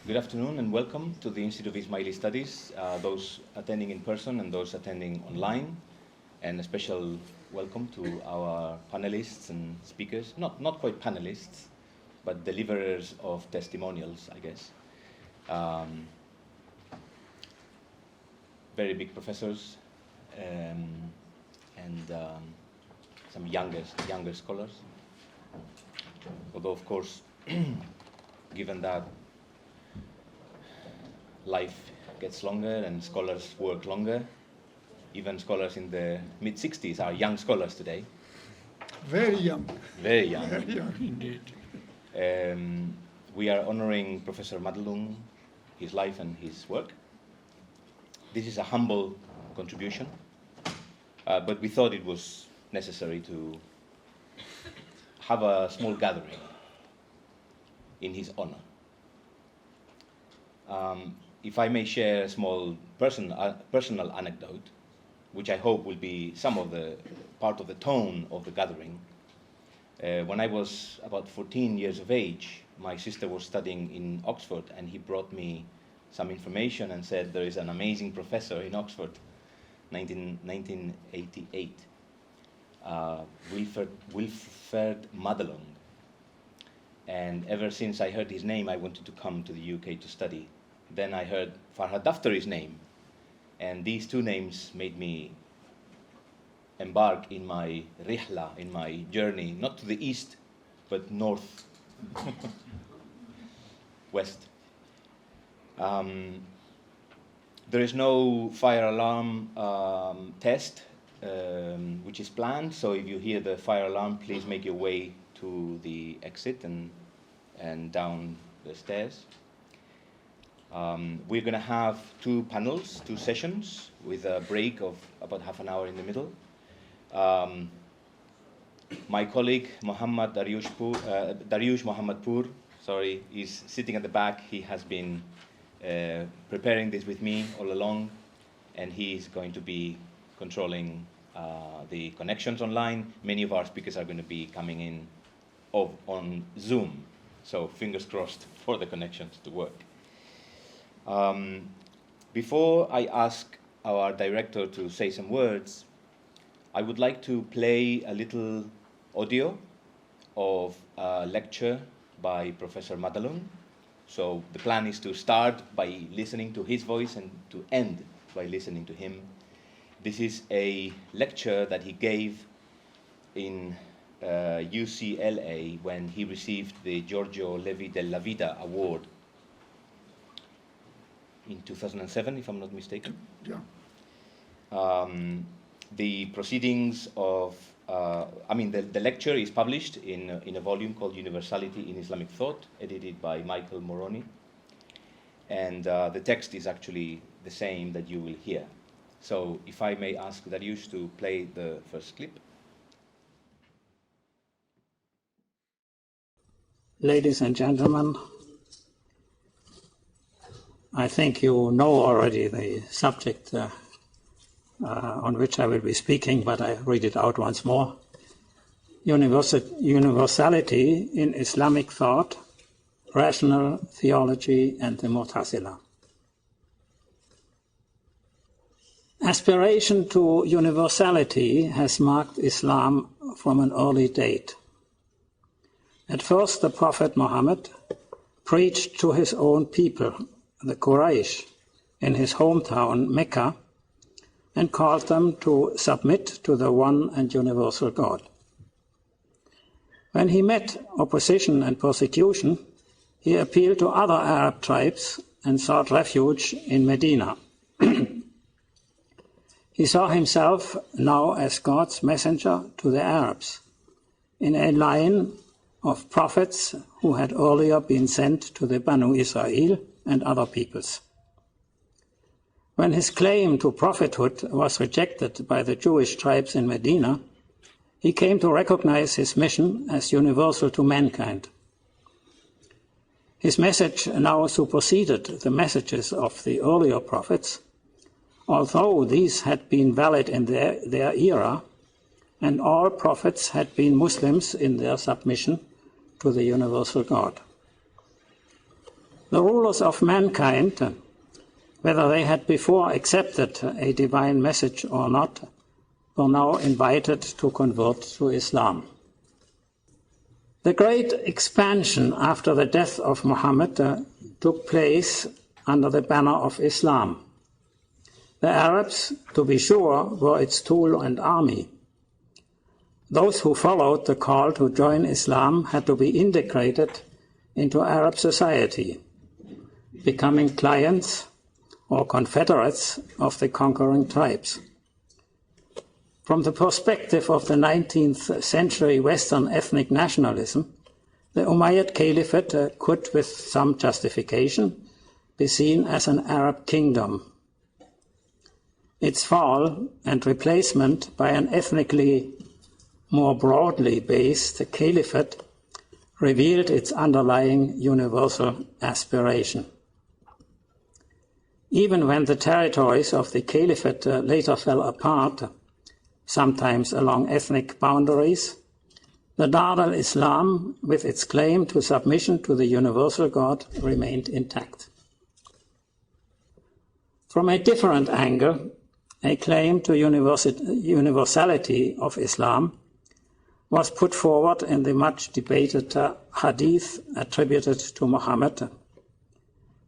Good afternoon and welcome to the Institute of Ismaili Studies, those attending in person and those attending online, and a special welcome to our panelists and speakers, not quite panelists, but deliverers of testimonials, I guess. Very big professors and some younger scholars. Although, of course, given that life gets longer and scholars work longer, even scholars in the mid-60s are young scholars today. Very young. Very young. Very young indeed. We are honoring Professor Madelung, his life and his work. This is a humble contribution, but we thought it was necessary to have a small gathering in his honor. If I may share a small personal anecdote, which I hope will be some of the part of the tone of the gathering. When I was about 14 years of age, my sister was studying in Oxford, and he brought me some information and said there is an amazing professor in Oxford, 1988, Wilferd Madelung. And ever since I heard his name, I wanted to come to the UK to study. Then I heard Farhad Daftari's name, and these two names made me embark in my rihla, in my journey, not to the east, but north, west. There is no fire alarm test which is planned, so if you hear the fire alarm, please make your way to the exit and down the stairs. We're going to have two panels, two sessions, with a break of about half an hour in the middle. My colleague, Mohammad Dariush Mohammad Pur, is sitting at the back. He has been preparing this with me all along, and he is going to be controlling the connections online. Many of our speakers are going to be coming in on Zoom, so fingers crossed for the connections to work. Before I ask our director to say some words, I would like to play a little audio of a lecture by Professor Madelung. So the plan is to start by listening to his voice and to end by listening to him. This is a lecture that he gave in UCLA when he received the Giorgio Levi della Vita Award in 2007, if I'm not mistaken. Yeah. The proceedings of, the lecture is published in a volume called Universality in Islamic Thought, edited by Michael Moroni. And the text is actually the same that you will hear. So if I may ask Dariush to play the first clip. Ladies and gentlemen, I think you know already the subject on which I will be speaking, but I read it out once more. Universality in Islamic thought, rational theology, and the Mu'tazila. Aspiration to universality has marked Islam from an early date. At first, the Prophet Mohammad preached to his own people, the Quraysh, in his hometown Mecca, and called them to submit to the one and universal God. When he met opposition and persecution, he appealed to other Arab tribes and sought refuge in Medina. He saw himself now as God's messenger to the Arabs, in a line of prophets who had earlier been sent to the Banu Israel and other peoples. When his claim to prophethood was rejected by the Jewish tribes in Medina, he came to recognize his mission as universal to mankind. His message now superseded the messages of the earlier prophets, although these had been valid in their era, and all prophets had been Muslims in their submission to the universal God. The rulers of mankind, whether they had before accepted a divine message or not, were now invited to convert to Islam. The great expansion after the death of Muhammad took place under the banner of Islam. The Arabs, to be sure, were its tool and army. Those who followed the call to join Islam had to be integrated into Arab society, becoming clients or confederates of the conquering tribes. From the perspective of the 19th century Western ethnic nationalism, the Umayyad Caliphate could, with some justification, be seen as an Arab kingdom. Its fall and replacement by an ethnically more broadly based caliphate revealed its underlying universal aspiration. Even when the territories of the caliphate later fell apart, sometimes along ethnic boundaries, the Dar al-Islam, with its claim to submission to the universal God, remained intact. From a different angle, a claim to universality of Islam was put forward in the much debated hadith attributed to Muhammad.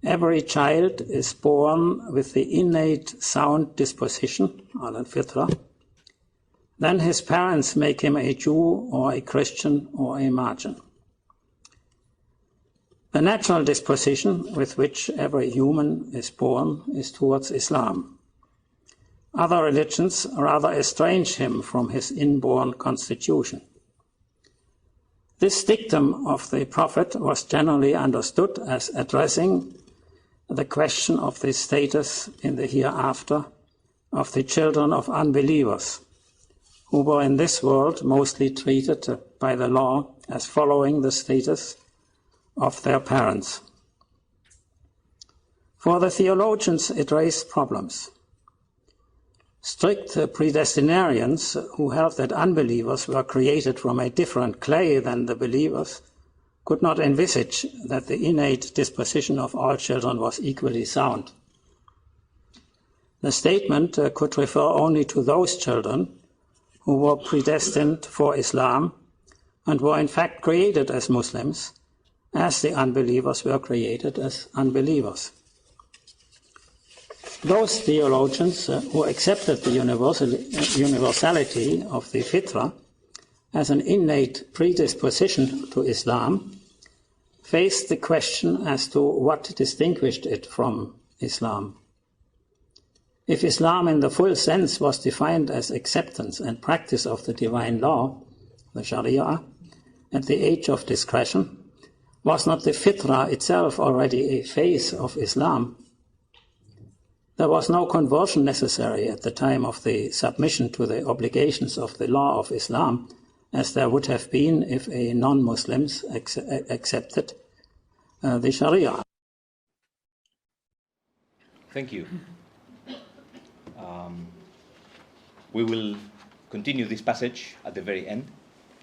Every child is born with the innate sound disposition, al-fitra. Then his parents make him a Jew or a Christian or a Marjan. The natural disposition with which every human is born is towards Islam. Other religions rather estrange him from his inborn constitution. This dictum of the Prophet was generally understood as addressing the question of the status in the hereafter of the children of unbelievers, who were in this world mostly treated by the law as following the status of their parents. For the theologians, it raised problems. Strict predestinarians who held that unbelievers were created from a different clay than the believers could not envisage that the innate disposition of all children was equally sound. The statement could refer only to those children who were predestined for Islam and were in fact created as Muslims, as the unbelievers were created as unbelievers. Those theologians who accepted the universality of the fitra as an innate predisposition to Islam faced the question as to what distinguished it from Islam. If Islam in the full sense was defined as acceptance and practice of the divine law, the Sharia, at the age of discretion, was not the fitra itself already a phase of Islam? There was no conversion necessary at the time of the submission to the obligations of the law of Islam, as there would have been if a non-Muslims accepted the Sharia. Thank you. We will continue this passage at the very end,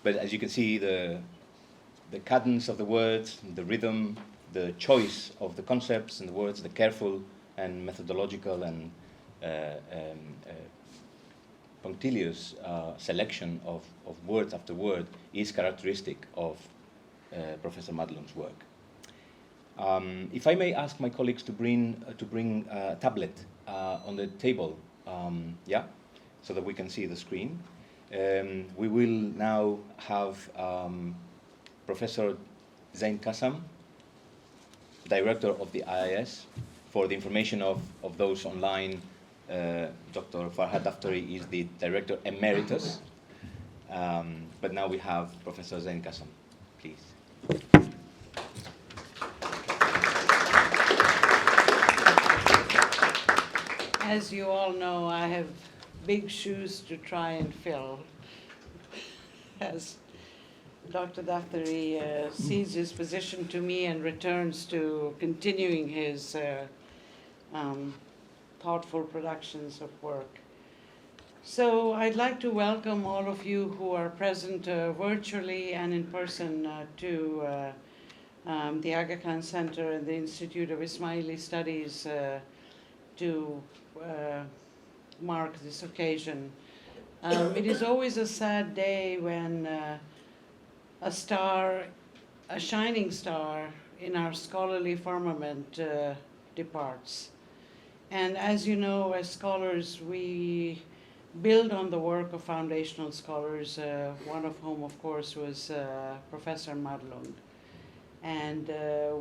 but as you can see, the cadence of the words, the rhythm, the choice of the concepts and the words, the careful and methodological and punctilious selection of words after word is characteristic of Professor Madelung's work. If I may ask my colleagues to bring a tablet on the table, so that we can see the screen. We will now have Professor Zayn Kassam, Director of the IIS. For the information of those online, Dr. Farhad Daftari is the Director Emeritus. But now we have Professor Zayn Kassam, please. As you all know, I have big shoes to try and fill. As Dr. Daftari cedes his position to me and returns to continuing his thoughtful productions of work. So I'd like to welcome all of you who are present virtually and in person to the Aga Khan Center and the Institute of Ismaili Studies to mark this occasion. It is always a sad day when a star, a shining star in our scholarly firmament departs. And as you know, as scholars, we build on the work of foundational scholars, one of whom, of course, was Professor Madelung. And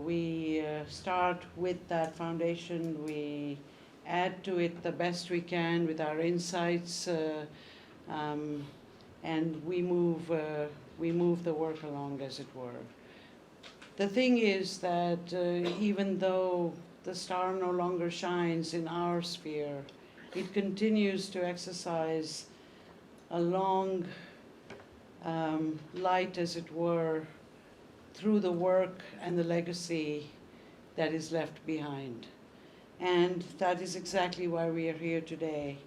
we start with that foundation. We add to it the best we can with our insights, and we move the work along, as it were. The thing is that even though the star no longer shines in our sphere, it continues to exercise a long light, as it were, through the work and the legacy that is left behind. And that is exactly why we are here today,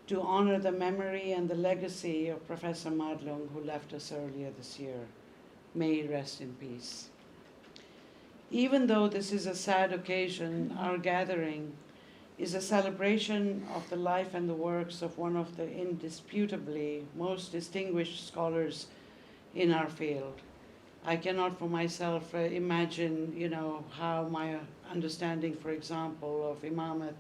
to honor the memory and the legacy of Professor Madelung, who left us earlier this year. May he rest in peace. Even though this is a sad occasion, our gathering is a celebration of the life and the works of one of the indisputably most distinguished scholars in our field. I cannot for myself imagine, how my understanding, for example, of Imamate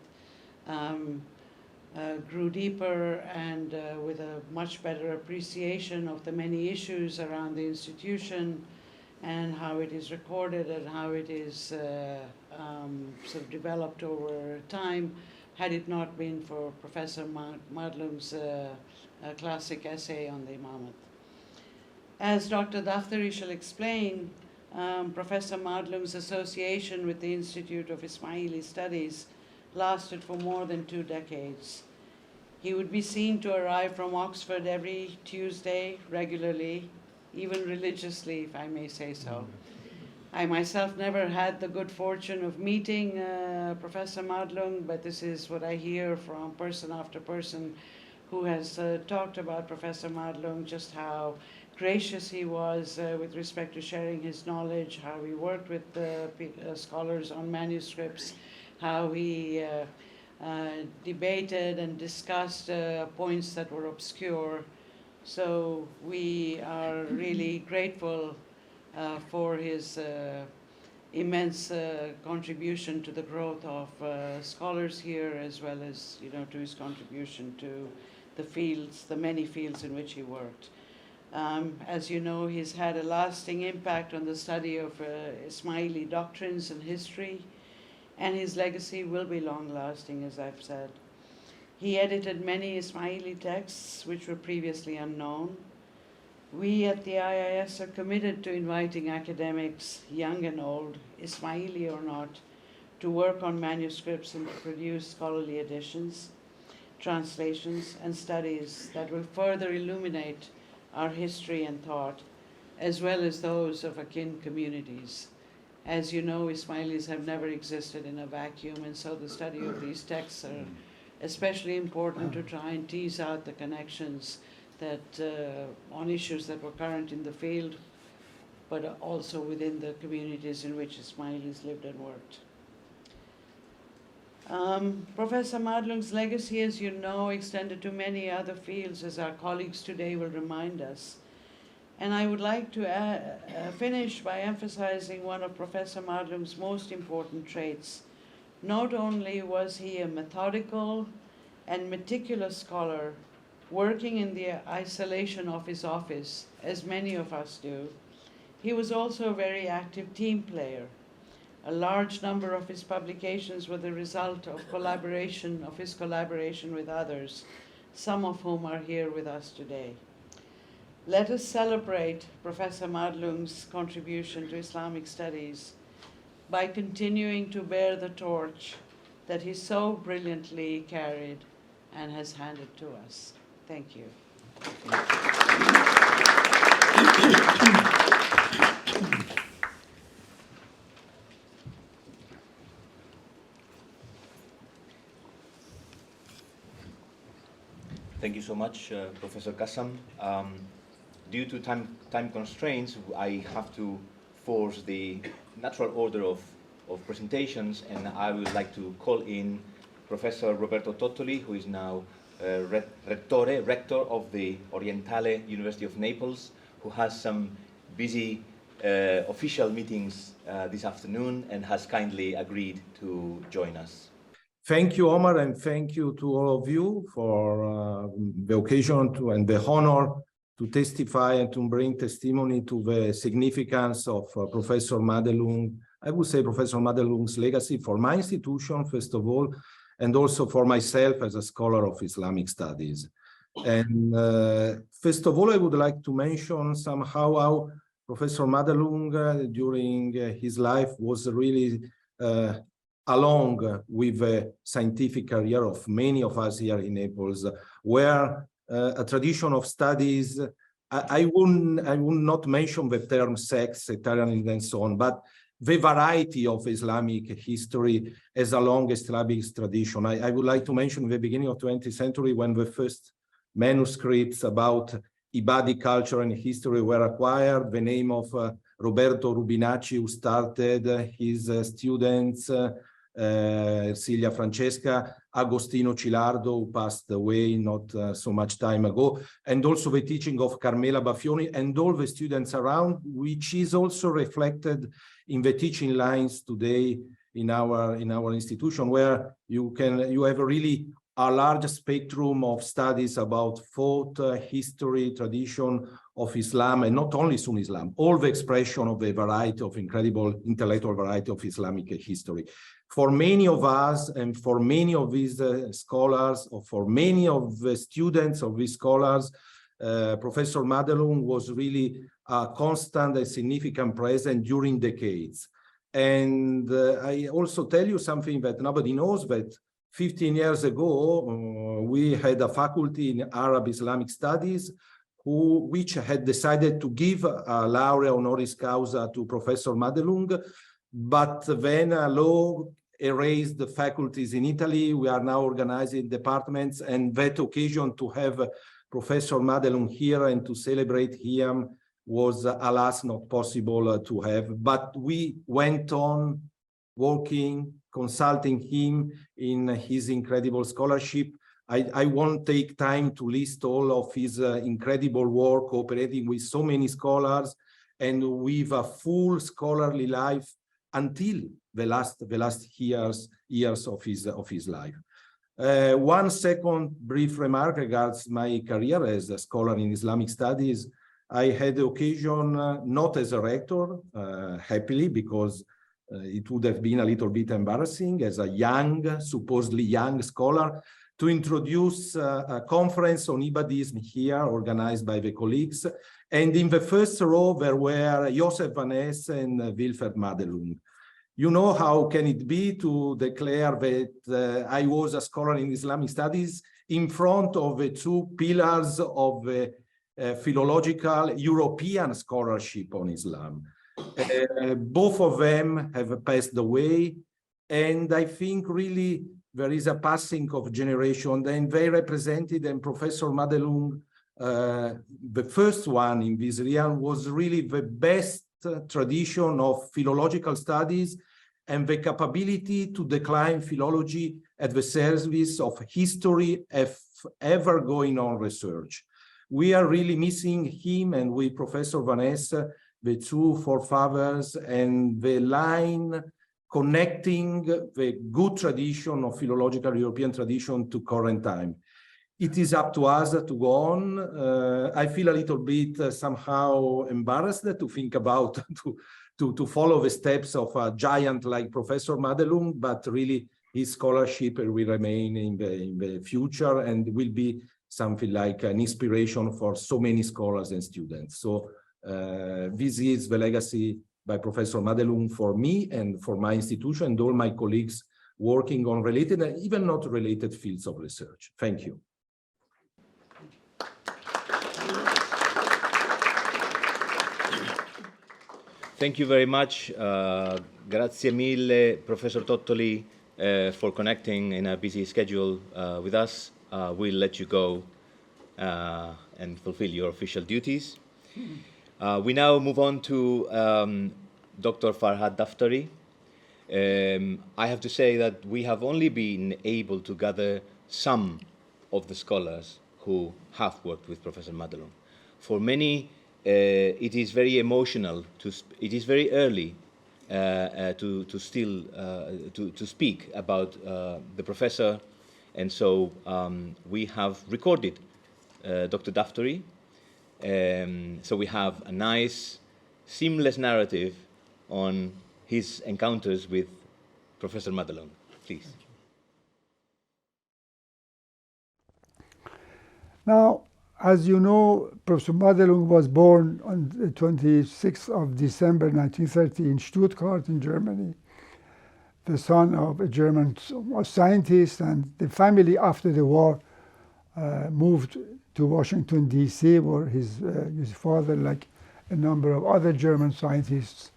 grew deeper and with a much better appreciation of the many issues around the institution and how it is recorded and how it is sort of developed over time, had it not been for Professor Madelung's classic essay on the Imamate. As Dr. Daftari shall explain, Professor Madelung's association with the Institute of Ismaili Studies lasted for more than 2 decades. He would be seen to arrive from Oxford every Tuesday regularly, even religiously, if I may say so. I myself never had the good fortune of meeting Professor Madelung, but this is what I hear from person after person who has talked about Professor Madelung, just how gracious he was with respect to sharing his knowledge, how he worked with scholars on manuscripts, how he debated and discussed points that were obscure. So we are really grateful for his immense contribution to the growth of scholars here, as well as to his contribution to the fields, the many fields in which he worked. As you know, he's had a lasting impact on the study of Ismaili doctrines and history, and his legacy will be long-lasting, as I've said. He edited many Ismaili texts which were previously unknown. We at the IIS are committed to inviting academics, young and old, Ismaili or not, to work on manuscripts and to produce scholarly editions, translations, and studies that will further illuminate our history and thought, as well as those of akin communities. As you know, Ismailis have never existed in a vacuum, and so the study of these texts are especially important to try and tease out the connections that on issues that were current in the field, but also within the communities in which Ismailis lived and worked. Professor Madelung's legacy, as you know, extended to many other fields, as our colleagues today will remind us. And I would like to finish by emphasizing one of Professor Madelung's most important traits. Not only was he a methodical and meticulous scholar, working in the isolation of his office, as many of us do, he was also a very active team player. A large number of his publications were the result of his collaboration with others, some of whom are here with us today. Let us celebrate Professor Madelung's contribution to Islamic studies by continuing to bear the torch that he so brilliantly carried and has handed to us. Thank you. Thank you so much, Professor Kassam. Due to time constraints, I have to force the natural order of presentations, and I would like to call in Professor Roberto Tottoli, who is now rector of the Orientale University of Naples, who has some busy official meetings this afternoon and has kindly agreed to join us. Thank you, Omar, and thank you to all of you for the occasion and the honor to testify and to bring testimony to the significance of Professor Madelung. I would say Professor Madelung's legacy for my institution, first of all, and also for myself as a scholar of Islamic studies. And first of all, I would like to mention somehow how Professor Madelung during his life was really along with the scientific career of many of us here in Naples, where a tradition of studies, I would not mention the term sex, sectarianism, and so on, but the variety of Islamic history as a long Islamic tradition. I would like to mention the beginning of the 20th century when the first manuscripts about Ibadi culture and history were acquired, the name of Roberto Rubinacci, who started his students, Ercilia Francesca, Agostino Cilardo, who passed away not so much time ago, and also the teaching of Carmela Baffioni and all the students around, which is also reflected in the teaching lines today in our institution, where you have really a large spectrum of studies about thought, history, tradition of Islam, and not only Sunni Islam, all the expression of the variety of incredible intellectual variety of Islamic history. For many of us and for many of these scholars, or for many of the students of these scholars, Professor Madelung was really a constant and significant presence during decades. And I also tell you something that nobody knows, that 15 years ago, we had a faculty in Arab Islamic Studies which had decided to give a laurea honoris causa to Professor Madelung, but then a law erased the faculties in Italy. We are now organizing departments, and that occasion to have Professor Madelung here and to celebrate him was, alas, not possible to have. But we went on working, consulting him in his incredible scholarship. I won't take time to list all of his incredible work, cooperating with so many scholars and with a full scholarly life until the last years of his life. One second brief remark regards my career as a scholar in Islamic studies. I had the occasion, not as a rector, happily, because it would have been a little bit embarrassing as a young, supposedly young scholar, to introduce a conference on Ibadism here, organized by the colleagues. And in the first row, there were Joseph Van Ness and Wilferd Madelung. You know how can it be to declare that I was a scholar in Islamic studies in front of the two pillars of the philological European scholarship on Islam. Both of them have passed away, and I think really there is a passing of generation, and they represented, and Professor Madelung, the first one in this realm, was really the best tradition of philological studies and the capability to decline philology at the service of history of ever going on research. We are really missing him, and with Professor Van Ness, the two forefathers and the line connecting the good tradition of philological European tradition to current time. It is up to us to go on. I feel a little bit somehow embarrassed to think about to follow the steps of a giant like Professor Madelung, but really his scholarship will remain in the future and will be something like an inspiration for so many scholars and students. So this is the legacy by Professor Madelung for me and for my institution and all my colleagues working on related and even not related fields of research. Thank you. Thank you very much. Grazie mille, Professor Tottoli, for connecting in a busy schedule with us. We'll let you go and fulfill your official duties. We now move on to Dr. Farhad Daftari. I have to say that we have only been able to gather some of the scholars who have worked with Professor Madelung. For many, it is very emotional. It is very early to speak about the professor, and so we have recorded Dr. Daftari. So we have a nice, seamless narrative on his encounters with Professor Madelung. Please. Now, as you know, Professor Madelung was born on the 26th of December 1930 in Stuttgart in Germany, the son of a German scientist, and the family after the war moved to Washington, D.C., where his father, like a number of other German scientists,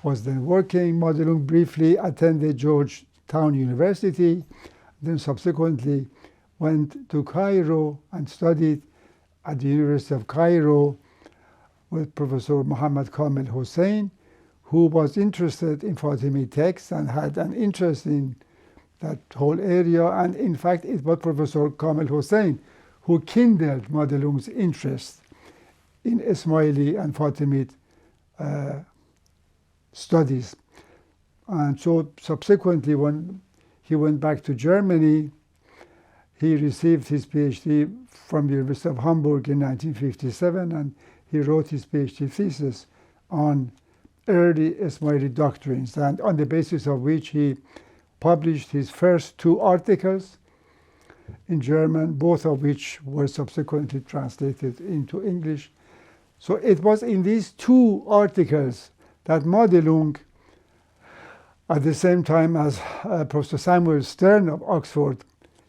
was then working. Madelung briefly attended Georgetown University, then subsequently went to Cairo and studied at the University of Cairo with Professor Mohammad Kamel Hossein, who was interested in Fatimid texts and had an interest in that whole area. And in fact, it was Professor Kamel Hossein who kindled Madelung's interest in Ismaili and Fatimid studies. And so subsequently, when he went back to Germany, he received his PhD from the University of Hamburg in 1957, and he wrote his PhD thesis on early Ismaili doctrines, and on the basis of which he published his first 2 articles in German, both of which were subsequently translated into English. So it was in these 2 articles that Madelung, at the same time as Professor Samuel Stern of Oxford,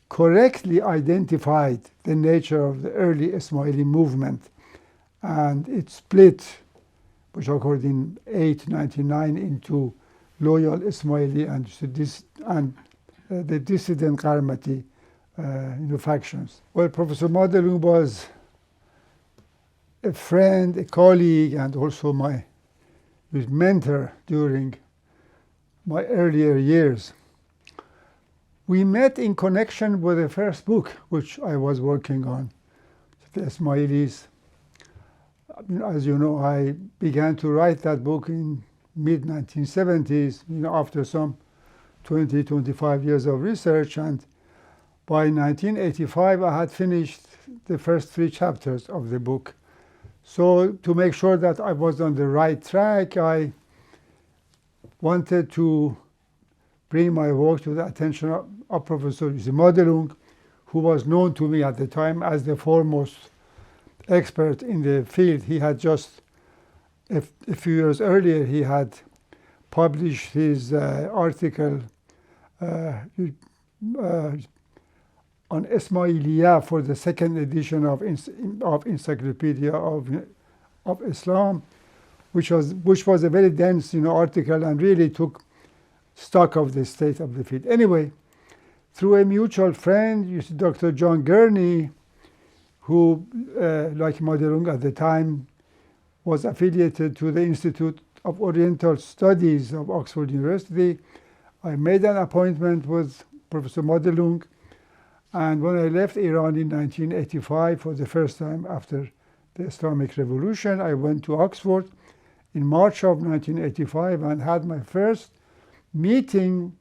correctly identified the nature of the early Ismaili movement and its split, which occurred in 899, into loyal Ismaili and the dissident Karmati factions. Well, Professor Madelung was a friend, a colleague, and also my mentor during my earlier years. We met in connection with the first book which I was working on, the Ismailis. As you know, I began to write that book in mid-1970s, after some 20, 25 years of research, and by 1985 I had finished the first 3 chapters of the book. So to make sure that I was on the right track, I wanted to bring my work to the attention of Professor Madelung, who was known to me at the time as the foremost expert in the field. He had just, a few years earlier, he had published his article on Ismailiyah for the 2nd edition of Encyclopedia of Islam, which was a very dense article and really took stock of the state of the field. Anyway, through a mutual friend, Dr. John Gurney, who, like Madelung at the time, was affiliated to the Institute of Oriental Studies of Oxford University, I made an appointment with Professor Madelung, and when I left Iran in 1985 for the first time after the Islamic Revolution, I went to Oxford in March of 1985 and had my first meeting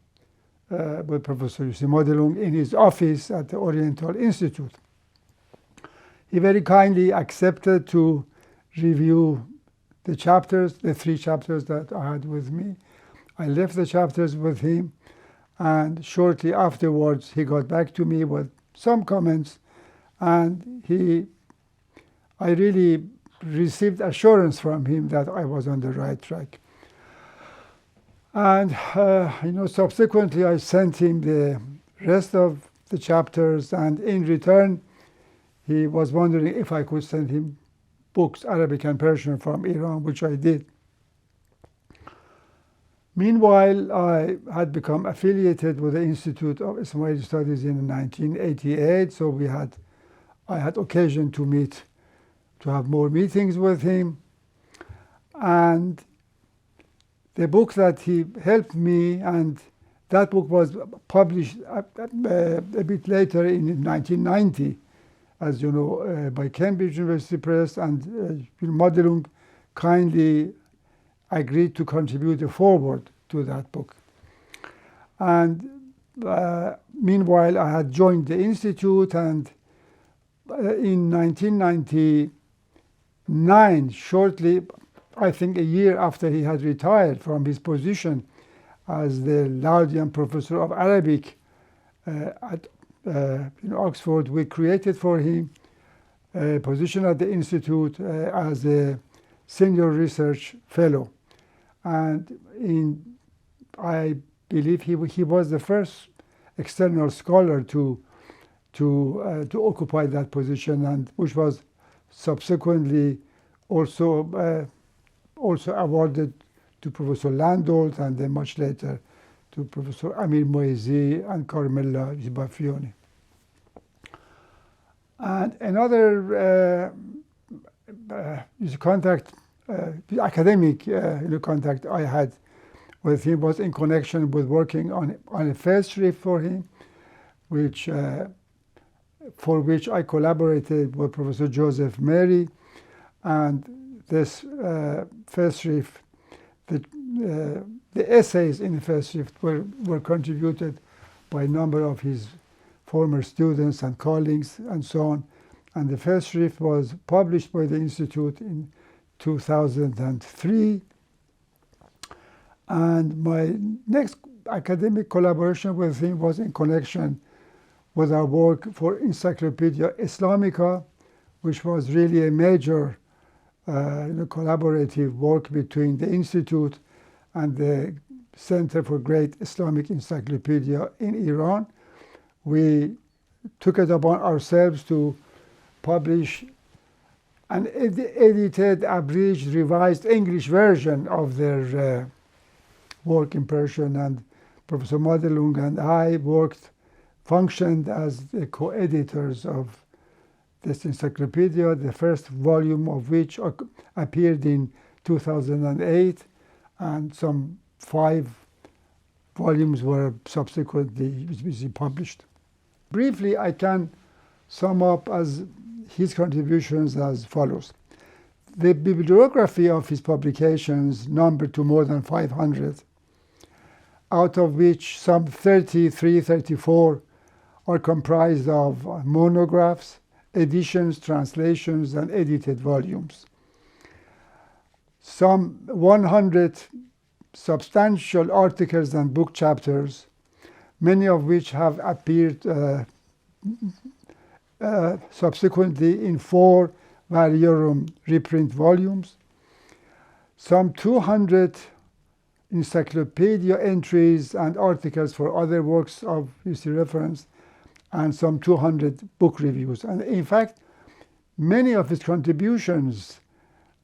with Professor Madelung in his office at the Oriental Institute. He very kindly accepted to review the chapters, the 3 chapters that I had with me. I left the chapters with him, and shortly afterwards he got back to me with some comments, and I really received assurance from him that I was on the right track. And subsequently I sent him the rest of the chapters, and in return he was wondering if I could send him books, Arabic and Persian, from Iran, which I did. Meanwhile, I had become affiliated with the Institute of Ismaili Studies in 1988, so I had occasion to have more meetings with him. And the book that he helped me, and that book was published a bit later in 1990, as you know, by Cambridge University Press, and Madelung kindly agreed to contribute a foreword to that book. And meanwhile, I had joined the Institute, and in 1999, shortly, I think a year after he had retired from his position as the Laudian Professor of Arabic at Oxford, we created for him a position at the Institute as a Senior Research Fellow. And I believe he was the first external scholar to occupy that position, and which was subsequently also awarded to Professor Landolt, and then much later to Professor Amir-Moezzi and Carmela Baffioni. And another academic contact I had with him was in connection with working on a first shrift for him, for which I collaborated with Professor Joseph Mary. And this first shrift, the essays in the first shrift were contributed by a number of his former students and colleagues and so on. And the first shrift was published by the Institute in 2003. And my next academic collaboration with him was in connection with our work for Encyclopedia Islamica, which was really a major collaborative work between the Institute and the Center for Great Islamic Encyclopedia in Iran. We took it upon ourselves to publish an edited, abridged, revised English version of their work in Persian, and Professor Madelung and I functioned as the co-editors of this encyclopedia, the first volume of which appeared in 2008, and some 5 volumes were subsequently published. Briefly, I can sum up as his contributions as follows. The bibliography of his publications numbered to more than 500, out of which some 33, 34 are comprised of monographs, editions, translations, and edited volumes. Some 100 substantial articles and book chapters, many of which have appeared subsequently in 4 variorum reprint volumes. Some 200 encyclopedia entries and articles for other works of history reference, and some 200 book reviews. And in fact, many of his contributions,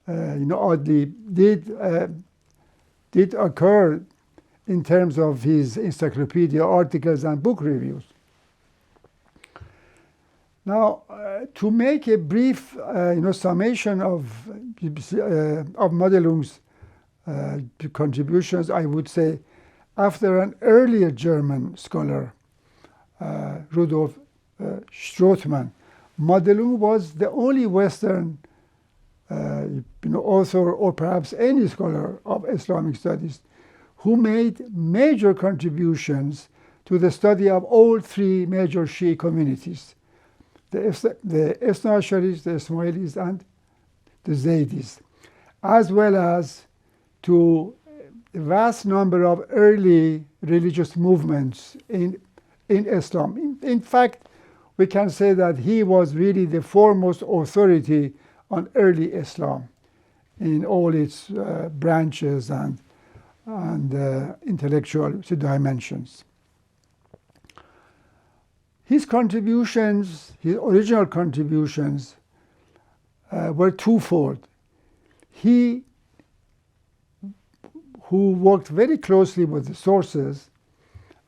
oddly, did occur in terms of his encyclopedia articles and book reviews. Now, to make a brief, summation of Madelung's contributions, I would say, after an earlier German scholar, Rudolf Strothmann, Madelung was the only Western author, or perhaps any scholar of Islamic studies, who made major contributions to the study of all 3 major Shia communities: the Ithna Asharis, the Ismailis, and the Zaydis, as well as to a vast number of early religious movements in Islam. In fact, we can say that he was really the foremost authority on early Islam in all its branches and intellectual dimensions. His contributions, his original contributions, were twofold. He, who worked very closely with the sources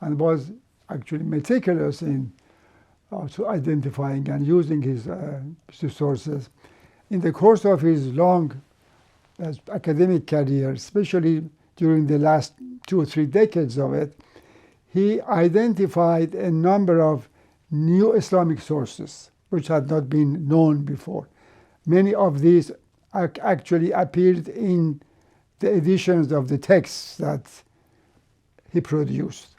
and was actually meticulous in also identifying and using his sources, in the course of his long academic career, especially during the last 2 or 3 decades of it, he identified a number of new Islamic sources which had not been known before. Many of these actually appeared in the editions of the texts that he produced.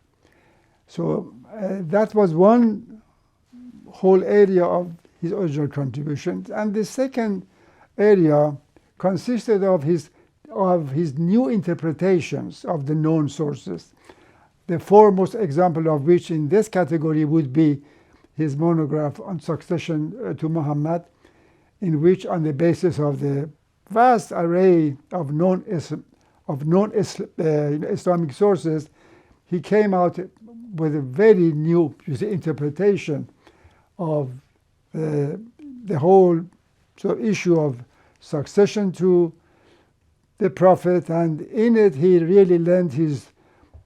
So that was one whole area of his original contributions. And the second area consisted of his new interpretations of the known sources. The foremost example of which in this category would be his monograph on succession to Muhammad, in which, on the basis of the vast array of known Islamic sources, he came out with a very new interpretation of the whole issue of succession to the Prophet, and in it he really lent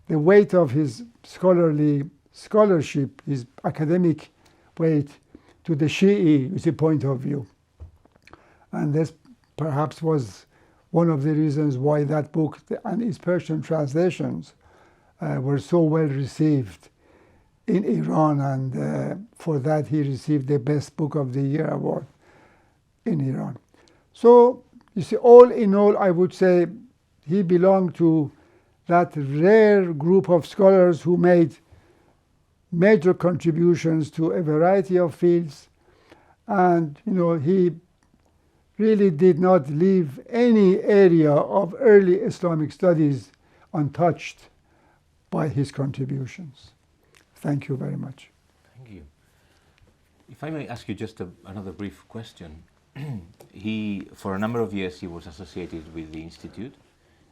the weight of his scholarship, his academic weight, to the Shi'i point of view. And this perhaps was one of the reasons why that book and its Persian translations were so well received in Iran, and for that he received the Best Book of the Year award in Iran. So, you see, all in all, I would say he belonged to that rare group of scholars who made major contributions to a variety of fields, and he really did not leave any area of early Islamic studies untouched by his contributions. Thank you very much. Thank you. If I may ask you just another brief question. For a number of years, he was associated with the Institute,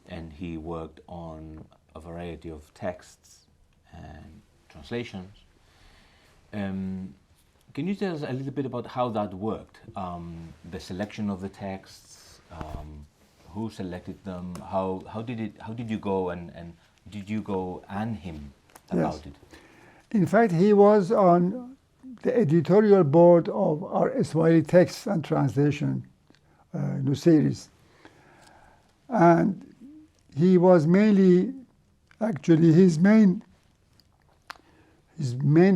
and he worked on a variety of texts and translations. Can you tell us a little bit about how that worked? The selection of the texts, who selected them, how did you go and did you go and him about it? In fact, he was on the editorial board of our Ismaili text and translation series. And he was mainly, actually his main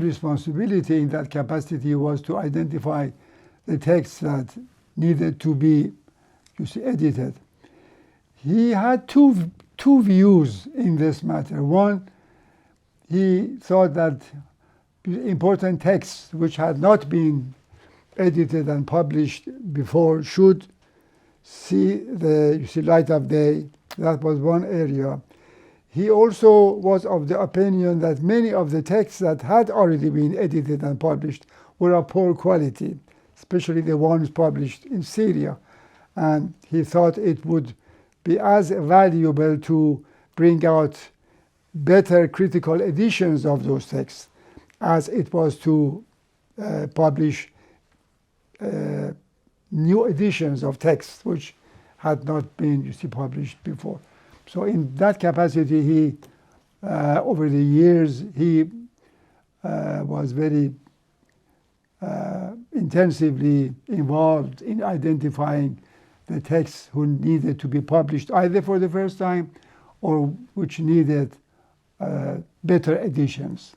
responsibility in that capacity was to identify the texts that needed to be, edited. He had two views in this matter. One, he thought that important texts which had not been edited and published before should see the light of day. That was one area. He also was of the opinion that many of the texts that had already been edited and published were of poor quality, especially the ones published in Syria. And he thought it would be as valuable to bring out better critical editions of those texts as it was to publish new editions of texts which had not been published before. So in that capacity, he, over the years, he was very intensively involved in identifying the texts who needed to be published either for the first time or which needed better editions.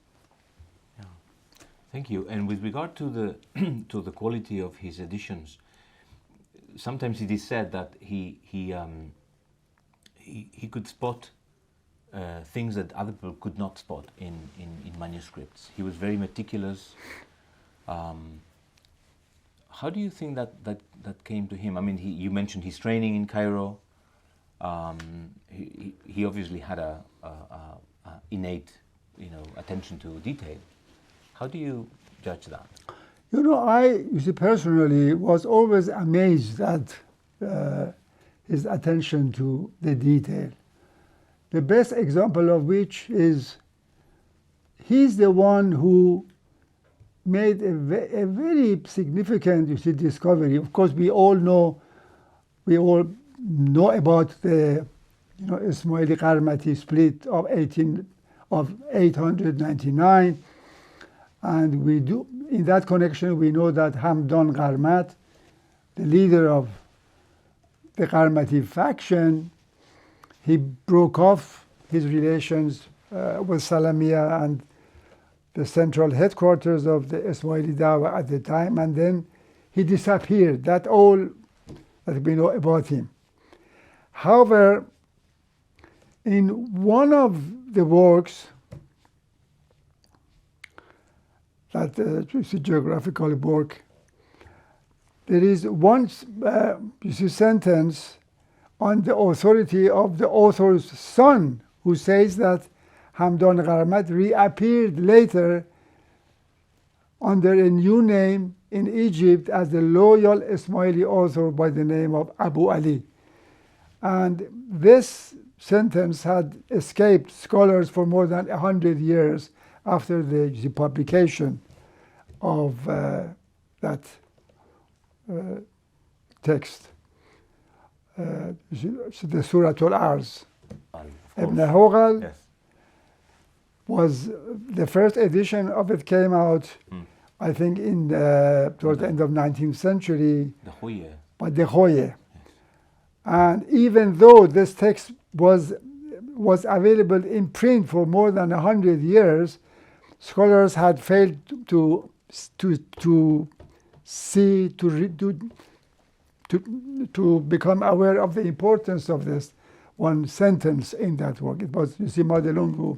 Yeah. Thank you. And with regard to the to the quality of his editions, sometimes it is said that he could spot things that other people could not spot in manuscripts. He was very meticulous. How do you think that came to him? I mean, you mentioned his training in Cairo. He obviously had a innate, attention to detail. How do you judge that? I personally was always amazed at his attention to the detail. The best example of which is he's the one who made a very significant discovery. Of course, we all know about the Ismaili Qarmati split of 899, and we do in that connection we know that Hamdan Qarmat, the leader of the Qarmati faction, he broke off his relations with Salamia and the central headquarters of the Ismaili Dawah at the time, and then he disappeared. That's all that we know about him. However, in one of the works, that is a geographical work, there is one sentence on the authority of the author's son, who says that Hamdan Gharmat reappeared later under a new name in Egypt as the loyal Ismaili author by the name of Abu Ali. And this sentence had escaped scholars for more than 100 years after the publication of that text. The Surah Al-Arz. Ibn Hawgal, Yes. was the first edition of it came out, I think, in towards the end of 19th century The Hoye. by De Hoye. And even though this text was available in print for more than 100 years, scholars had failed to become aware of the importance of this one sentence in that work. It was, you see, Madelung who,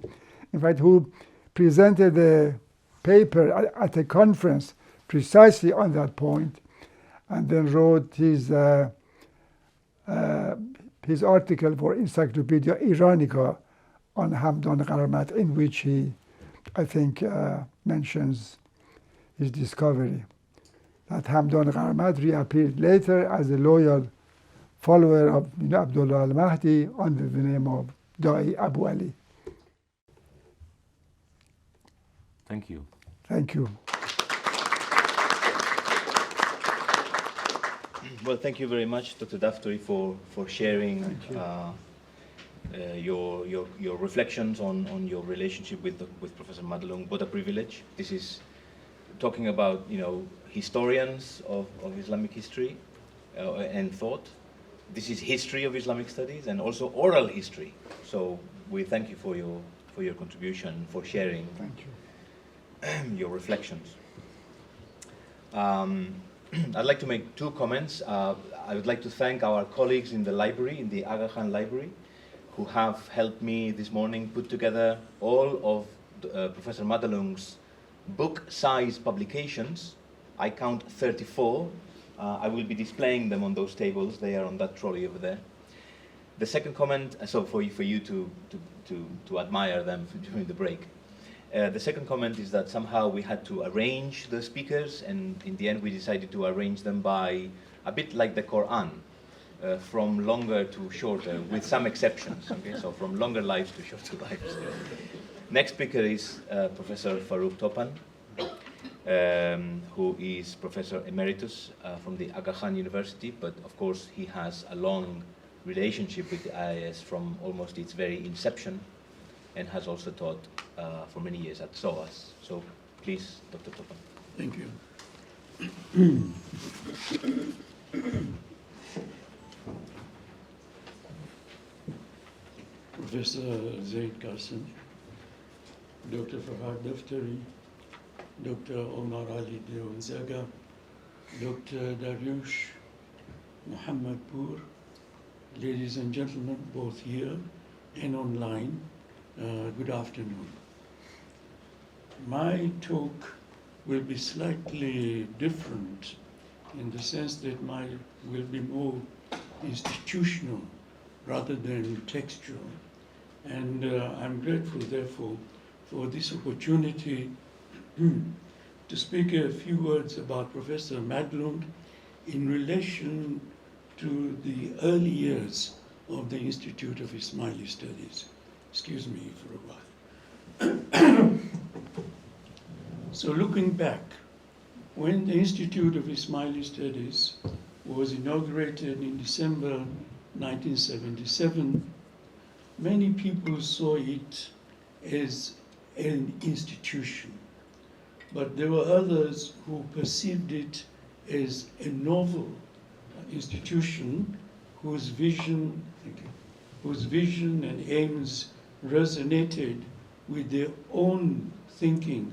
in fact, who presented the paper at a conference precisely on that point, and then wrote his article for Encyclopedia Iranica on Hamdan Gharmat, in which he, I think, mentions his discovery that Hamdan Gharmat reappeared later as a loyal follower of Abdullah al-Mahdi under the name of Da'i Abu Ali. Thank you. Thank you. Well, thank you very much, Dr. Daftari, for sharing your reflections on your relationship with Professor Madelung. What a privilege. This is talking about, historians of Islamic history and thought. This is history of Islamic studies and also oral history. So we thank you for your contribution, for sharing. Thank you. Your reflections. I'd like to make two comments. I would like to thank our colleagues in the library, in the Aga Khan Library, who have helped me this morning put together all of Professor Madelung's book-size publications. I count 34. I will be displaying them on those tables. They are on that trolley over there. The second comment, so for you to admire them during the break. The second comment is that somehow we had to arrange the speakers, and in the end we decided to arrange them by a bit like the Quran, from longer to shorter, with some exceptions. Okay, so from longer lives to shorter lives. Next speaker is Professor Farhad Topan, who is Professor Emeritus from the Aga Khan University, but of course he has a long relationship with the IIS from almost its very inception, and has also taught for many years at SOAS. So please, Dr. Topan. Thank you. Professor Zayn Kassam, Dr. Farhad Daftari, Dr. Omar Ali Deonzaga, Dr. Dariush Mohammad Poor, ladies and gentlemen, both here and online, good afternoon. My talk will be slightly different in the sense that mine will be more institutional rather than textual. And I'm grateful, therefore, for this opportunity to speak a few words about Professor Madelung in relation to the early years of the Institute of Ismaili Studies. Excuse me for a while. So looking back, when the Institute of Ismaili Studies was inaugurated in December 1977, many people saw it as an institution, but there were others who perceived it as a novel institution whose vision whose vision and aims resonated with their own thinking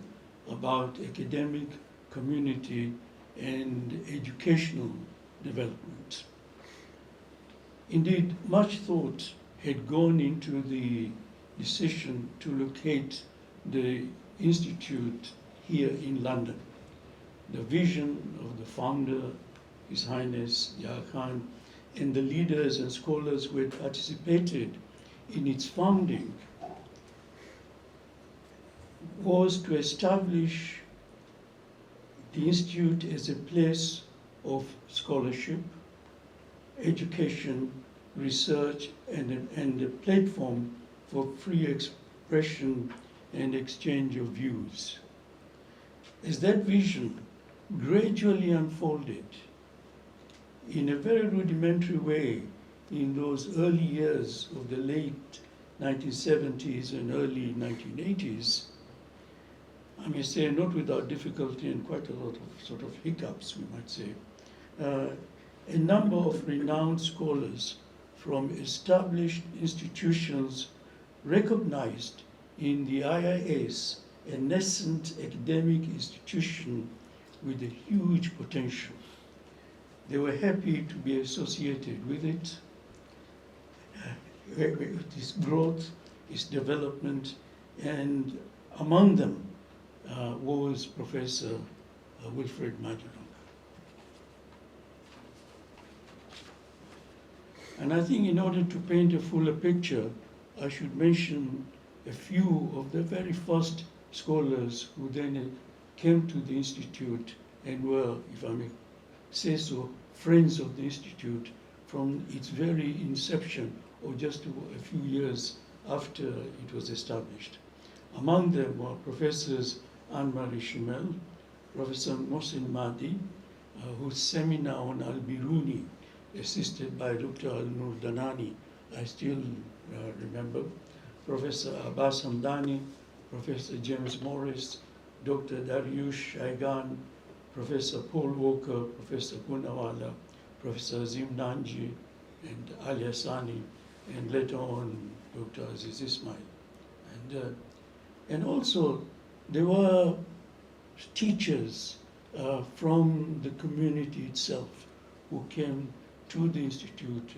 about academic, community, and educational development. Indeed, much thought had gone into the decision to locate the institute here in London. The vision of the founder, His Highness Yahya Khan, and the leaders and scholars who had participated in its founding was to establish the institute as a place of scholarship, education, research, and a platform for free expression and exchange of views. As that vision gradually unfolded in a very rudimentary way in those early years of the late 1970s and early 1980s, I may say not without difficulty and quite a lot of sort of hiccups, we might say, a number of renowned scholars from established institutions recognized in the IIS a nascent academic institution with a huge potential. They were happy to be associated with it, with its growth, its development, and among them was Professor Wilferd Madelung. And I think in order to paint a fuller picture, I should mention a few of the very first scholars who then came to the Institute and were, if I may say so, friends of the Institute from its very inception, or just a few years after it was established. Among them were Professors Anne-Marie Schimmel, Professor Mohsin Mahdi, whose seminar on Al-Biruni, assisted by Dr. Al-Nur Danani, I still remember, Professor Abbas Hamdani, Professor James Morris, Dr. Dariush Shaigan, Professor Paul Walker, Professor Punawala, Professor Azim Nanji, and Ali Hassani, and later on Dr. Aziz Ismail. And also there were teachers from the community itself who came to the Institute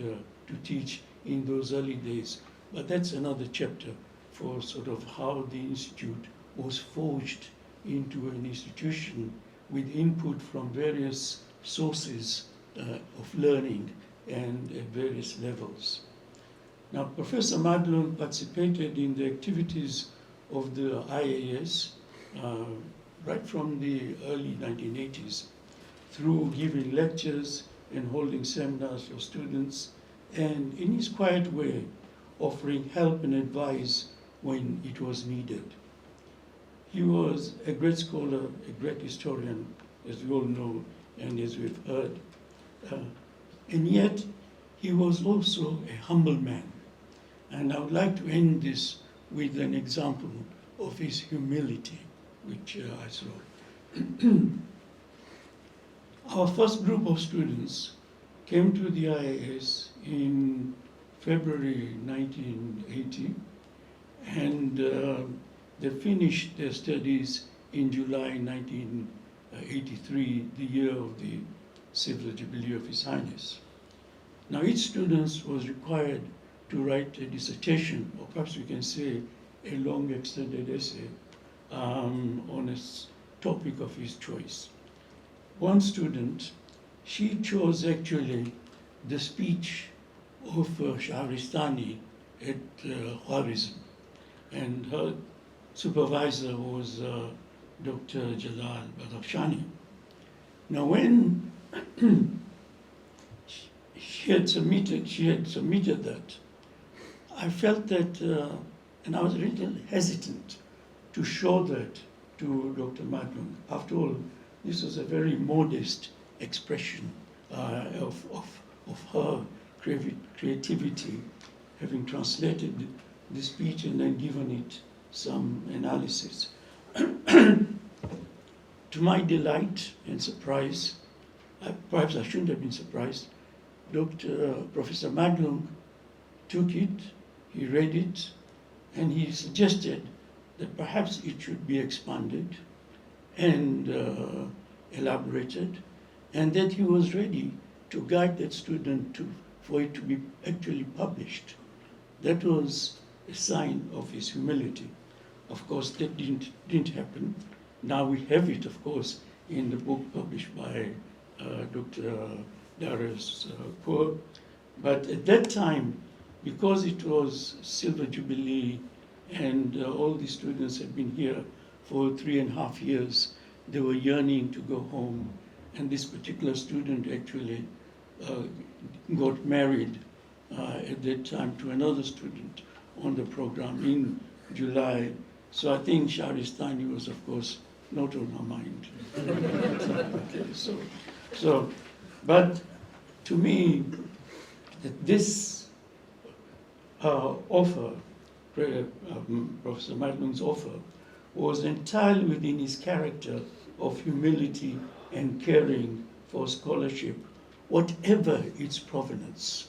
to teach in those early days. But that's another chapter for sort of how the Institute was forged into an institution with input from various sources of learning and at various levels. Now, Professor Madelung participated in the activities of the IAS right from the early 1980s through giving lectures and holding seminars for students, and in his quiet way, offering help and advice when it was needed. He was a great scholar, a great historian, as we all know and as we've heard. And yet, he was also a humble man. And I would like to end this with an example of his humility, which I saw. Our first group of students came to the IAS in February 1980, and they finished their studies in July 1983, the year of the Silver Jubilee of His Highness. Now, each student was required to write a dissertation, or perhaps we can say a long extended essay on a topic of his choice. One student, she chose actually the speech of Shahristani at Khwarizm, and her supervisor was Dr. Jalal Badafshani. Now, when she had submitted that, I felt that, and I was a little hesitant to show that to Dr. Madelung. After all, this was a very modest expression of her creativity, having translated the speech and then given it some analysis. To my delight and surprise, perhaps I shouldn't have been surprised, Professor Madelung took it, he read it, and he suggested that perhaps it should be expanded and elaborated, and that he was ready to guide that student for it to be actually published. That was a sign of his humility. Of course, that didn't happen. Now we have it, of course, in the book published by Dr. Darius Poor. But at that time, because it was Silver Jubilee and all the students had been here for 3.5 years, they were yearning to go home. And this particular student actually got married at that time to another student on the program in July. So I think Shahristani was, of course, not on her mind. Okay, but to me, that this offer, Professor Madelung's offer, was entirely within his character of humility and caring for scholarship, whatever its provenance.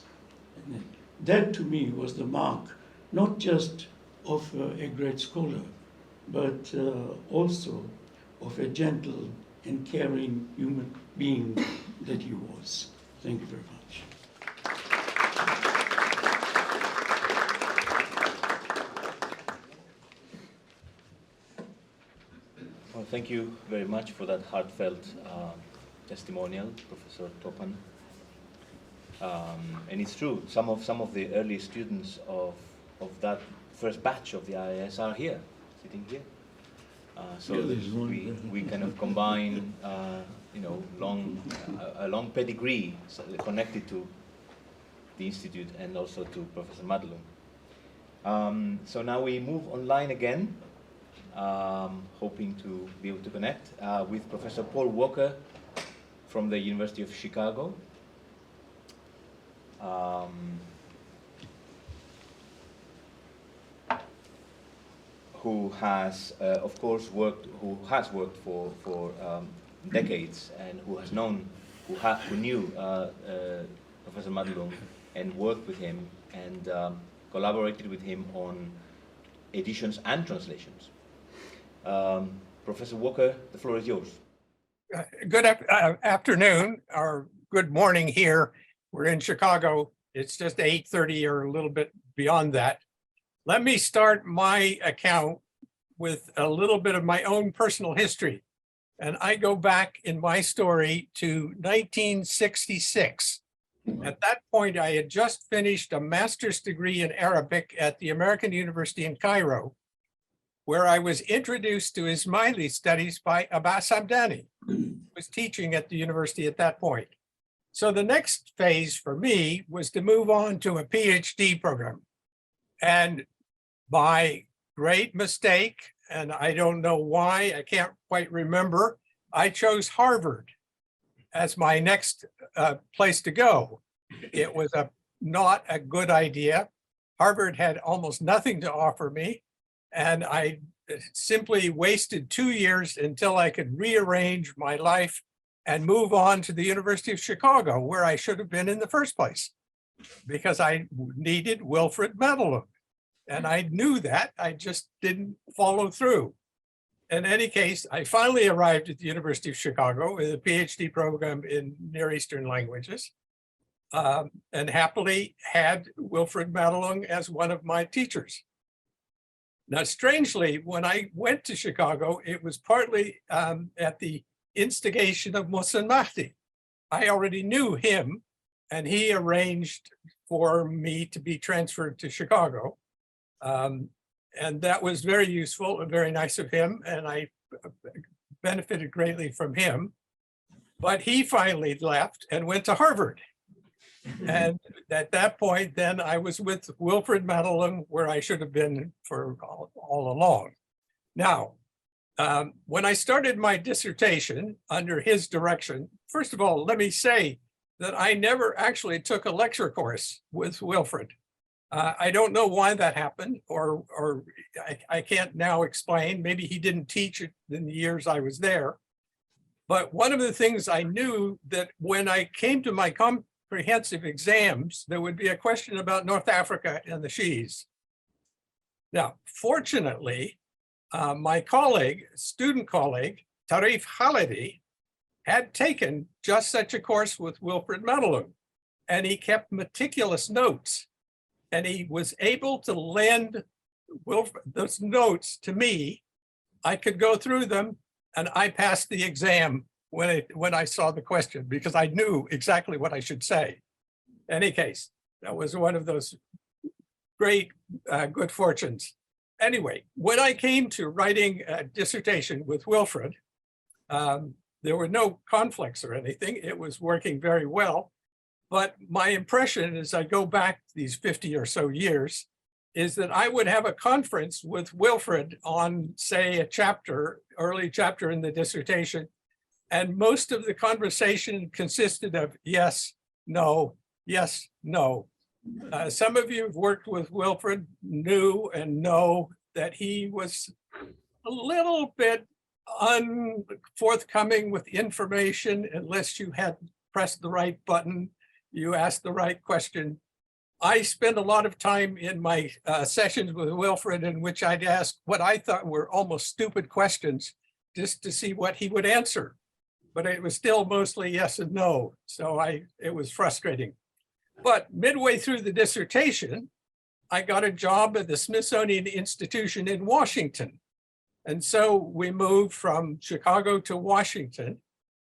And that to me was the mark, not just of a great scholar, but also of a gentle and caring human being that he was. Thank you very much. Well, thank you very much for that heartfelt testimonial, Professor Topan. And it's true, some of the early students of that first batch of the IIS are here, sitting here. So yeah, we kind of combine, you know, a long pedigree connected to the Institute and also to Professor Madelung. So now we move online again, hoping to be able to connect with Professor Paul Walker from the University of Chicago. Who has, of course, worked for decades, and who knew Professor Madelung and worked with him and collaborated with him on editions and translations. Professor Walker, the floor is yours. Good afternoon, or good morning here. We're in Chicago. It's just 8:30 or a little bit beyond that. Let me start my account with a little bit of my own personal history. And I go back in my story to 1966. At that point, I had just finished a master's degree in Arabic at the American University in Cairo, where I was introduced to Ismaili studies by Abbas Hamdani, who was teaching at the university at that point. So the next phase for me was to move on to a PhD program. And by great mistake, and I don't know why, I can't quite remember, I chose Harvard as my next place to go. It was not a good idea. Harvard had almost nothing to offer me, and I simply wasted 2 years until I could rearrange my life and move on to the University of Chicago, where I should have been in the first place, because I needed Wilferd Madelung. And I knew that, I just didn't follow through. In any case, I finally arrived at the University of Chicago with a PhD program in Near Eastern languages, and happily had Wilferd Madelung as one of my teachers. Now, strangely, when I went to Chicago, it was partly at the instigation of Mohsen Mahdi. I already knew him, and he arranged for me to be transferred to Chicago. And that was very useful and very nice of him, and I benefited greatly from him. But he finally left and went to Harvard. And at that point, then I was with Wilferd Madelung, where I should have been for all along. Now, when I started my dissertation under his direction, first of all, let me say that I never actually took a lecture course with Wilferd. I don't know why that happened, or I can't now explain. Maybe he didn't teach it in the years I was there. But one of the things I knew, that when I came to my comprehensive exams, there would be a question about North Africa and the Shis. Now, fortunately, my colleague, student colleague, Tarif Khalidi, had taken just such a course with Wilferd Madelung, and he kept meticulous notes, and he was able to lend those notes to me. I could go through them, and I passed the exam when I saw the question, because I knew exactly what I should say. In any case, that was one of those great good fortunes. Anyway, when I came to writing a dissertation with Wilferd, there were no conflicts or anything. It was working very well. But my impression as I go back these 50 or so years is that I would have a conference with Wilferd on, say, a chapter, early chapter in the dissertation, and most of the conversation consisted of yes, no, yes, no. Some of you who've worked with Wilferd knew and know that he was a little bit unforthcoming with information unless you had pressed the right button, you asked the right question. I spent a lot of time in my sessions with Wilferd in which I'd ask what I thought were almost stupid questions just to see what he would answer. But it was still mostly yes and no. So it was frustrating. But midway through the dissertation, I got a job at the Smithsonian Institution in Washington. And so we moved from Chicago to Washington.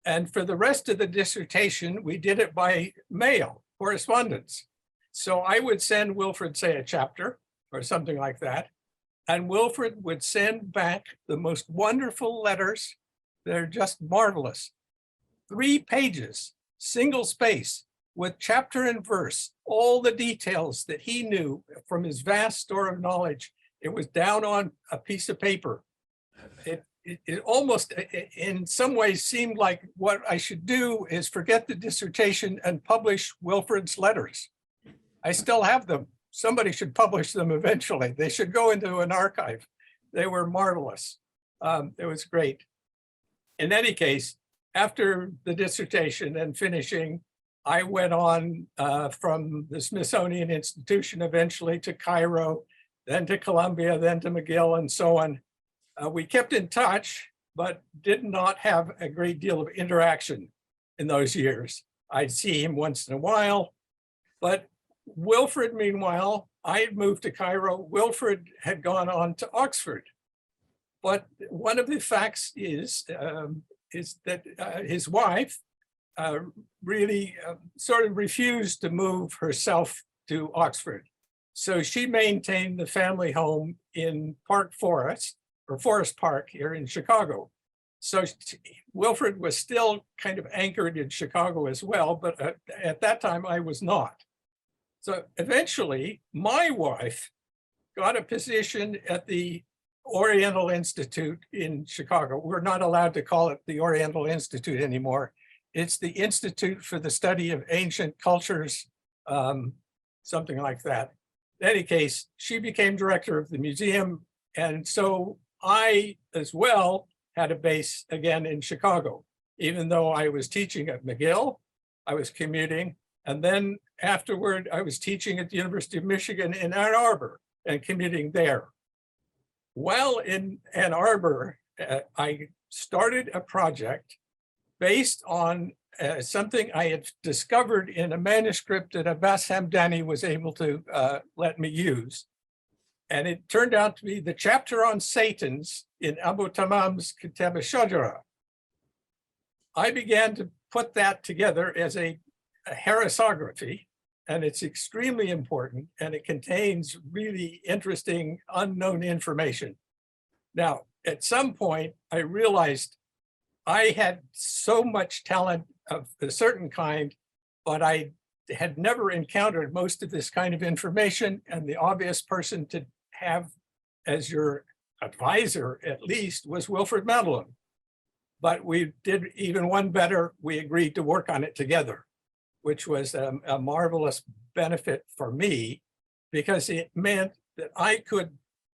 And for the rest of the dissertation, we did it by mail, correspondence. So I would send Wilferd, say, a chapter or something like that. And Wilferd would send back the most wonderful letters. They're just marvelous. 3 pages, single space, with chapter and verse, all the details that he knew from his vast store of knowledge. It was down on a piece of paper. It almost, in some ways, seemed like what I should do is forget the dissertation and publish Wilferd's letters. I still have them. Somebody should publish them eventually. They should go into an archive. They were marvelous. It was great. In any case, after the dissertation and finishing, I went on from the Smithsonian Institution eventually to Cairo, then to Columbia, then to McGill, and so on. We kept in touch, but did not have a great deal of interaction in those years. I'd see him once in a while, but Wilferd, meanwhile, I had moved to Cairo. Wilferd had gone on to Oxford. But one of the facts is that his wife really sort of refused to move herself to Oxford. So she maintained the family home in Forest Park here in Chicago. So Wilferd was still kind of anchored in Chicago as well, but at that time I was not. So eventually my wife got a position at the Oriental Institute in Chicago. We're not allowed to call it the Oriental Institute anymore. It's the Institute for the Study of Ancient Cultures, something like that. In any case, she became director of the museum. And so I, as well, had a base again in Chicago. Even though I was teaching at McGill, I was commuting. And then afterward, I was teaching at the University of Michigan in Ann Arbor and commuting there. While in Ann Arbor, I started a project based on something I had discovered in a manuscript that Abbas Hamdani was able to let me use. And it turned out to be the chapter on Satans in Abu Tamam's Kitab al-Shajara. I began to put that together as a harisography, and it's extremely important, and it contains really interesting unknown information. Now, at some point, I realized I had so much talent of a certain kind, but I had never encountered most of this kind of information, and the obvious person to have as your advisor, at least, was Wilferd Madelung. But we did even one better. We agreed to work on it together, which was a marvelous benefit for me, because it meant that I could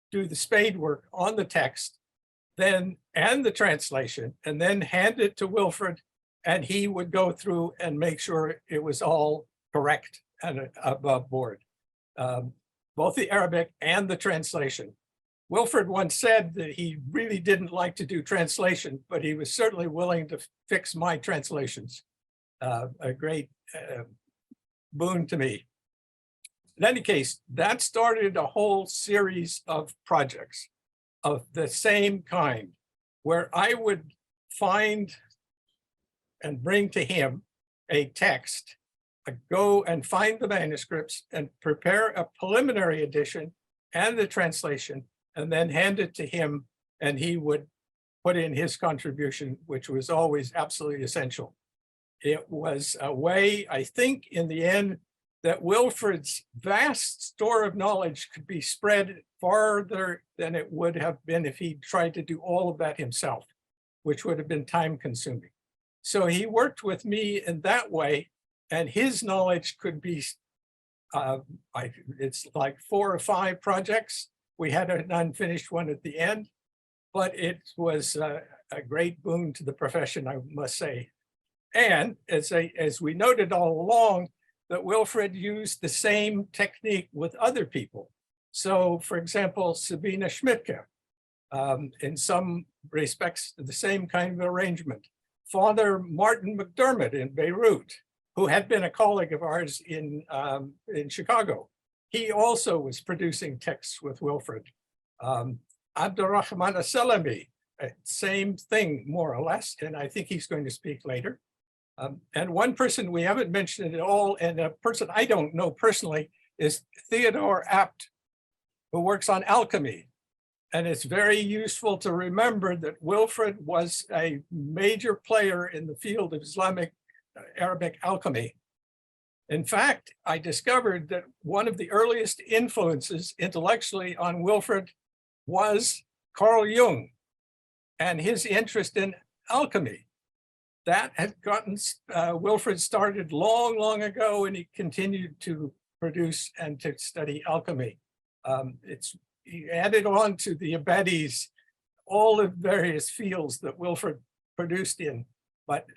do the spade work on the text then and the translation, and then hand it to Wilferd and he would go through and make sure it was all correct and above board, both the Arabic and the translation. Wilferd once said that he really didn't like to do translation, but he was certainly willing to fix my translations. A great boon to me. In any case, that started a whole series of projects of the same kind, where I would find and bring to him a text, go and find the manuscripts and prepare a preliminary edition and the translation, and then hand it to him, and he would put in his contribution, which was always absolutely essential. It was a way, I think, in the end, that Wilfred's vast store of knowledge could be spread farther than it would have been if he tried to do all of that himself, which would have been time consuming. So he worked with me in that way, and his knowledge could be, it's like 4 or 5 projects. We had an unfinished one at the end, but it was a great boon to the profession, I must say. And as we noted all along, that Wilferd used the same technique with other people. So for example, Sabina Schmidtke, in some respects, the same kind of arrangement. Father Martin McDermott in Beirut, who had been a colleague of ours in Chicago. He also was producing texts with Wilferd. Abdurrahman As-Salami, same thing, more or less, and I think he's going to speak later. And one person we haven't mentioned at all, and a person I don't know personally, is Theodore Abt, who works on alchemy. And it's very useful to remember that Wilferd was a major player in the field of Islamic Arabic alchemy. In fact, I discovered that one of the earliest influences intellectually on Wilferd was Carl Jung and his interest in alchemy. That had gotten Wilferd started long, long ago, and he continued to produce and to study alchemy. He added on to the Ibadis all the various fields that Wilferd produced in, but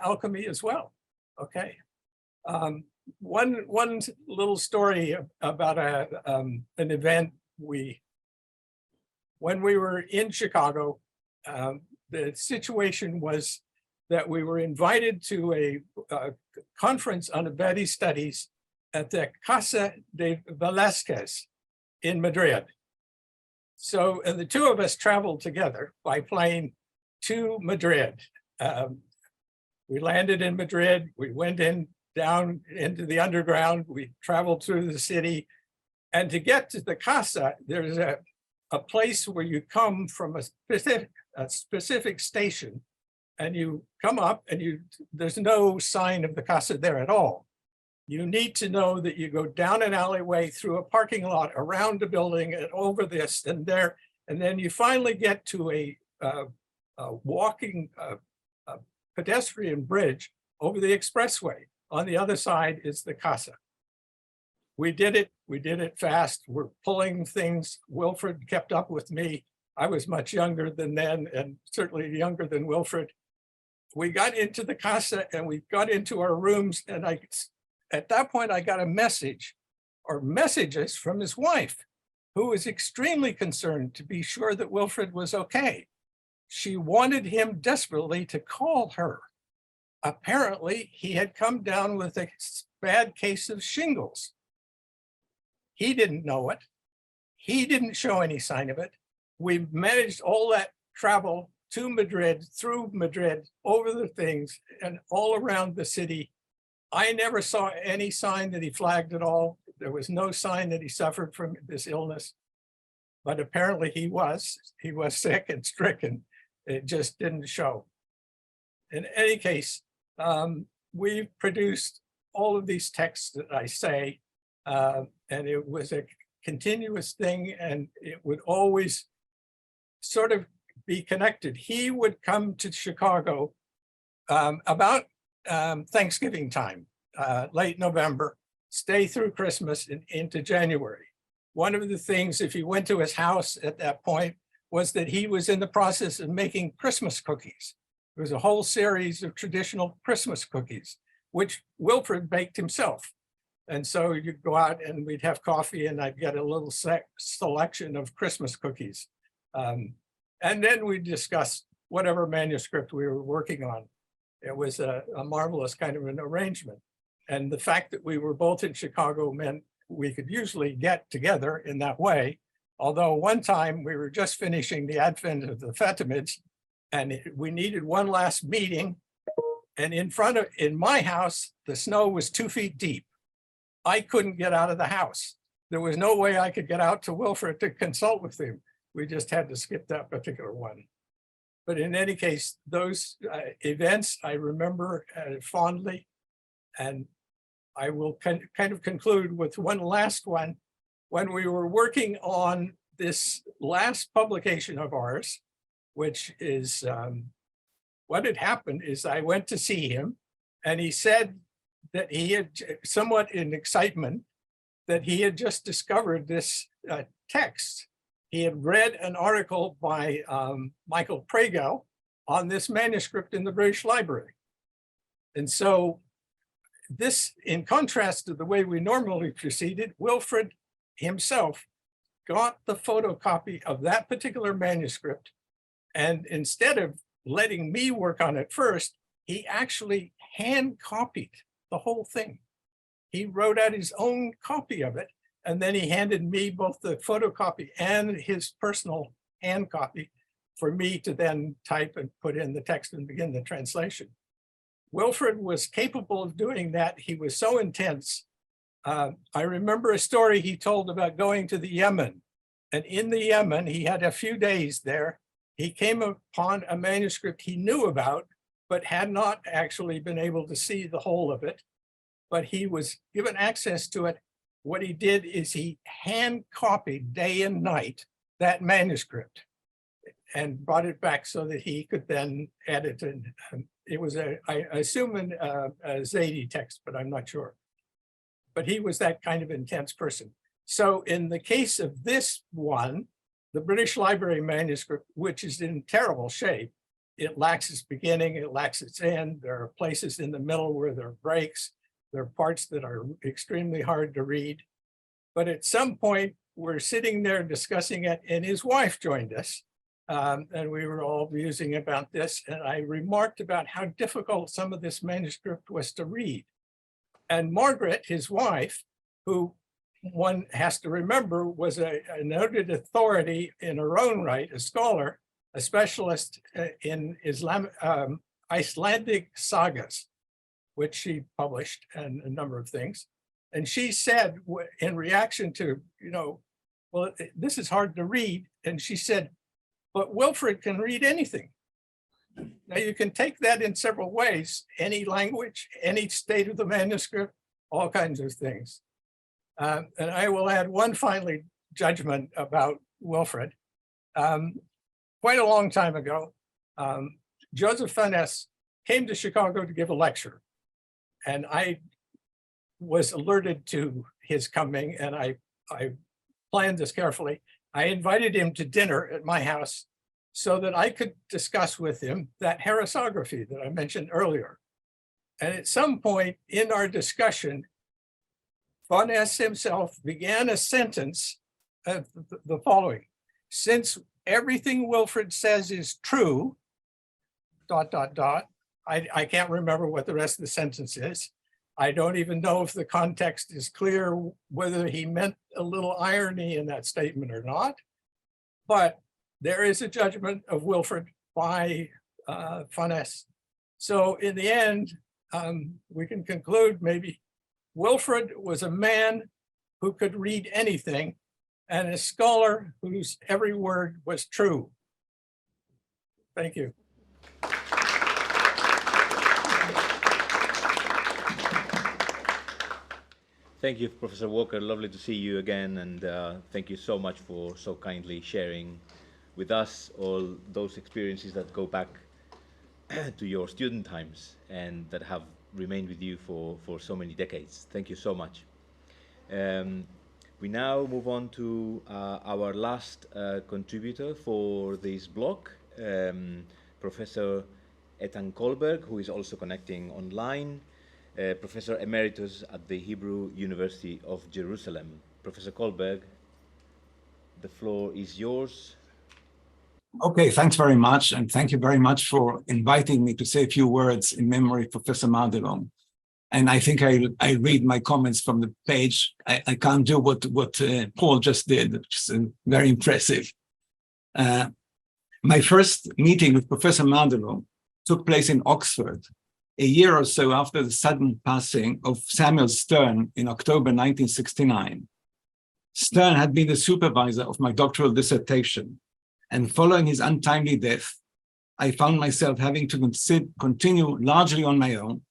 alchemy as well. Okay. One little story about an event when we were in Chicago, the situation was that we were invited to a conference on Ibadi studies at the Casa de Velázquez in Madrid. So, and the two of us traveled together by plane to Madrid. We landed in Madrid, we went down into the underground, we traveled through the city, and to get to the Casa, there's a place where you come from a specific station, and you come up and there's no sign of the Casa there at all. You need to know that you go down an alleyway, through a parking lot, around a building, and over this and there, and then you finally get to a walking pedestrian bridge over the expressway. On the other side is the Casa. We did it fast. We're pulling things. Wilferd kept up with me. I was much younger than then, and certainly younger than Wilferd. We got into the Casa and we got into our rooms, and at that point I got a message or messages from his wife, who was extremely concerned to be sure that Wilferd was okay. She wanted him desperately to call her. Apparently, he had come down with a bad case of shingles. He didn't know it. He didn't show any sign of it. We managed all that travel to Madrid, through Madrid, over the things, and all around the city. I never saw any sign that he flagged at all. There was no sign that he suffered from this illness, but apparently he was sick and stricken. It just didn't show. In any case, we produced all of these texts that I say, and it was a continuous thing, and it would always sort of be connected. He would come to Chicago about Thanksgiving time, late November, stay through Christmas and into January. One of the things, if you went to his house at that point, was that he was in the process of making Christmas cookies. There was a whole series of traditional Christmas cookies, which Wilferd baked himself. And so you'd go out and we'd have coffee and I'd get a little selection of Christmas cookies. And then we'd discuss whatever manuscript we were working on. It was a marvelous kind of an arrangement. And the fact that we were both in Chicago meant we could usually get together in that way. Although one time we were just finishing the advent of the Fatimids and we needed one last meeting. And in my house, the snow was 2 feet deep. I couldn't get out of the house. There was no way I could get out to Wilferd to consult with him. We just had to skip that particular one. But in any case, those events I remember fondly. And I will kind of conclude with one last one. When we were working on this last publication of ours, which is what had happened is I went to see him and he said that he had, somewhat in excitement, that he had just discovered this text. He had read an article by Michael Pragel on this manuscript in the British Library. And so this, in contrast to the way we normally proceeded, Wilferd himself got the photocopy of that particular manuscript. And instead of letting me work on it first, he actually hand copied the whole thing. He wrote out his own copy of it. And then he handed me both the photocopy and his personal hand copy for me to then type and put in the text and begin the translation. Wilferd was capable of doing that. He was so intense. I remember a story he told about going to the Yemen. And in the Yemen, he had a few days there. He came upon a manuscript he knew about, but had not actually been able to see the whole of it. But he was given access to it. What he did is he hand copied day and night that manuscript and brought it back so that he could then edit it. It was I assume a Zaydi text, but I'm not sure. But he was that kind of intense person. So in the case of this one, the British Library manuscript, which is in terrible shape, it lacks its beginning, it lacks its end. There are places in the middle where there are breaks. There are parts that are extremely hard to read. But at some point, we're sitting there discussing it, and his wife joined us. And we were all musing about this. And I remarked about how difficult some of this manuscript was to read. And Margaret, his wife, who one has to remember was a noted authority in her own right, a scholar, a specialist in Icelandic sagas, which she published and a number of things. And she said in reaction to, well, this is hard to read. And she said, but Wilferd can read anything. Now you can take that in several ways, any language, any state of the manuscript, all kinds of things. And I will add one finally judgment about Wilferd. Quite a long time ago, Joseph Faness came to Chicago to give a lecture. And I was alerted to his coming and I planned this carefully. I invited him to dinner at my house so that I could discuss with him that hagiography that I mentioned earlier. And at some point in our discussion, Faness himself began a sentence of the following: since everything Wilferd says is true, ... I can't remember what the rest of the sentence is. I don't even know if the context is clear, whether he meant a little irony in that statement or not. But there is a judgment of Wilferd by Faness. So in the end, we can conclude maybe Wilferd was a man who could read anything and a scholar whose every word was true. Thank you. Thank you, Professor Walker. Lovely to see you again, and thank you so much for so kindly sharing with us all those experiences that go back to your student times and that have remained with you for so many decades. Thank you so much. We now move on to our last contributor for this block, Professor Ethan Kohlberg, who is also connecting online, Professor Emeritus at the Hebrew University of Jerusalem. Professor Kohlberg, the floor is yours. Okay, thanks very much. And thank you very much for inviting me to say a few words in memory of Professor Madelung. And I think I read my comments from the page. I can't do what Paul just did, which is very impressive. My first meeting with Professor Madelung took place in Oxford, a year or so after the sudden passing of Samuel Stern in October 1969. Stern had been the supervisor of my doctoral dissertation, and following his untimely death, I found myself having to continue largely on my own.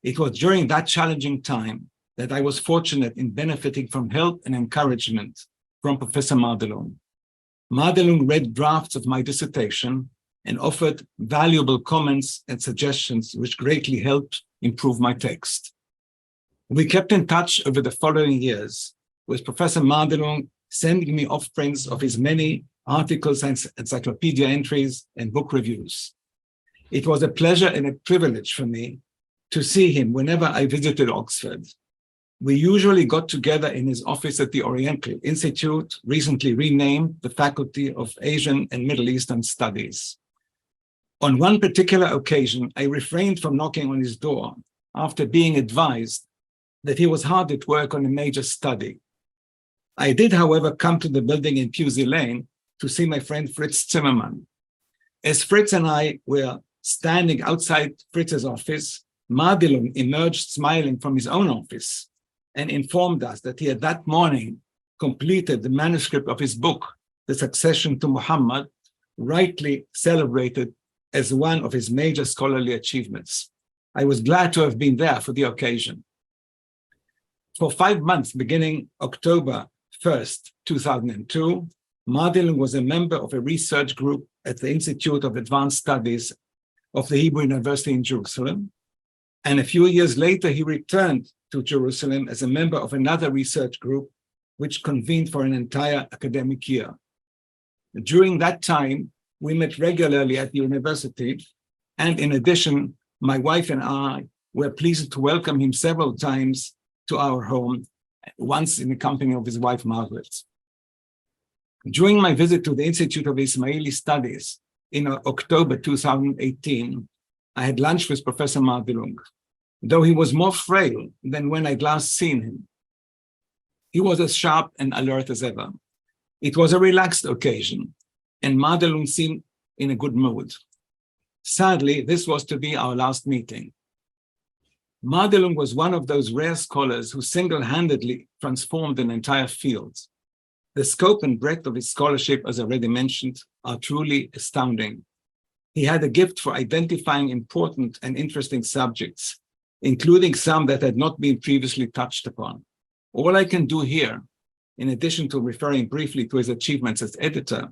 It was during that challenging time that I was fortunate in benefiting from help and encouragement from Professor Madelung. Madelung read drafts of my dissertation and offered valuable comments and suggestions which greatly helped improve my text. We kept in touch over the following years, with Professor Madelung sending me offprints of his many articles and encyclopedia entries and book reviews. It was a pleasure and a privilege for me to see him whenever I visited Oxford. We usually got together in his office at the Oriental Institute, recently renamed the Faculty of Asian and Middle Eastern Studies. On one particular occasion, I refrained from knocking on his door after being advised that he was hard at work on a major study. I did, however, come to the building in Pusey Lane to see my friend Fritz Zimmermann. As Fritz and I were standing outside Fritz's office, Madelung emerged smiling from his own office and informed us that he had that morning completed the manuscript of his book, The Succession to Mohammad, rightly celebrated as one of his major scholarly achievements. I was glad to have been there for the occasion. For 5 months, beginning October 1st, 2002, Madelung was a member of a research group at the Institute of Advanced Studies of the Hebrew University in Jerusalem. And a few years later, he returned to Jerusalem as a member of another research group, which convened for an entire academic year. During that time, we met regularly at the university. And in addition, my wife and I were pleased to welcome him several times to our home, once in the company of his wife, Margaret. During my visit to the Institute of Ismaili Studies in October 2018, I had lunch with Professor Madelung, though he was more frail than when I'd last seen him. He was as sharp and alert as ever. It was a relaxed occasion, and Madelung seemed in a good mood. Sadly, this was to be our last meeting. Madelung was one of those rare scholars who single-handedly transformed an entire field. The scope and breadth of his scholarship, as already mentioned, are truly astounding. He had a gift for identifying important and interesting subjects, including some that had not been previously touched upon. All I can do here, in addition to referring briefly to his achievements as editor,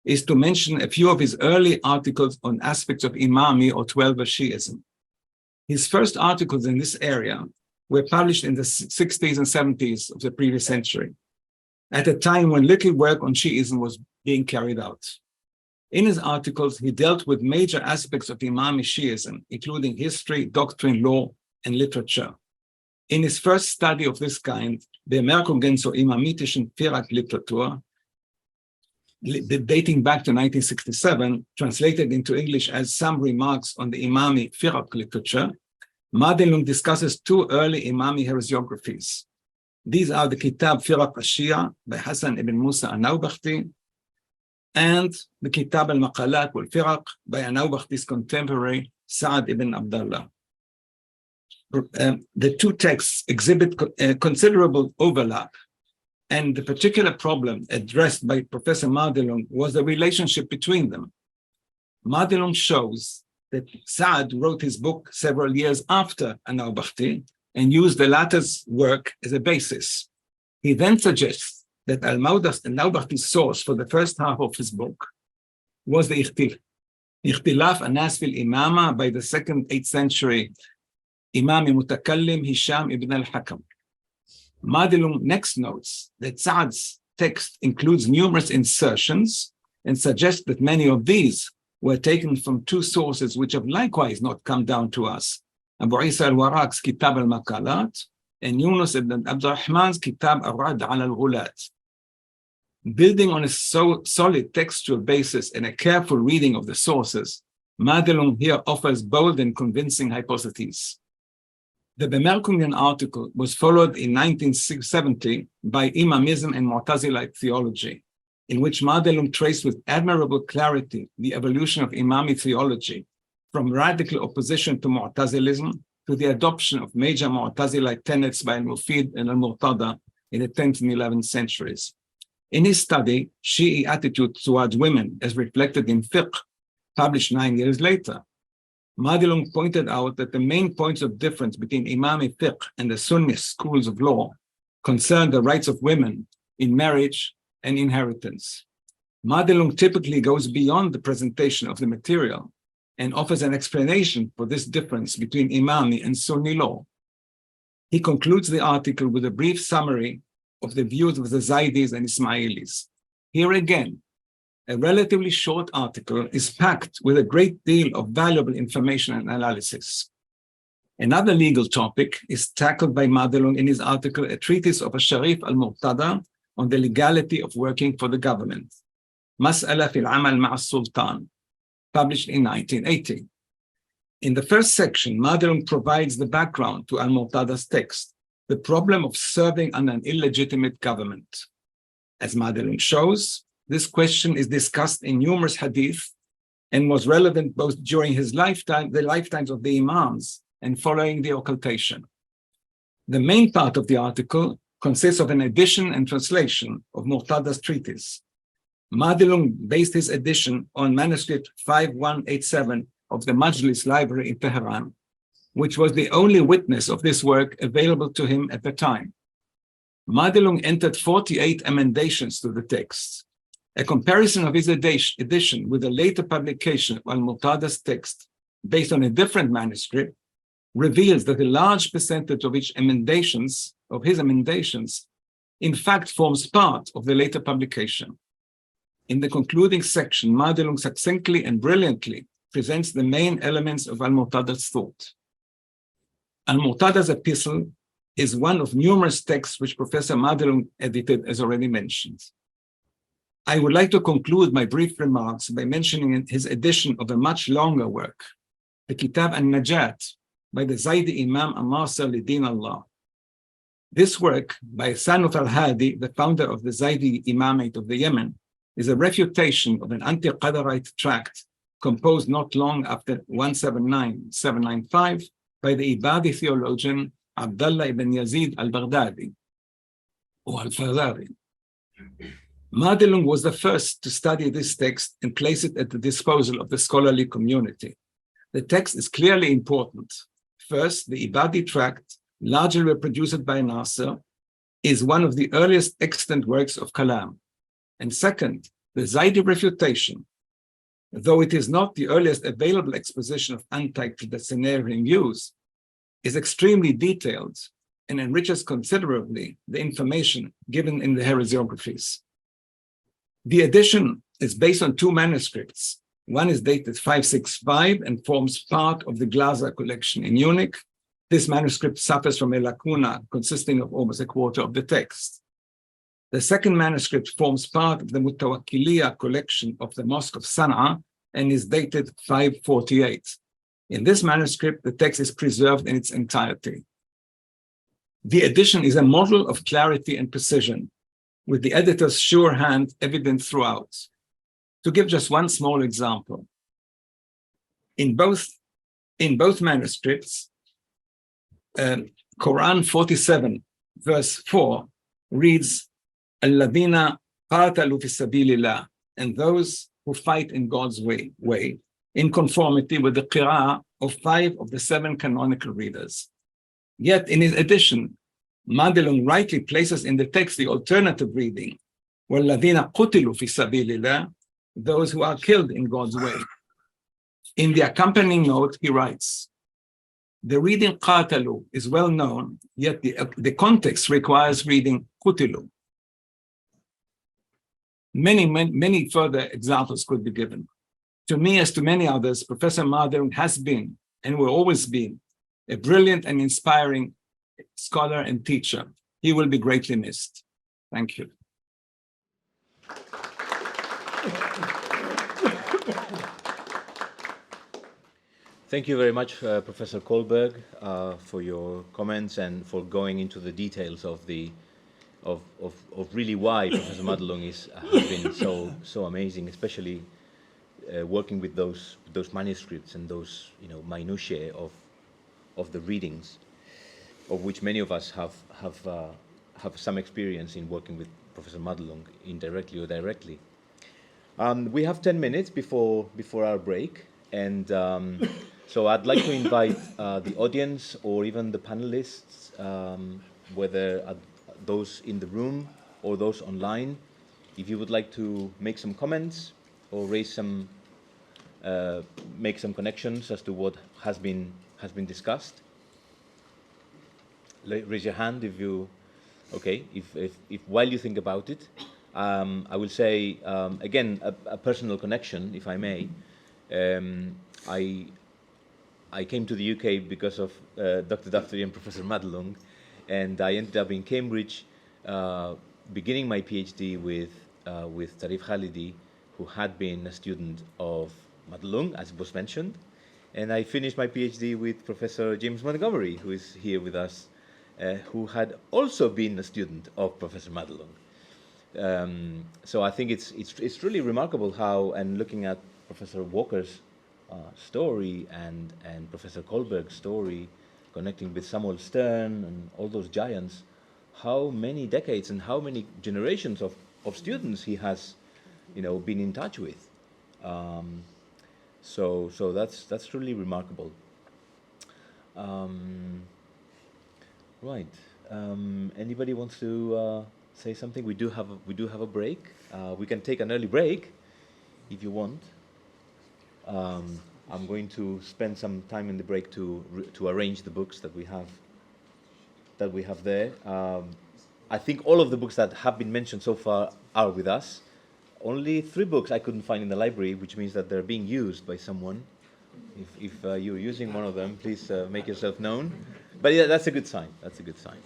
is to mention a few of his early articles on aspects of Imami or Twelver Shiism. His first articles in this area were published in the 60s and 70s of the previous century, at a time when little work on Shiism was being carried out. In his articles, he dealt with major aspects of Imami Shiism, including history, doctrine, law, and literature. In his first study of this kind, the Merkungen zur imamitischen Firak-Literatur, dating back to 1967, translated into English as Some Remarks on the Imami Firak Literature, Madelung discusses two early Imami heresiographies. These are the Kitab Firak al-Shia by Hassan ibn Musa al-Nawbakhti and the Kitab al-Maqalat wal-Firak by al-Nawbakhti's contemporary Sa'ad ibn Abdullah. The two texts exhibit considerable overlap, and the particular problem addressed by Professor Madelung was the relationship between them. Madelung shows that Sa'ad wrote his book several years after al-Nawbakhti and used the latter's work as a basis. He then suggests that al-Nawbakhti's source for the first half of his book was the Ikhtilaf an-Nas fil Imama by the 2nd, 8th century Imam Mutakallim Hisham ibn al-Hakam. Madelung next notes that Sa'ad's text includes numerous insertions and suggests that many of these were taken from two sources which have likewise not come down to us: Abu Isa al-Waraq's Kitab al-Maqalat and Yunus ibn Abdurrahman's Kitab al-Rad al-Ghulat. Building on a solid textual basis and a careful reading of the sources, Madelung here offers bold and convincing hypotheses. The Bemerkungen article was followed in 1970 by Imamism and Mu'tazilite theology, in which Madelung traced with admirable clarity the evolution of Imami theology from radical opposition to Mu'tazilism to the adoption of major Mu'tazilite tenets by al-Mufid and al-Murtada in the 10th and 11th centuries. In his study, Shi'i Attitude Towards Women, as reflected in Fiqh, published 9 years later, Madelung pointed out that the main points of difference between Imami Fiqh and the Sunni schools of law concern the rights of women in marriage and inheritance. Madelung typically goes beyond the presentation of the material and offers an explanation for this difference between Imami and Sunni law. He concludes the article with a brief summary of the views of the Zaydis and Ismailis. Here again, a relatively short article is packed with a great deal of valuable information and analysis. Another legal topic is tackled by Madelung in his article, A Treatise of Sharif al-Murtada on the Legality of Working for the Government, Mas'ala fil Amal ma'a Sultan, published in 1980. In the first section, Madelung provides the background to al-Murtada's text, the problem of serving under an illegitimate government. As Madelung shows, this question is discussed in numerous hadith and was relevant both during his lifetime, the lifetimes of the Imams, and following the occultation. The main part of the article consists of an edition and translation of Murtada's treatise. Madelung based his edition on manuscript 5187 of the Majlis Library in Tehran, which was the only witness of this work available to him at the time. Madelung entered 48 emendations to the text. A comparison of his edition with a later publication of al-Murtada's text, based on a different manuscript, reveals that a large percentage of his emendations, in fact forms part of the later publication. In the concluding section, Madelung succinctly and brilliantly presents the main elements of al-Murtada's thought. Al-Murtada's epistle is one of numerous texts which Professor Madelung edited, as already mentioned. I would like to conclude my brief remarks by mentioning his edition of a much longer work, the Kitab al-Najat, by the Zaydi Imam Nasir li-Din Allah. This work, by son of al-Hadi, the founder of the Zaydi Imamate of the Yemen, is a refutation of an anti-Qadarite tract composed not long after 179-795 by the Ibadi theologian Abdullah ibn Yazid al-Baghdadi, or al-Fazari. Madelung was the first to study this text and place it at the disposal of the scholarly community. The text is clearly important. First, the Ibadi tract, largely reproduced by Nasir, is one of the earliest extant works of Kalam. And second, the Zaydi refutation, though it is not the earliest available exposition of anti-Trinitarian views, is extremely detailed and enriches considerably the information given in the heresiographies. The edition is based on two manuscripts. One is dated 565 and forms part of the Glaser collection in Munich. This manuscript suffers from a lacuna consisting of almost a quarter of the text. The second manuscript forms part of the Mutawakkiliya collection of the Mosque of Sana'a and is dated 548. In this manuscript, the text is preserved in its entirety. The edition is a model of clarity and precision, with the editor's sure hand evident throughout. To give just one small example, in both manuscripts, Quran 47, verse 4 reads, Alladina qatalu fi sabilillah, and those who fight in God's way, in conformity with the qira'ah of 5 of the 7 canonical readers. Yet in his edition, Madelung rightly places in the text the alternative reading, وَالَّذِينَ قُتِلُوا فِي سَبِيلِ اللَّهِ, those who are killed in God's way. In the accompanying note, he writes, the reading قَاتَلُوا is well known, yet the context requires reading قُتِلُوا. Many further examples could be given. To me, as to many others, Professor Madelung has been, and will always be, a brilliant and inspiring scholar and teacher. He will be greatly missed. Thank you. Thank you very much, Professor Kohlberg, for your comments and for going into the details of really why Professor Madelung has been so amazing, especially working with those manuscripts and those minutiae of the readings, of which many of us have some experience in working with Professor Madelung, indirectly or directly. We have 10 minutes before our break, and so I'd like to invite the audience or even the panelists, whether those in the room or those online, if you would like to make some comments or make some connections as to what has been discussed. Raise your hand if you. Okay, if while you think about it, I will say again a personal connection, if I may. I came to the UK because of Dr. Daftari and Professor Madelung, and I ended up in Cambridge, beginning my PhD with Tarif Khalidi, who had been a student of Madelung, as was mentioned, and I finished my PhD with Professor James Montgomery, who is here with us, who had also been a student of Professor Madelung. So I think it's really remarkable how, and looking at Professor Walker's story and Professor Kohlberg's story, connecting with Samuel Stern and all those giants, how many decades and how many generations of students he has, been in touch with. So that's really remarkable. Right. Anybody wants to say something? We do have a break. We can take an early break if you want. I'm going to spend some time in the break to arrange the books that we have there. I think all of the books that have been mentioned so far are with us. Only 3 books I couldn't find in the library, which means that they're being used by someone. If you're using one of them, please make yourself known. But yeah, that's a good sign. That's a good sign.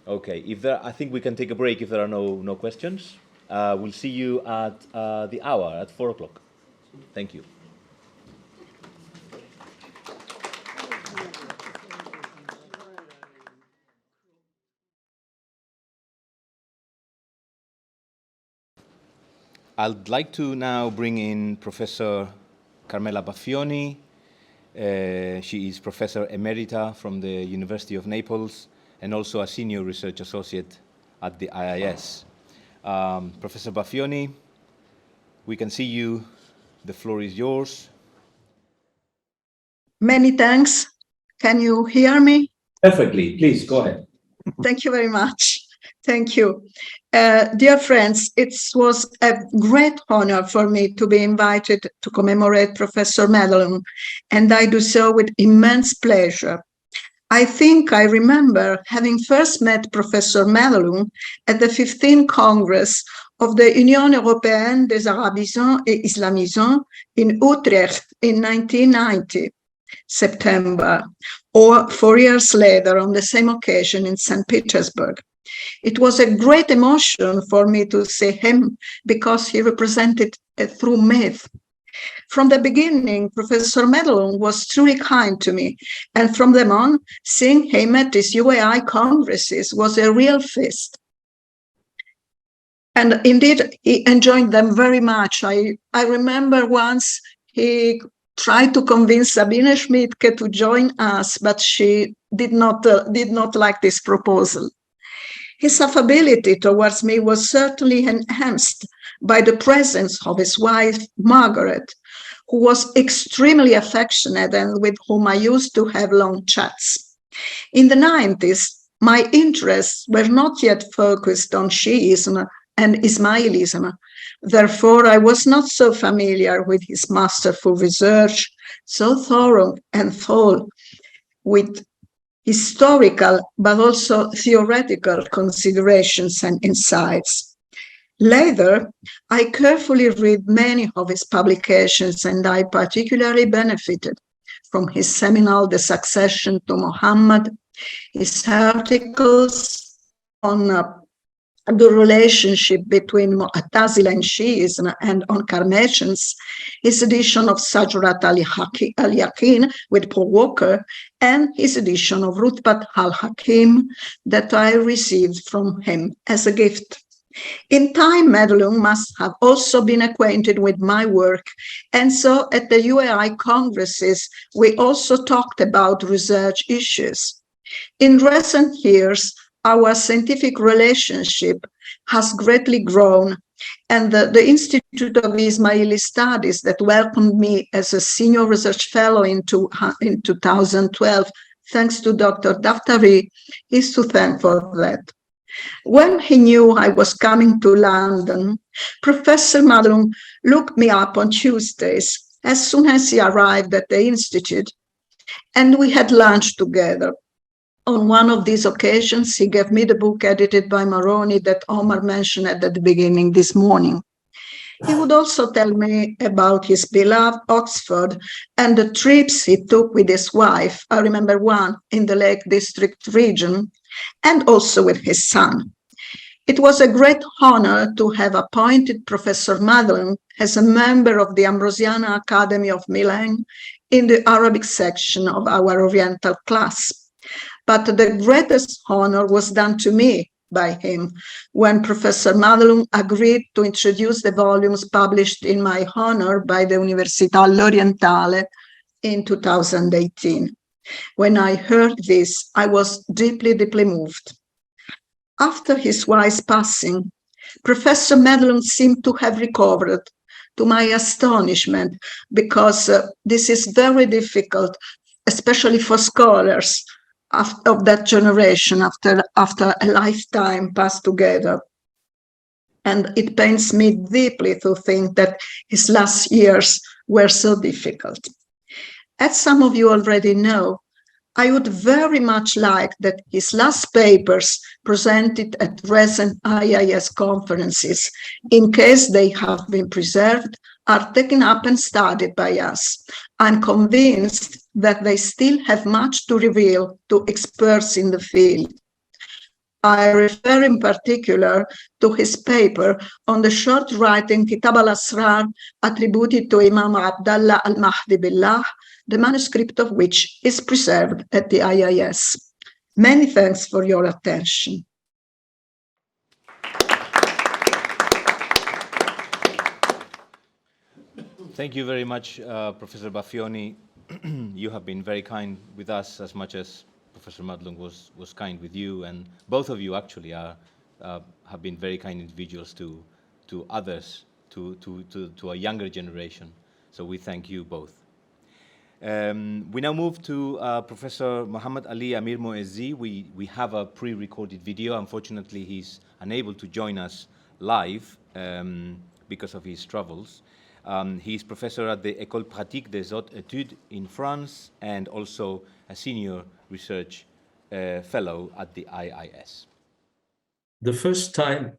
Okay. I think we can take a break if there are no questions. We'll see you at the hour, at 4 o'clock. Thank you. I'd like to now bring in Professor Carmela Baffioni. She is Professor Emerita from the University of Naples and also a Senior Research Associate at the IIS. Professor Baffioni, we can see you. The floor is yours. Many thanks. Can you hear me? Perfectly. Please, go ahead. Thank you very much. Thank you. Dear friends, it was a great honor for me to be invited to commemorate Professor Madelung, and I do so with immense pleasure. I think I remember having first met Professor Madelung at the 15th Congress of the Union Européenne des Arabisants et Islamisants in Utrecht in 1990, September, or 4 years later on the same occasion in St. Petersburg. It was a great emotion for me to see him because he represented a true myth. From the beginning, Professor Madelung was truly kind to me, and from then on, seeing him at these UAI congresses was a real feast. And indeed, he enjoyed them very much. I remember once he tried to convince Sabine Schmidtke to join us, but she did not like this proposal. His affability towards me was certainly enhanced by the presence of his wife, Margaret, who was extremely affectionate and with whom I used to have long chats. In the 90s, my interests were not yet focused on Shiism and Ismailism. Therefore, I was not so familiar with his masterful research, so thorough and full, with historical but also theoretical considerations and insights. Later, I carefully read many of his publications, and I particularly benefited from his seminal The Succession to Mohammad, his articles on the relationship between tazili and Shiism and on Carmatians, his edition of Sajrat al-Yaqin with Paul Walker, and his edition of Rutbat al-Hakim that I received from him as a gift. In time, Madelung must have also been acquainted with my work, and so at the UAI congresses, we also talked about research issues. In recent years, our scientific relationship has greatly grown, and the Institute of Ismaili Studies that welcomed me as a senior research fellow in 2012, thanks to Dr. Daftari, is to thank for that. When he knew I was coming to London, Professor Madelung looked me up on Tuesdays as soon as he arrived at the Institute, and we had lunch together. On one of these occasions, he gave me the book edited by Moroni that Omar mentioned at the beginning this morning. He would also tell me about his beloved Oxford and the trips he took with his wife. I remember one in the Lake District region, and also with his son. It was a great honor to have appointed Professor Madelung as a member of the Ambrosiana Academy of Milan in the Arabic section of our Oriental class. But the greatest honor was done to me by him when Professor Madelung agreed to introduce the volumes published in my honor by the Università L'Orientale in 2018. When I heard this, I was deeply, deeply moved. After his wife's passing, Professor Madelung seemed to have recovered, to my astonishment, because this is very difficult, especially for scholars of that generation after a lifetime passed together. And it pains me deeply to think that his last years were so difficult. As some of you already know, I would very much like that his last papers presented at recent IIS conferences, in case they have been preserved, are taken up and studied by us. I'm convinced that they still have much to reveal to experts in the field. I refer in particular to his paper on the short writing Kitab al-Asrar attributed to Imam Abdallah al-Mahdi Billah, the manuscript of which is preserved at the IIS. Many thanks for your attention. Thank you very much, Professor Baffioni. You have been very kind with us as much as Professor Madelung was kind with you, and both of you actually have been very kind individuals to others, to a younger generation. So we thank you both. We now move to Professor Muhammad Ali Amir-Moezzi. We have a pre-recorded video. Unfortunately, he's unable to join us live because of his travels. He's professor at the École Pratique des Hautes Études in France and also a senior research fellow at the IIS. The first time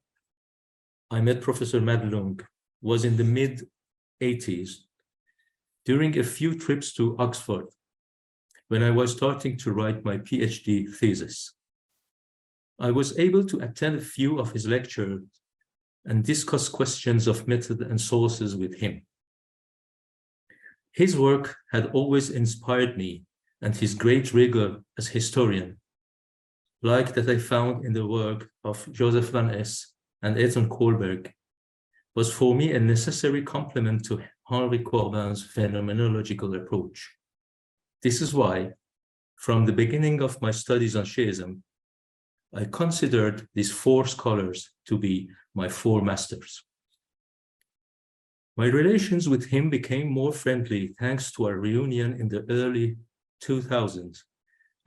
I met Professor Madelung was in the mid-80s during a few trips to Oxford when I was starting to write my PhD thesis. I was able to attend a few of his lectures and discuss questions of method and sources with him. His work had always inspired me, and his great rigor as historian, like that I found in the work of Joseph Van Es and Ethan Kohlberg, was for me a necessary complement to Henri Corbin's phenomenological approach. This is why, from the beginning of my studies on Shiism, I considered these four scholars to be my four masters. My relations with him became more friendly thanks to our reunion in the early 2000s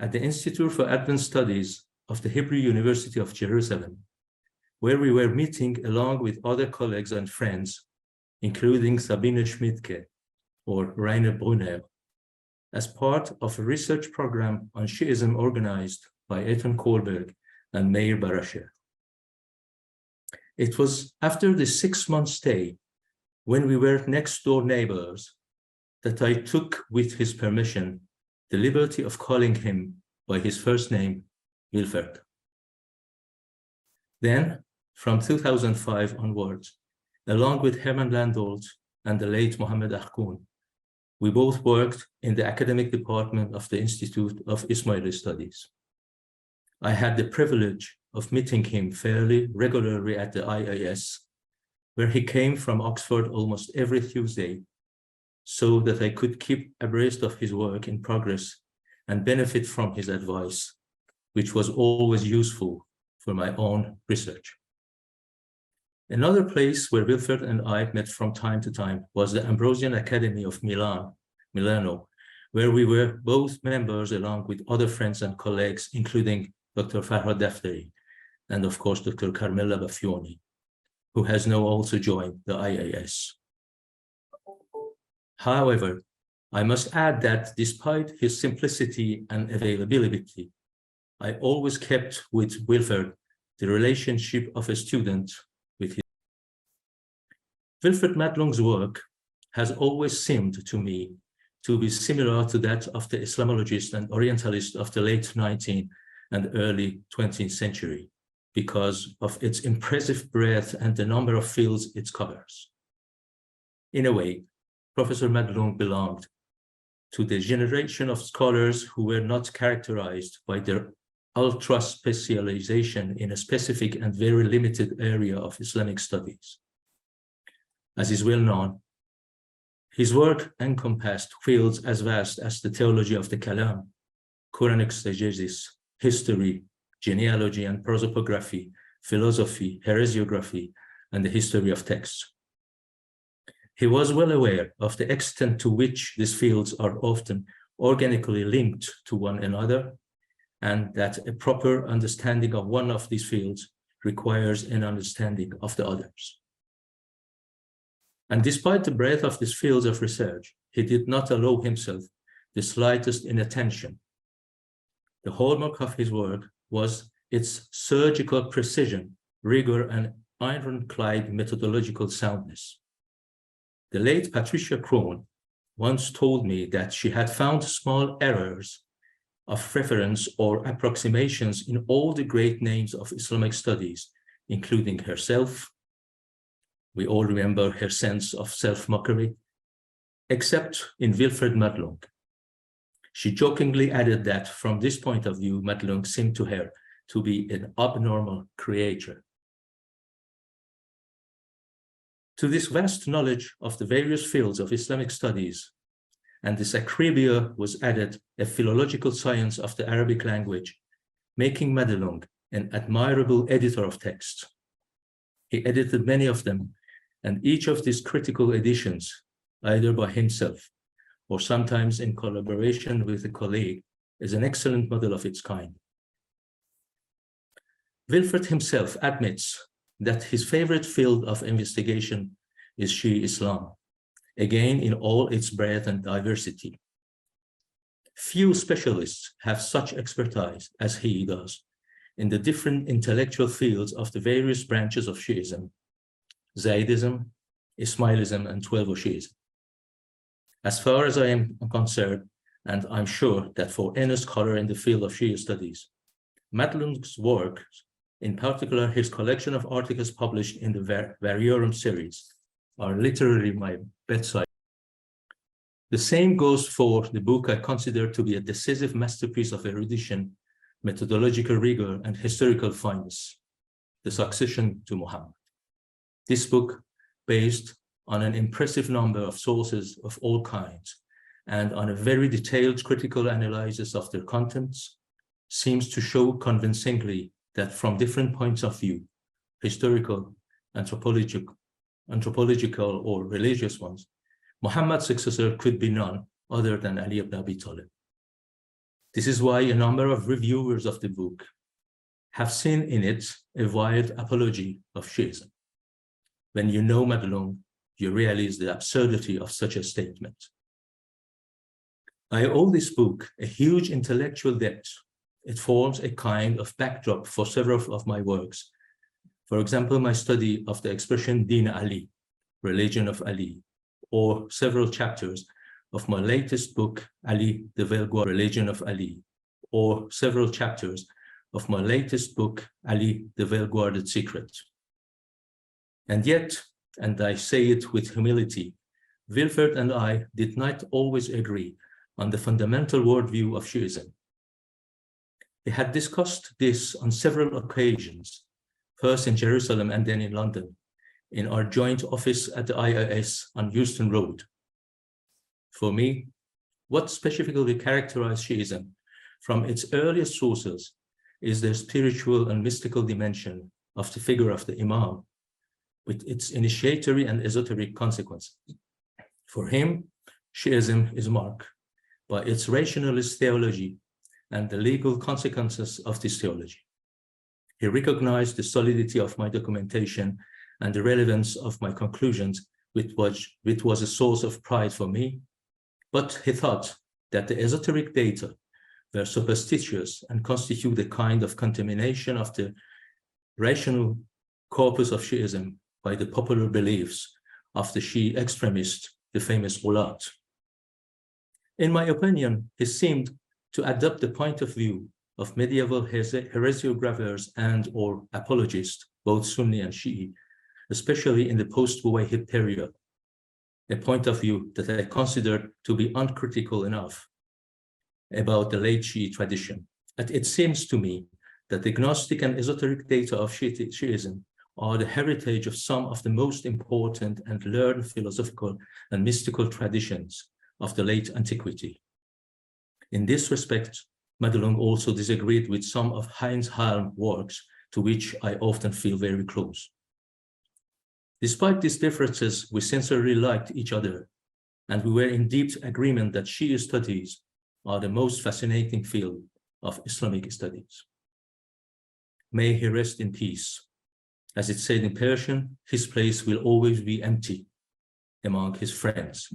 at the Institute for Advanced Studies of the Hebrew University of Jerusalem, where we were meeting along with other colleagues and friends, including Sabine Schmidtke or Rainer Brunner, as part of a research program on Shiism organized by Ethan Kohlberg and Meir Barasher. It was after the 6-month stay, when we were next door neighbors, that I took, with his permission, the liberty of calling him by his first name, Wilferd. Then, from 2005 onwards, along with Herman Landolt and the late Mohammad Akhkoun, we both worked in the academic department of the Institute of Ismaili Studies. I had the privilege of meeting him fairly regularly at the IIS, where he came from Oxford almost every Tuesday, so that I could keep abreast of his work in progress and benefit from his advice, which was always useful for my own research. Another place where Wilferd and I met from time to time was the Ambrosian Academy of Milano, where we were both members along with other friends and colleagues, including Dr. Farhad Daftari, and of course, Dr. Carmela Baffioni, who has now also joined the IIS. However, I must add that despite his simplicity and availability, I always kept with Wilferd the relationship of a student with his. Wilferd Madelung's work has always seemed to me to be similar to that of the Islamologist and Orientalist of the late 19th and early 20th century, because of its impressive breadth and the number of fields it covers. In a way, Professor Madelung belonged to the generation of scholars who were not characterized by their ultra-specialization in a specific and very limited area of Islamic studies. As is well known, his work encompassed fields as vast as the theology of the Kalam, Quranic exegesis, history, genealogy and prosopography, philosophy, heresiography, and the history of texts. He was well aware of the extent to which these fields are often organically linked to one another, and that a proper understanding of one of these fields requires an understanding of the others. And despite the breadth of these fields of research, he did not allow himself the slightest inattention. The hallmark of his work was its surgical precision, rigor, and ironclad methodological soundness. The late Patricia Crone once told me that she had found small errors of reference or approximations in all the great names of Islamic studies, including herself. We all remember her sense of self-mockery, except in Wilferd Madelung. She jokingly added that from this point of view, Madelung seemed to her to be an abnormal creature. To this vast knowledge of the various fields of Islamic studies and this acribia was added a philological science of the Arabic language, making Madelung an admirable editor of texts. He edited many of them, and each of these critical editions, either by himself or sometimes in collaboration with a colleague, is an excellent model of its kind. Wilferd himself admits that his favorite field of investigation is Shi Islam, again in all its breadth and diversity. Few specialists have such expertise as he does in the different intellectual fields of the various branches of Shiism, Zaydism, Ismailism, and Twelver Shiism. As far as I am concerned, and I'm sure that for any scholar in the field of Shia studies, Madelung's work, in particular his collection of articles published in the Variorum series, are literally my bedside. The same goes for the book I consider to be a decisive masterpiece of erudition, methodological rigor, and historical fineness, The Succession to Mohammed. This book, based on an impressive number of sources of all kinds and on a very detailed critical analysis of their contents, seems to show convincingly that from different points of view, historical, anthropological, or religious ones, Muhammad's successor could be none other than Ali ibn Abi Talib. This is why a number of reviewers of the book have seen in it a wild apology of Shiism. When you know Madelung, you realize the absurdity of such a statement. I owe this book a huge intellectual debt. It forms a kind of backdrop for several of my works, For example, my study of the expression Din Ali, Religion of Ali, or several chapters of my latest book, Ali, the Veil-Guarded Religion of Ali, or several chapters of my latest book, Ali, the Veil-Guarded Secret. And yet, and I say it with humility, Wilferd and I did not always agree on the fundamental worldview of Shiism. We had discussed this on several occasions, first in Jerusalem and then in London, in our joint office at the IIS on Euston Road. For me, what specifically characterized Shiism from its earliest sources is the spiritual and mystical dimension of the figure of the Imam, with its initiatory and esoteric consequences. For him, Shiism is marked by its rationalist theology and the legal consequences of this theology. He recognized the solidity of my documentation and the relevance of my conclusions, which was a source of pride for me, but he thought that the esoteric data were superstitious and constitute a kind of contamination of the rational corpus of Shiism by the popular beliefs of the Shi extremists, the famous Ghulat. In my opinion, he seemed to adopt the point of view of medieval heresiographers and or apologists, both Sunni and Shi'i, especially in the post-Buwayhid period, a point of view that I considered to be uncritical enough about the late Shi'i tradition. And it seems to me that the Gnostic and esoteric data of Shi'ism are the heritage of some of the most important and learned philosophical and mystical traditions of the late antiquity. In this respect, Madelung also disagreed with some of Heinz Halm's works, to which I often feel very close. Despite these differences, we sincerely liked each other, and we were in deep agreement that Shia studies are the most fascinating field of Islamic studies. May he rest in peace. As it said in Persian, his place will always be empty among his friends,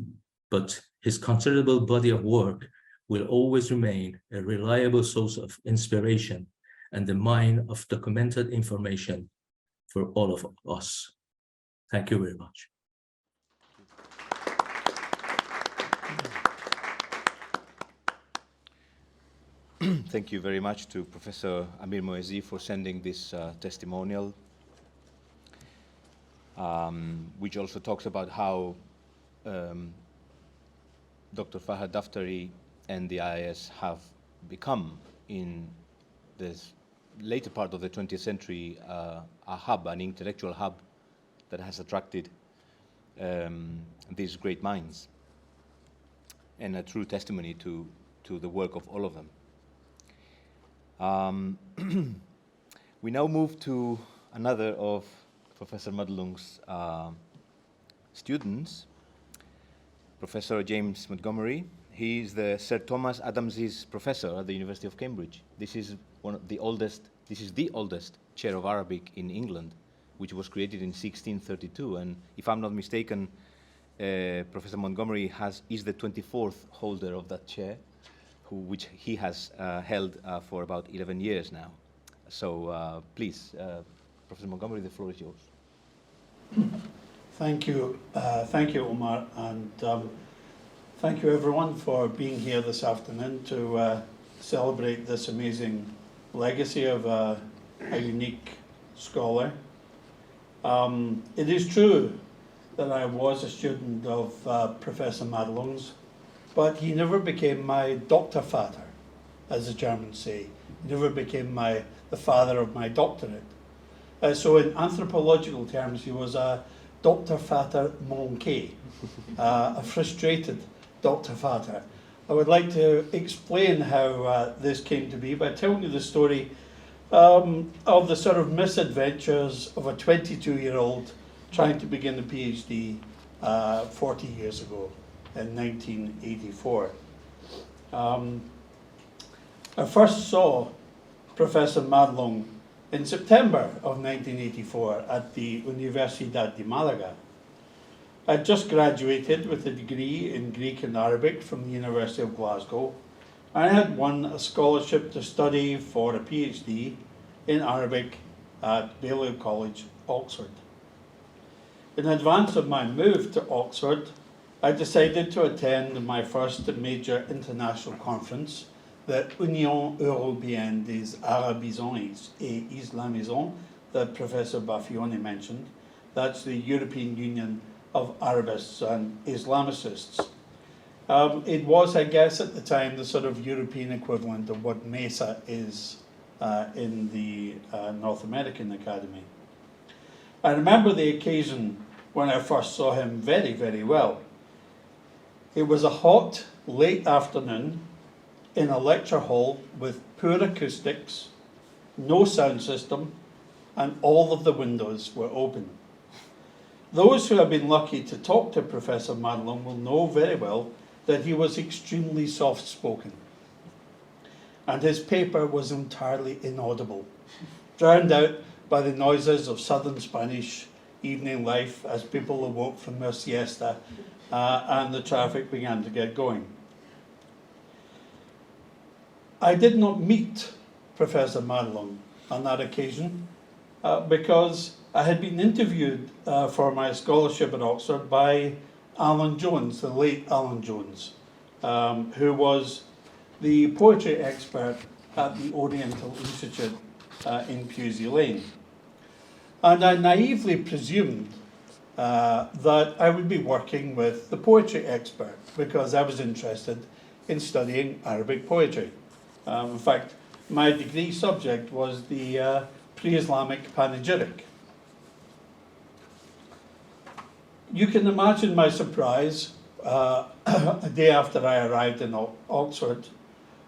but his considerable body of work will always remain a reliable source of inspiration and the mine of documented information for all of us. Thank you very much. Thank you very much to Professor Amir-Moezzi for sending this testimonial, which also talks about how Dr. Farhad Daftari and the IIS have become, in the later part of the 20th century, a hub, an intellectual hub that has attracted these great minds, and a true testimony to the work of all of them. We now move to another of Professor Madelung's students, Professor James Montgomery. He is the Sir Thomas Adams's professor at the University of Cambridge. This is the oldest chair of Arabic in England, which was created in 1632. And if I'm not mistaken, Professor Montgomery is the 24th holder of that chair, which he has held for about 11 years now. So please, Professor Montgomery, the floor is yours. Thank you, Omar, and thank you everyone for being here this afternoon to celebrate this amazing legacy of a unique scholar. It is true that I was a student of Professor Madelung's, but he never became my Doktorvater, as the Germans say. He never became the father of my doctorate. So in anthropological terms, he was a Doktorvater manqué, a frustrated Doktorvater. I would like to explain how this came to be by telling you the story of the sort of misadventures of a 22-year-old trying to begin a PhD 40 years ago in 1984. I first saw Professor Madelung in September of 1984 at the Universidad de Malaga. I had just graduated with a degree in Greek and Arabic from the University of Glasgow. I had won a scholarship to study for a PhD in Arabic at Balliol College, Oxford. In advance of my move to Oxford, I decided to attend my first major international conference, the Union Européenne des Arabisants et Islamisants, that Professor Baffioni mentioned. That's the European Union of Arabists and Islamicists. It was, I guess, at the time, the sort of European equivalent of what MESA is in the North American Academy. I remember the occasion when I first saw him very, very well. It was a hot, late afternoon in a lecture hall with poor acoustics, no sound system, and all of the windows were open. Those who have been lucky to talk to Professor Madelung will know very well that he was extremely soft-spoken, and his paper was entirely inaudible, drowned out by the noises of southern Spanish evening life as people awoke from their siesta and the traffic began to get going. I did not meet Professor Madelung on that occasion because I had been interviewed for my scholarship at Oxford by Alan Jones, the late Alan Jones, who was the poetry expert at the Oriental Institute in Pusey Lane. And I naively presumed that I would be working with the poetry expert because I was interested in studying Arabic poetry. In fact, my degree subject was the pre-Islamic panegyric. You can imagine my surprise a day after I arrived in Oxford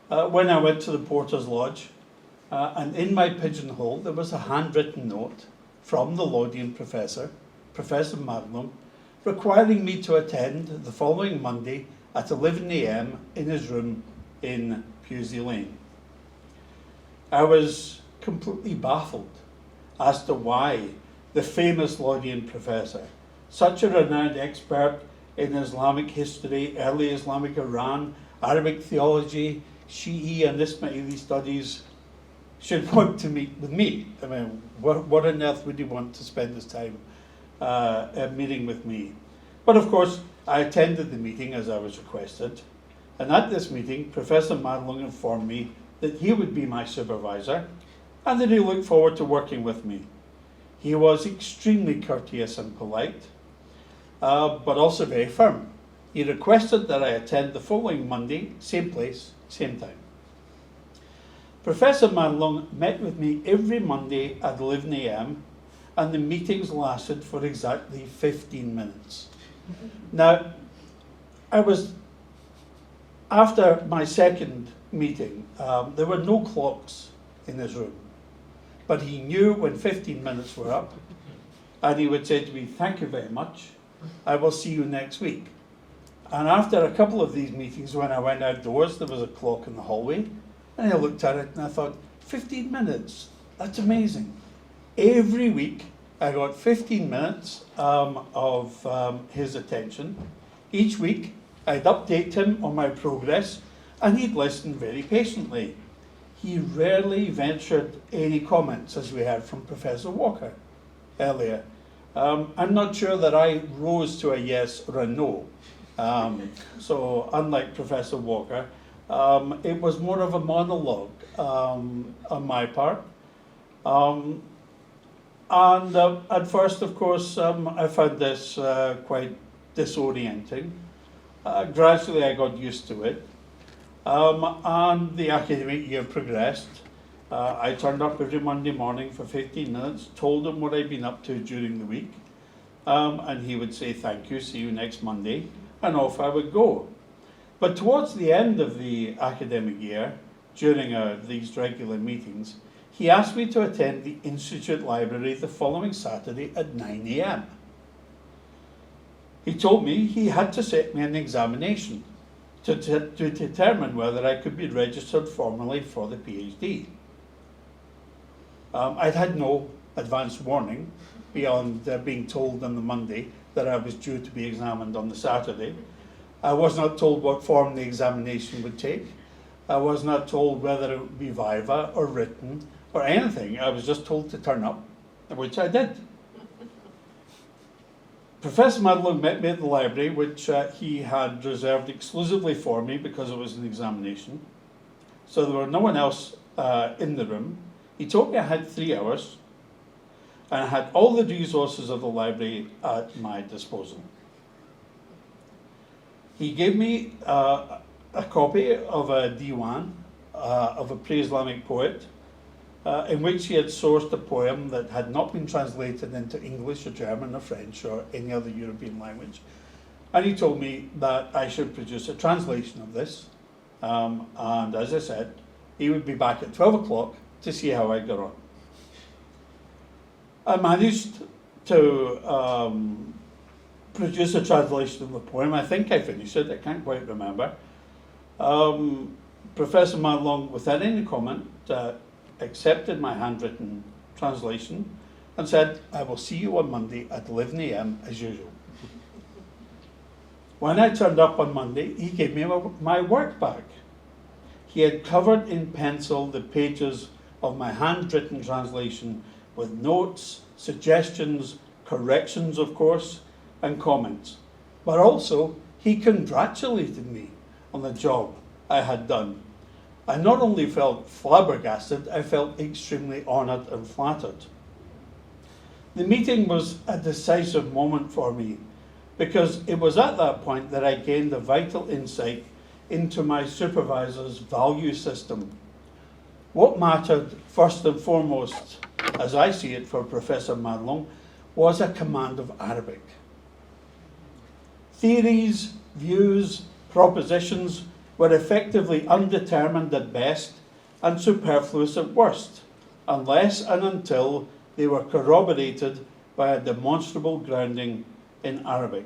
when I went to the Porter's Lodge and in my pigeonhole there was a handwritten note from the Laudian professor, Professor Madelung, requiring me to attend the following Monday at 11 AM in his room in Pusey Lane. I was completely baffled as to why the famous Laudian professor, such a renowned expert in Islamic history, early Islamic Iran, Arabic theology, Shi'i and Ismaili studies, should want to meet with me. I mean, what on earth would he want to spend his time meeting with me? But of course, I attended the meeting as I was requested. And at this meeting, Professor Madelung informed me that he would be my supervisor and that he looked forward to working with me. He was extremely courteous and polite, but also very firm. He requested that I attend the following Monday, same place, same time. Professor Madelung met with me every Monday at 11 AM, and the meetings lasted for exactly 15 minutes. Now, after my second meeting, there were no clocks in his room, but he knew when 15 minutes were up, and he would say to me, "Thank you very much, I will see you next week." And after a couple of these meetings, when I went outdoors, there was a clock in the hallway, and I looked at it and I thought, 15 minutes, that's amazing. Every week, I got 15 minutes of his attention. Each week, I'd update him on my progress, and he'd listen very patiently. He rarely ventured any comments, as we heard from Professor Walker earlier. I'm not sure that I rose to a yes or a no. So unlike Professor Walker, it was more of a monologue on my part. And at first, of course, I found this quite disorienting. Gradually, I got used to it. And the academic year progressed. I turned up every Monday morning for 15 minutes, told him what I'd been up to during the week, and he would say, "Thank you, see you next Monday," and off I would go. But towards the end of the academic year, during these regular meetings, he asked me to attend the Institute Library the following Saturday at 9 AM. He told me he had to set me an examination to determine whether I could be registered formally for the PhD. I'd had no advance warning beyond being told on the Monday that I was due to be examined on the Saturday. I was not told what form the examination would take. I was not told whether it would be viva or written or anything. I was just told to turn up, which I did. Professor Madelung met me at the library, which he had reserved exclusively for me because it was an examination. So there was no one else in the room. He told me I had 3 hours, and I had all the resources of the library at my disposal. He gave me a copy of a diwan, of a pre-Islamic poet, in which he had sourced a poem that had not been translated into English or German or French or any other European language. And he told me that I should produce a translation of this. And as I said, he would be back at 12 o'clock to see how I got on. I managed to produce a translation of the poem. I think I finished it, I can't quite remember. Professor Madelung, without any comment, accepted my handwritten translation and said, I will see you on Monday at 11 a.m. as usual. When I turned up on Monday, he gave me my work back. He had covered in pencil the pages of my handwritten translation with notes, suggestions, corrections, of course, and comments. But also, he congratulated me on the job I had done. I not only felt flabbergasted, I felt extremely honoured and flattered. The meeting was a decisive moment for me because it was at that point that I gained a vital insight into my supervisor's value system. What mattered first and foremost, as I see it for Professor Madelung, was a command of Arabic. Theories, views, propositions were effectively undetermined at best and superfluous at worst, unless and until they were corroborated by a demonstrable grounding in Arabic.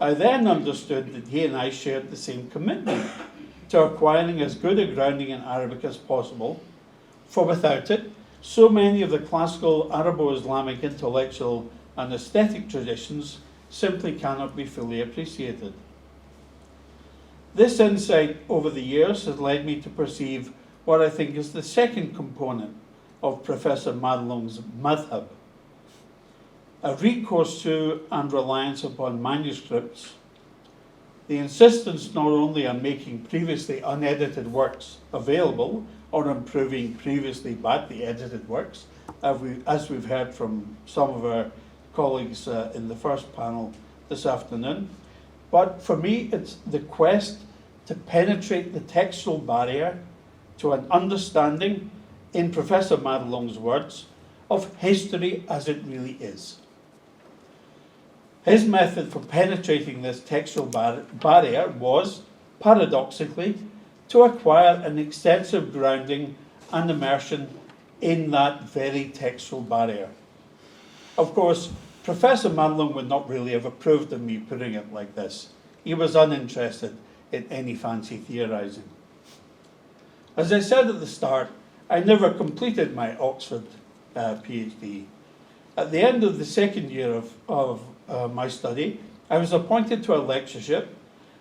I then understood that he and I shared the same commitment to acquiring as good a grounding in Arabic as possible, for without it, so many of the classical Arabo-Islamic intellectual and aesthetic traditions simply cannot be fully appreciated. This insight over the years has led me to perceive what I think is the second component of Professor Madelung's madhab, a recourse to and reliance upon manuscripts, the insistence not only on making previously unedited works available or improving previously badly edited works, as we've heard from some of our colleagues in the first panel this afternoon, but for me it's the quest to penetrate the textual barrier to an understanding, in Professor Madelung's words, of history as it really is. His method for penetrating this textual barrier was, paradoxically, to acquire an extensive grounding and immersion in that very textual barrier. Of course, Professor Madelung would not really have approved of me putting it like this. He was uninterested in any fancy theorising. As I said at the start, I never completed my Oxford PhD. At the end of the second year of my study, I was appointed to a lectureship,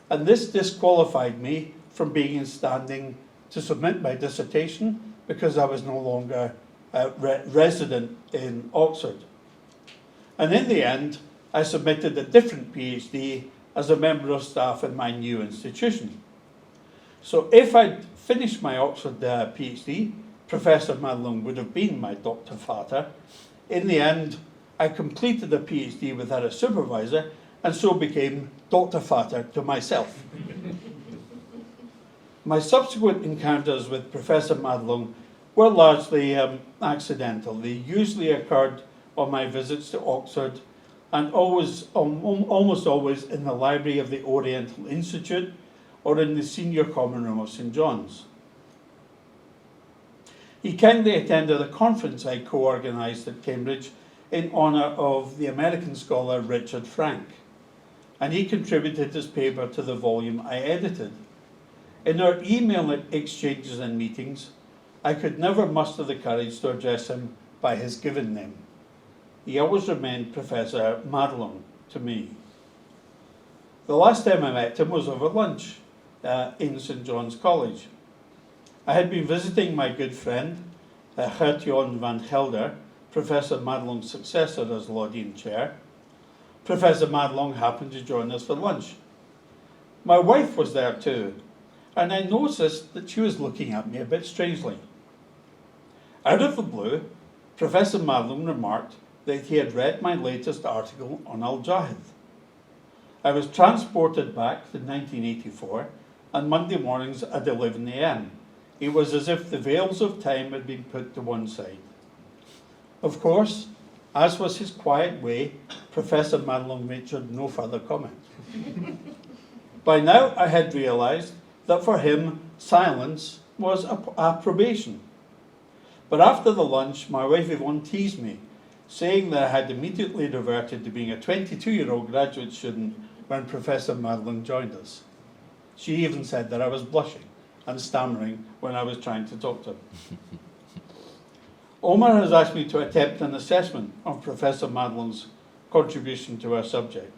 and this disqualified me from being in standing to submit my dissertation because I was no longer resident in Oxford. And in the end, I submitted a different PhD as a member of staff in my new institution. So if I'd finished my Oxford PhD, Professor Madelung would have been my Dr. Vater. In the end, I completed a PhD without a supervisor and so became Dr. Vater to myself. My subsequent encounters with Professor Madelung were largely accidental. They usually occurred on my visits to Oxford and almost always in the library of the Oriental Institute or in the senior common room of St. John's. He kindly attended a conference I co-organised at Cambridge in honour of the American scholar Richard Frank, and he contributed his paper to the volume I edited. In our email exchanges and meetings, I could never muster the courage to address him by his given name. He always remained Professor Madelung to me. The last time I met him was over lunch in St. John's College. I had been visiting my good friend, Gert-Jan van Gelder, Professor Madelung's successor as Law Dean Chair. Professor Madelung happened to join us for lunch. My wife was there too, and I noticed that she was looking at me a bit strangely. Out of the blue, Professor Madelung remarked that he had read my latest article on Al-Jahid. I was transported back to 1984 and Monday mornings at 11 a.m. It was as if the veils of time had been put to one side. Of course, as was his quiet way, Professor Madelung ventured no further comment. By now, I had realized that for him, silence was approbation. But after the lunch, my wife Yvonne teased me, saying that I had immediately reverted to being a 22-year-old graduate student when Professor Madelung joined us. She even said that I was blushing and stammering when I was trying to talk to him. Omar has asked me to attempt an assessment of Professor Madelung's contribution to our subject.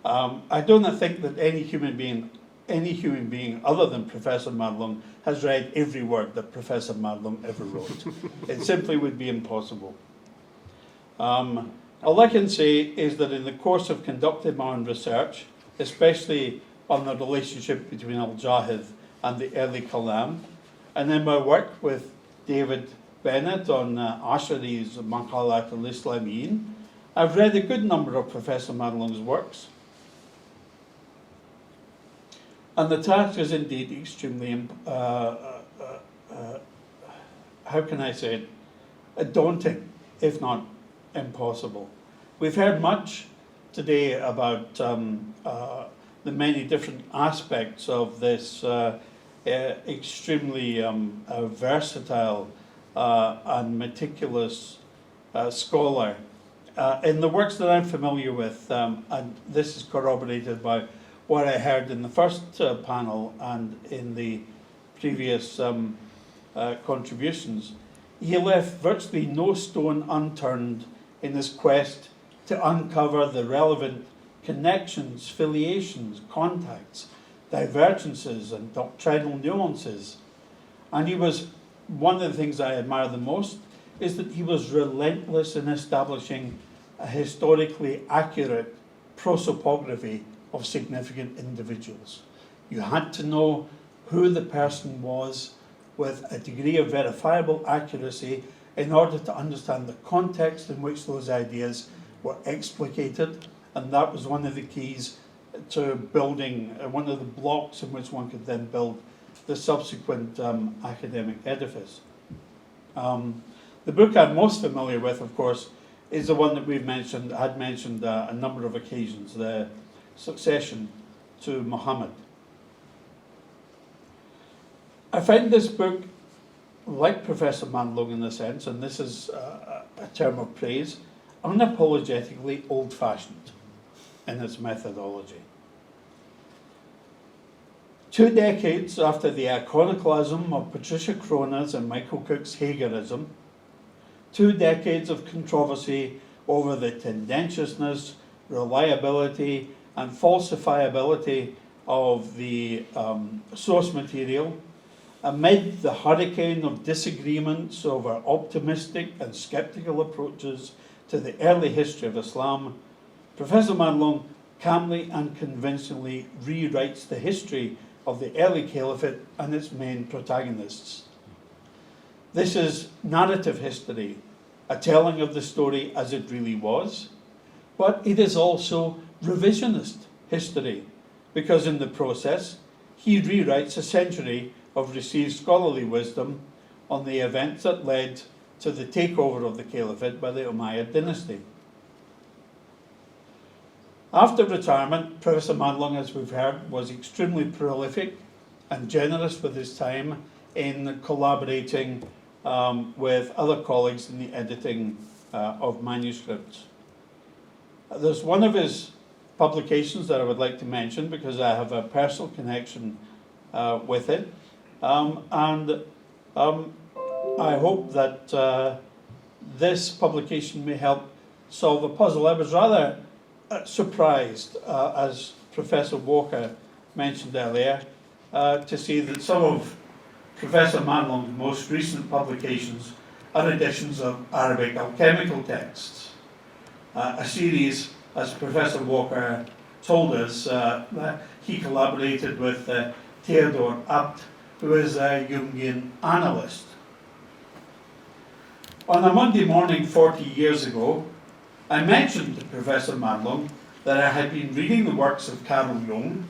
I don't think that any human being other than Professor Madelung has read every word that Professor Madelung ever wrote. It simply would be impossible. All I can say is that in the course of conducting my own research, especially on the relationship between Al-Jahid and the early Kalam, and in my work with David Bennett on Ashari's Maqalat al-Islamiyin, I've read a good number of Professor Madelung's works. And the task is indeed extremely, how can I say it, daunting, if not impossible. We've heard much today about the many different aspects of this extremely versatile and meticulous scholar. In the works that I'm familiar with, and this is corroborated by what I heard in the first panel and in the previous contributions, he left virtually no stone unturned in his quest to uncover the relevant connections, filiations, contacts, divergences, and doctrinal nuances. And he was, one of the things I admire the most is that he was relentless in establishing a historically accurate prosopography of significant individuals. You had to know who the person was with a degree of verifiable accuracy in order to understand the context in which those ideas were explicated, and that was one of the keys to building, one of the blocks in which one could then build the subsequent academic edifice. The book I'm most familiar with, of course, is the one that we've mentioned, had mentioned a number of occasions, the Succession to Mohammad. I find this book, like Professor Madelung in a sense, and this is a term of praise, unapologetically old-fashioned in its methodology. 2 decades after the iconoclasm of Patricia Crona's and Michael Cook's Hagerism, 2 decades of controversy over the tendentiousness, reliability, and falsifiability of the source material, amid the hurricane of disagreements over optimistic and skeptical approaches to the early history of Islam, Professor Madelung calmly and convincingly rewrites the history of the early caliphate and its main protagonists. This is narrative history, a telling of the story as it really was, but it is also revisionist history, because in the process, he rewrites a century of received scholarly wisdom on the events that led to the takeover of the caliphate by the Umayyad dynasty. After retirement, Professor Madelung, as we've heard, was extremely prolific and generous with his time in collaborating with other colleagues in the editing of manuscripts. There's one of his publications that I would like to mention because I have a personal connection with it. I hope that this publication may help solve a puzzle. I was rather surprised, as Professor Walker mentioned earlier, to see that some of Professor Madelung's most recent publications are editions of Arabic alchemical texts, a series, as Professor Walker told us, that he collaborated with Theodor Abt, who is a Jungian analyst. On a Monday morning 40 years ago, I mentioned to Professor Madelung that I had been reading the works of Carl Jung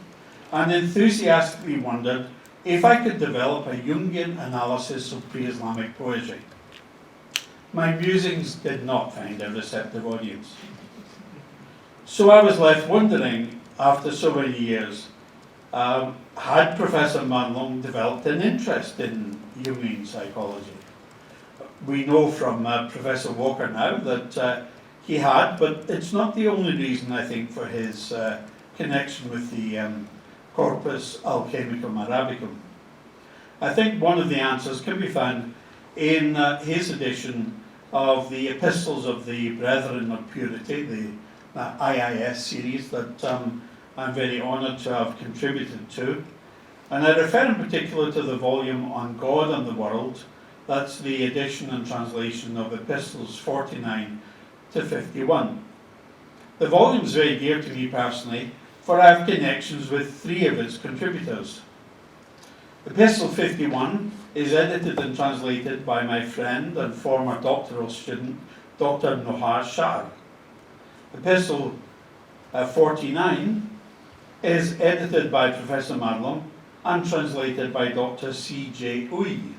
and enthusiastically wondered if I could develop a Jungian analysis of pre-Islamic poetry. My musings did not find a receptive audience. So I was left wondering, after so many years, had Professor Madelung developed an interest in Jungian psychology? We know from Professor Walker now that he had, but it's not the only reason, I think, for his connection with the Corpus Alchemicum Arabicum. I think one of the answers can be found in his edition of the Epistles of the Brethren of Purity, the IIS series that I'm very honoured to have contributed to. And I refer in particular to the volume on God and the World. That's the edition and translation of Epistles 49 to 51. The volume is very dear to me personally, for I have connections with three of its contributors. Epistle 51 is edited and translated by my friend and former doctoral student, Dr. Nohar Shah. Epistle 49 is edited by Professor Madelung and translated by Dr. C.J. Uy.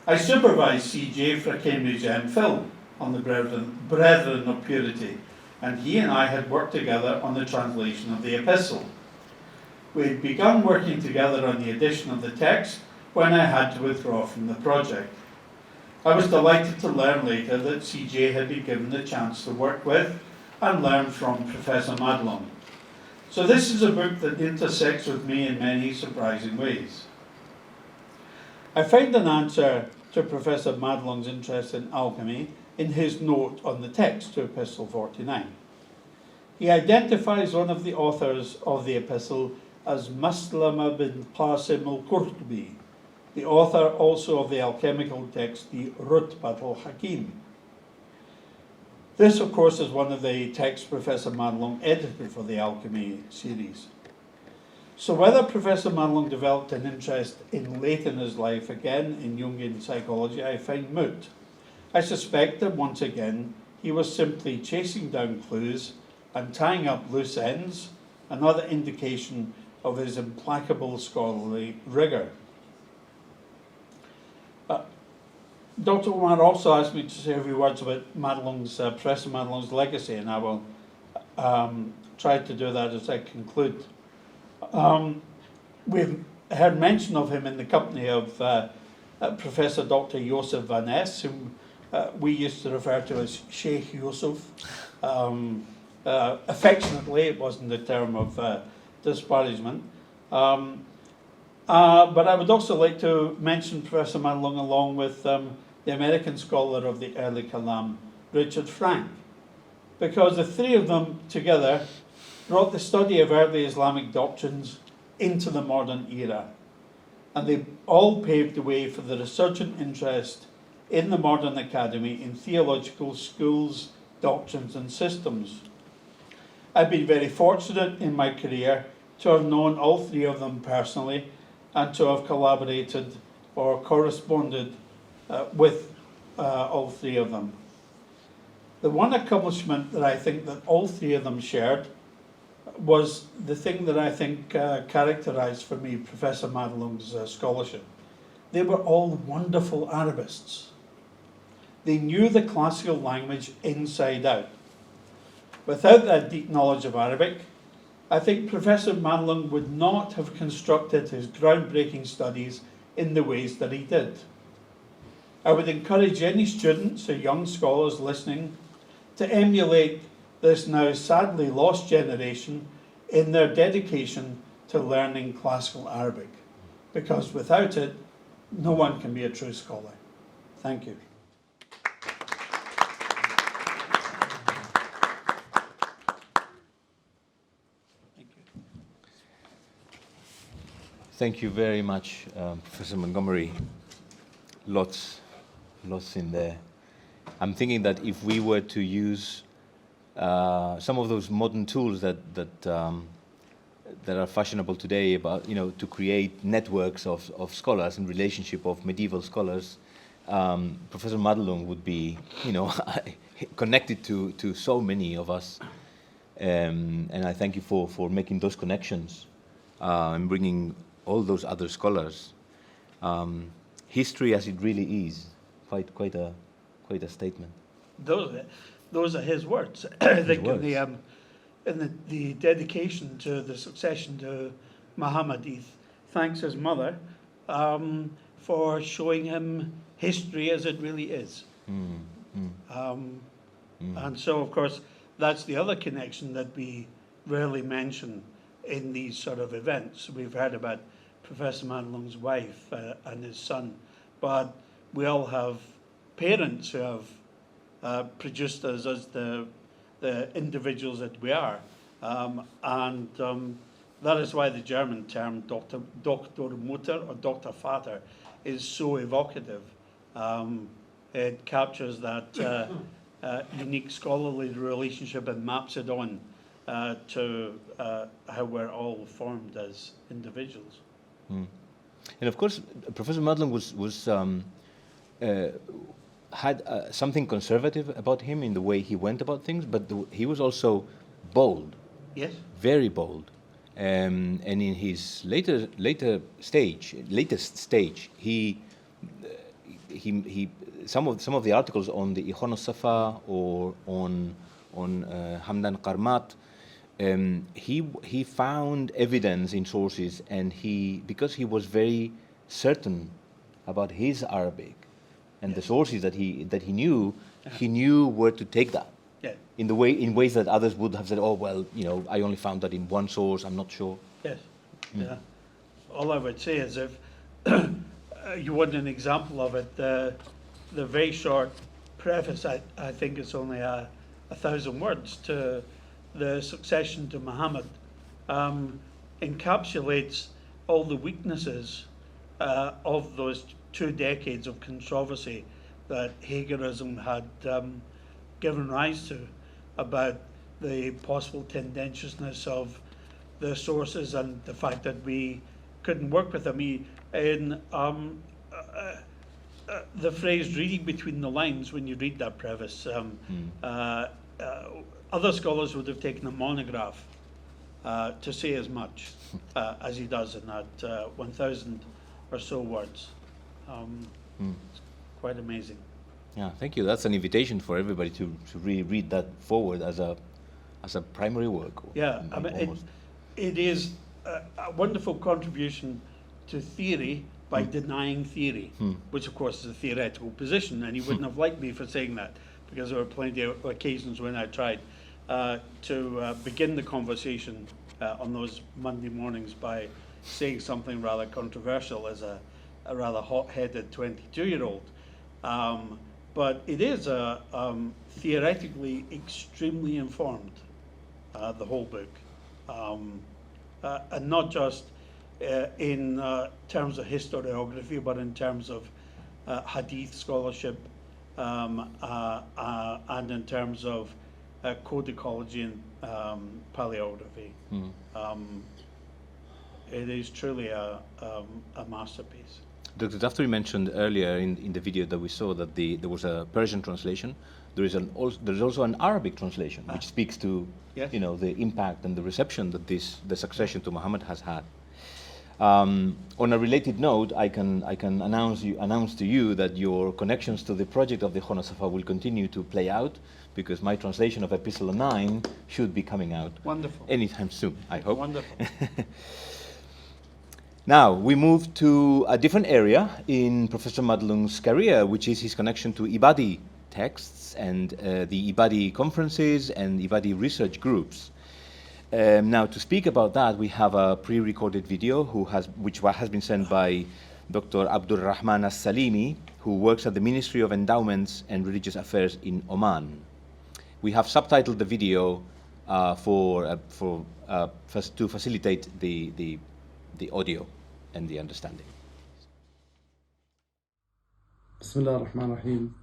I supervised C.J. for a Cambridge MPhil on the Brethren of Purity, and he and I had worked together on the translation of the epistle. We had begun working together on the edition of the text when I had to withdraw from the project. I was delighted to learn later that C.J. had been given the chance to work with and learn from Professor Madelung. So this is a book that intersects with me in many surprising ways. I find an answer to Professor Madelung's interest in alchemy in his note on the text to Epistle 49. He identifies one of the authors of the epistle as Maslama bin Qasim al-Qurtubi, the author also of the alchemical text, the Rutbat al-Hakim. This, of course, is one of the texts Professor Madelung edited for the alchemy series. So whether Professor Madelung developed an interest in late in his life again in Jungian psychology, I find moot. I suspect that once again he was simply chasing down clues and tying up loose ends, another indication of his implacable scholarly rigour. Dr. Omar also asked me to say a few words about Professor Madelung's legacy, and I will try to do that as I conclude. We've heard mention of him in the company of Professor Dr. Joseph Van Ness, whom we used to refer to as Sheikh Yusuf. Affectionately, it wasn't a term of disparagement. But I would also like to mention Professor Madelung along with the American scholar of the early Kalam, Richard Frank, because the three of them together brought the study of early Islamic doctrines into the modern era. And they all paved the way for the resurgent interest in the modern academy in theological schools, doctrines and systems. I've been very fortunate in my career to have known all three of them personally and to have collaborated or corresponded with all three of them. The one accomplishment that I think that all three of them shared was the thing that I think characterized for me Professor Madelung's scholarship. They were all wonderful Arabists. They knew the classical language inside out. Without that deep knowledge of Arabic, I think Professor Madelung would not have constructed his groundbreaking studies in the ways that he did. I would encourage any students or young scholars listening to emulate this now sadly lost generation in their dedication to learning classical Arabic, because without it, no one can be a true scholar. Thank you. Thank you very much, Professor Montgomery. Lots in there. I'm thinking that if we were to use some of those modern tools that are fashionable today, about to create networks of scholars and relationship of medieval scholars, Professor Madelung would be connected to so many of us, and I thank you for making those connections and bringing all those other scholars. History as it really is, quite a statement. Those are his words. I think in the dedication to the succession to Muhammad, he thanks his mother for showing him history as it really is. And so, of course, that's the other connection that we rarely mention in these sort of events. We've heard about Professor Madelung's wife and his son, but we all have parents who have produced us as the individuals that we are. And that is why the German term Dr. Mutter or Dr. Vater is so evocative. It captures that unique scholarly relationship and maps it on to how we're all formed as individuals. And of course, Professor Madelung had something conservative about him in the way he went about things, but he was also bold. Yes. Very bold. And in his latest stage, he some of the articles on the Ikhwan Safa or on Hamdan Qarmat, he found evidence in sources, and because he was very certain about his Arabic and the sources that he knew, he knew where to take that. Yeah. In ways that others would have said, oh well, I only found that in one source, I'm not sure. Yes. Yeah. All I would say is, if you want an example of it, the very short preface, I think it's only 1,000 words, to the succession to Muhammad, encapsulates all the weaknesses of those 2 decades of controversy that Hagerism had given rise to, about the possible tendentiousness of the sources and the fact that we couldn't work with them. In the phrase "reading between the lines," when you read that preface, other scholars would have taken a monograph to say as much as he does in that 1,000 or so words. It's quite amazing. Yeah, thank you. That's an invitation for everybody to really read that forward as a primary work. Yeah, I mean, it is a wonderful contribution to theory by denying theory, which of course is a theoretical position, and he wouldn't have liked me for saying that, because there were plenty of occasions when I tried to begin the conversation on those Monday mornings by saying something rather controversial as a rather hot-headed 22-year-old. But it is theoretically extremely informed, the whole book, and not just in terms of historiography, but in terms of hadith scholarship, and in terms of codicology and paleography. It is truly a masterpiece. Dr. Daftari mentioned earlier in the video that we saw that there was a Persian translation. There's also an Arabic translation, which speaks to the impact and the reception that the succession to Muhammad has had. On a related note, I can announce to you that your connections to the project of the Ikhwan Safa will continue to play out, because my translation of Epistle 9 should be coming out anytime soon, I hope. Wonderful. Now, we move to a different area in Professor Madelung's career, which is his connection to Ibadi texts and the Ibadi conferences and Ibadi research groups. Now, to speak about that, we have a pre-recorded video which has been sent by Dr. Abdul Rahman As-Salimi, who works at the Ministry of Endowments and Religious Affairs in Oman. We have subtitled the video to facilitate the audio. and the understanding. Bismillah ar-Rahman ar-Rahim.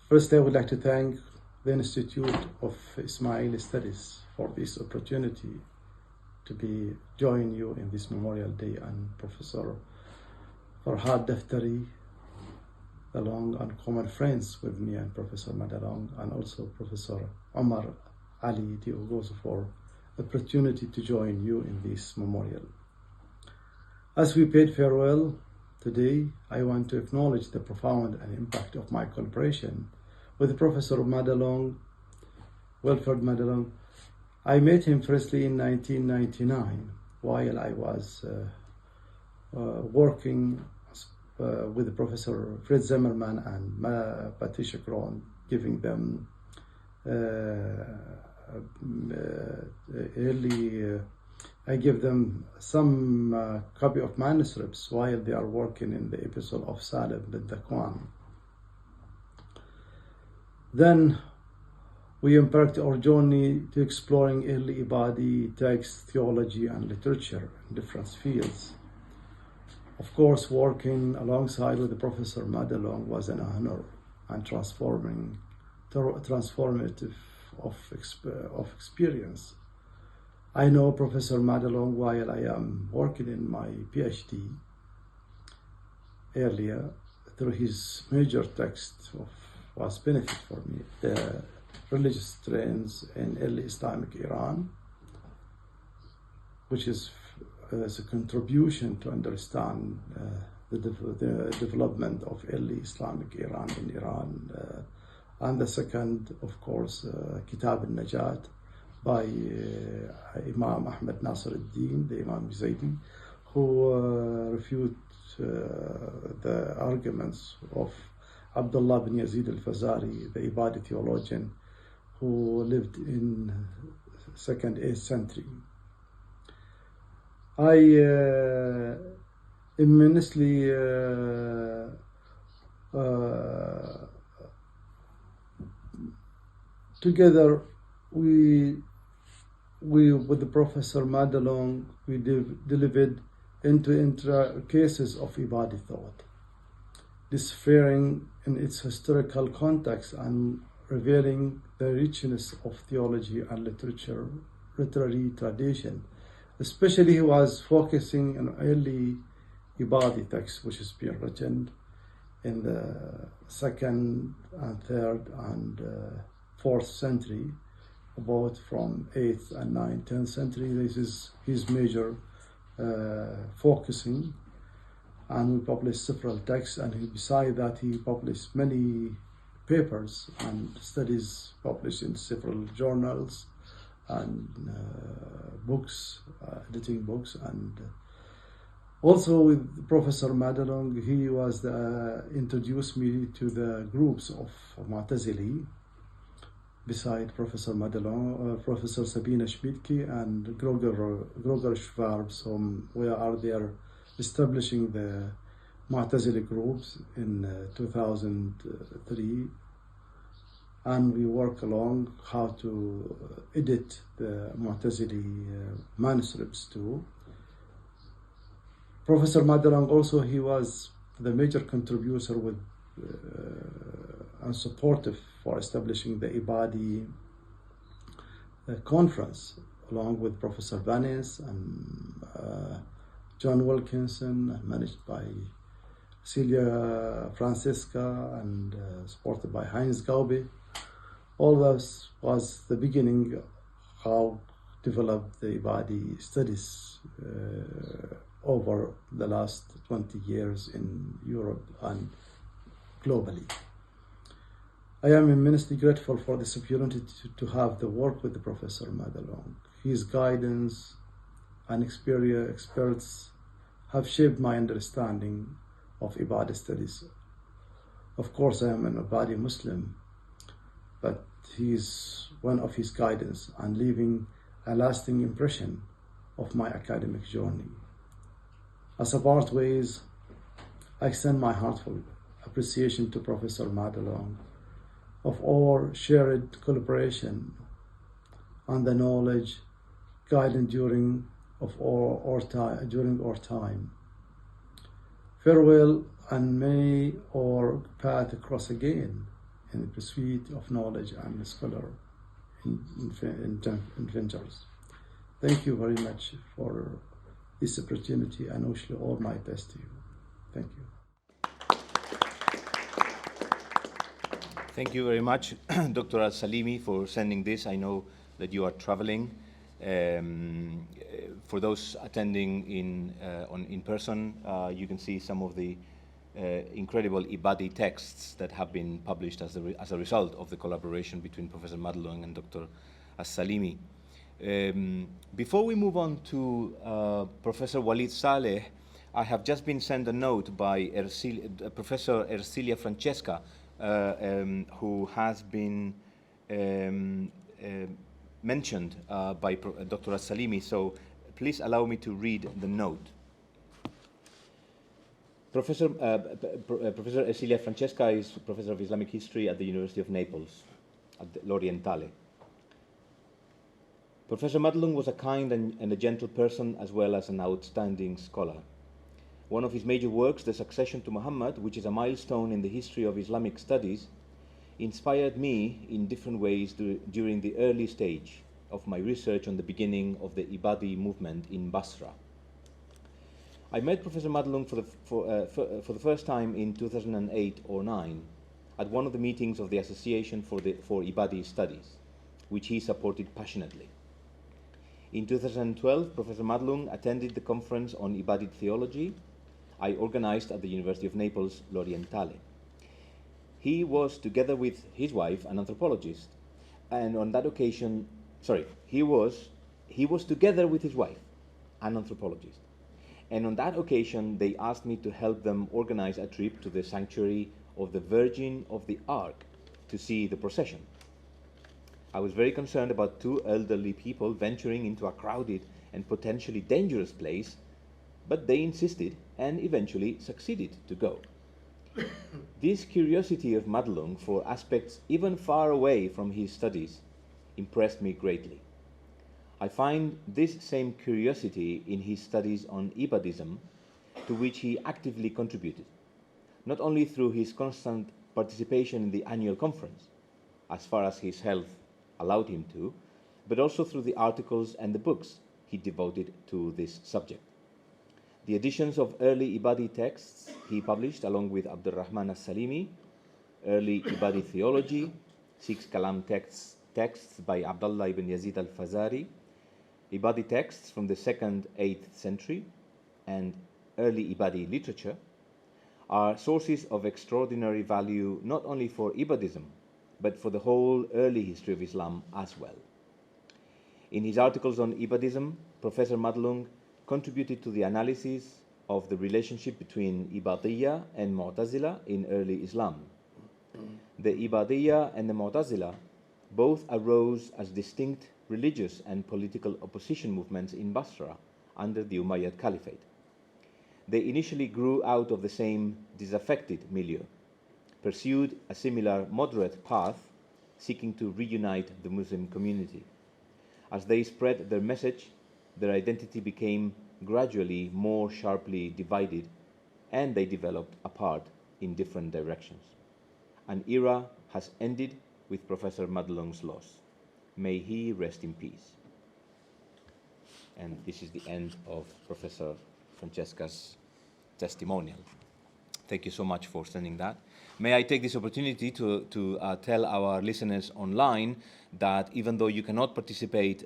First, I would like to thank the Institute of Ismaili Studies for this opportunity to join you in this Memorial Day, and Professor Farhad Daftari, along and common friends with me, and Professor Madelung, and also Professor Omar Ali Diogozo for the opportunity to join you in this memorial. As we paid farewell today, I want to acknowledge the profound and impact of my collaboration with Professor Madelung, Wilferd Madelung. I met him firstly in 1999 while I was working with Professor Fred Zimmerman and Patricia Krohn, giving them I give them some copy of manuscripts while they are working in the episode of Salim bin Dakwan. Then we embarked our journey to exploring early Ibadi text, theology, and literature in different fields. Of course, working alongside with Professor Madelung was an honor and transformative of experience. I know Professor Madelung while I am working in my PhD earlier through his major text was benefit for me, the religious trends in early Islamic Iran, which is as a contribution to understand the development of early Islamic Iran in Iran. And the second, of course, Kitab al-Najat by Imam Ahmad Nasr al-Din, the Imami Zaydi, who refute the arguments of Abdullah bin Yazid al-Fazari, the Ibadi theologian, who lived in 2nd, 8th century. I immensely together we with the Professor Madelung, we delivered into cases of Ibadi thought, differing in its historical context and revealing the richness of theology and literary tradition. Especially he was focusing on early Ibadi texts, which has been written in the 2nd and 3rd and 4th century, about from 8th and 9th, 10th century. This is his major focusing, and we published several texts, and beside that he published many papers and studies published in several journals and books, editing books. And also with Professor Madelung, he was introduced me to the groups of Mu'tazili, beside Professor Madelung, Professor Sabina Schmidtke and Gregor Schwabs, we are there establishing the Mu'tazili groups in 2003, and we work along how to edit the Mu'tazili manuscripts too. Professor Madelung also, he was the major contributor with and supportive for establishing the Ibadi conference, along with Professor Vanes and John Wilkinson, managed by Celia Francesca and supported by Heinz Gaube. All this was the beginning how developed the Ibadi studies over the last 20 years in Europe and globally. I am immensely grateful for this opportunity to have the work with the Professor Madelung. His guidance and experts have shaped my understanding of Ibadi studies. Of course, I am an Ibadi Muslim, but he is one of his guidance and leaving a lasting impression of my academic journey. As a part ways, I extend my heartfelt appreciation to Professor Madelung of our shared collaboration and the knowledge guided during of our time, during our time. Farewell, and may our path cross again in the pursuit of knowledge and scholar inventors. Thank you very much for this opportunity, and I wish you all my best to you. Thank you. Thank you very much, Dr. Al-Salimi, for sending this. I know that you are traveling. For those attending in person, you can see some of the incredible Ibadi texts that have been published as a result of the collaboration between Professor Madelung and Dr. Al-Salimi. Before we move on to Professor Walid Saleh, I have just been sent a note by Professor Ercilia Francesca, who has been mentioned by Dr. Al-Salimi, so please allow me to read the note. Professor Ercilia Francesca is Professor of Islamic History at the University of Naples, at l'Orientale. Professor Madelung was a kind and a gentle person, as well as an outstanding scholar. One of his major works, The Succession to Muhammad, which is a milestone in the history of Islamic studies, inspired me in different ways during the early stage of my research on the beginning of the Ibadi movement in Basra. I met Professor Madelung for the first time in 2008 or 9 at one of the meetings of the Association for Ibadi Studies, which he supported passionately. In 2012, Professor Madelung attended the conference on Ibadi theology I organized at the University of Naples, l'Orientale. He was, together with his wife, an anthropologist, and on that occasion, he was together with his wife, an anthropologist. And on that occasion, they asked me to help them organize a trip to the sanctuary of the Virgin of the Ark to see the procession. I was very concerned about two elderly people venturing into a crowded and potentially dangerous place, but they insisted and eventually succeeded to go. This curiosity of Madelung for aspects even far away from his studies impressed me greatly. I find this same curiosity in his studies on Ibadism, to which he actively contributed, not only through his constant participation in the annual conference, as far as his health allowed him to, but also through the articles and the books he devoted to this subject. The editions of early Ibadi texts he published along with Abdurrahman Al-Salimi, early Ibadi theology, 6 Kalam texts by Abdullah ibn Yazid al-Fazari, Ibadi texts from the 2nd, 8th century, and early Ibadi literature are sources of extraordinary value not only for Ibadism, but for the whole early history of Islam as well. In his articles on Ibadism, Professor Madelung contributed to the analysis of the relationship between Ibadiyya and Mu'tazila in early Islam. The Ibadiyya and the Mu'tazila both arose as distinct religious and political opposition movements in Basra under the Umayyad Caliphate. They initially grew out of the same disaffected milieu, pursued a similar moderate path, seeking to reunite the Muslim community. As they spread their message, their identity became gradually more sharply divided, and they developed apart in different directions. An era has ended with Professor Madelung's loss. May he rest in peace. And this is the end of Professor Francesca's testimonial. Thank you so much for sending that. May I take this opportunity to tell our listeners online that even though you cannot participate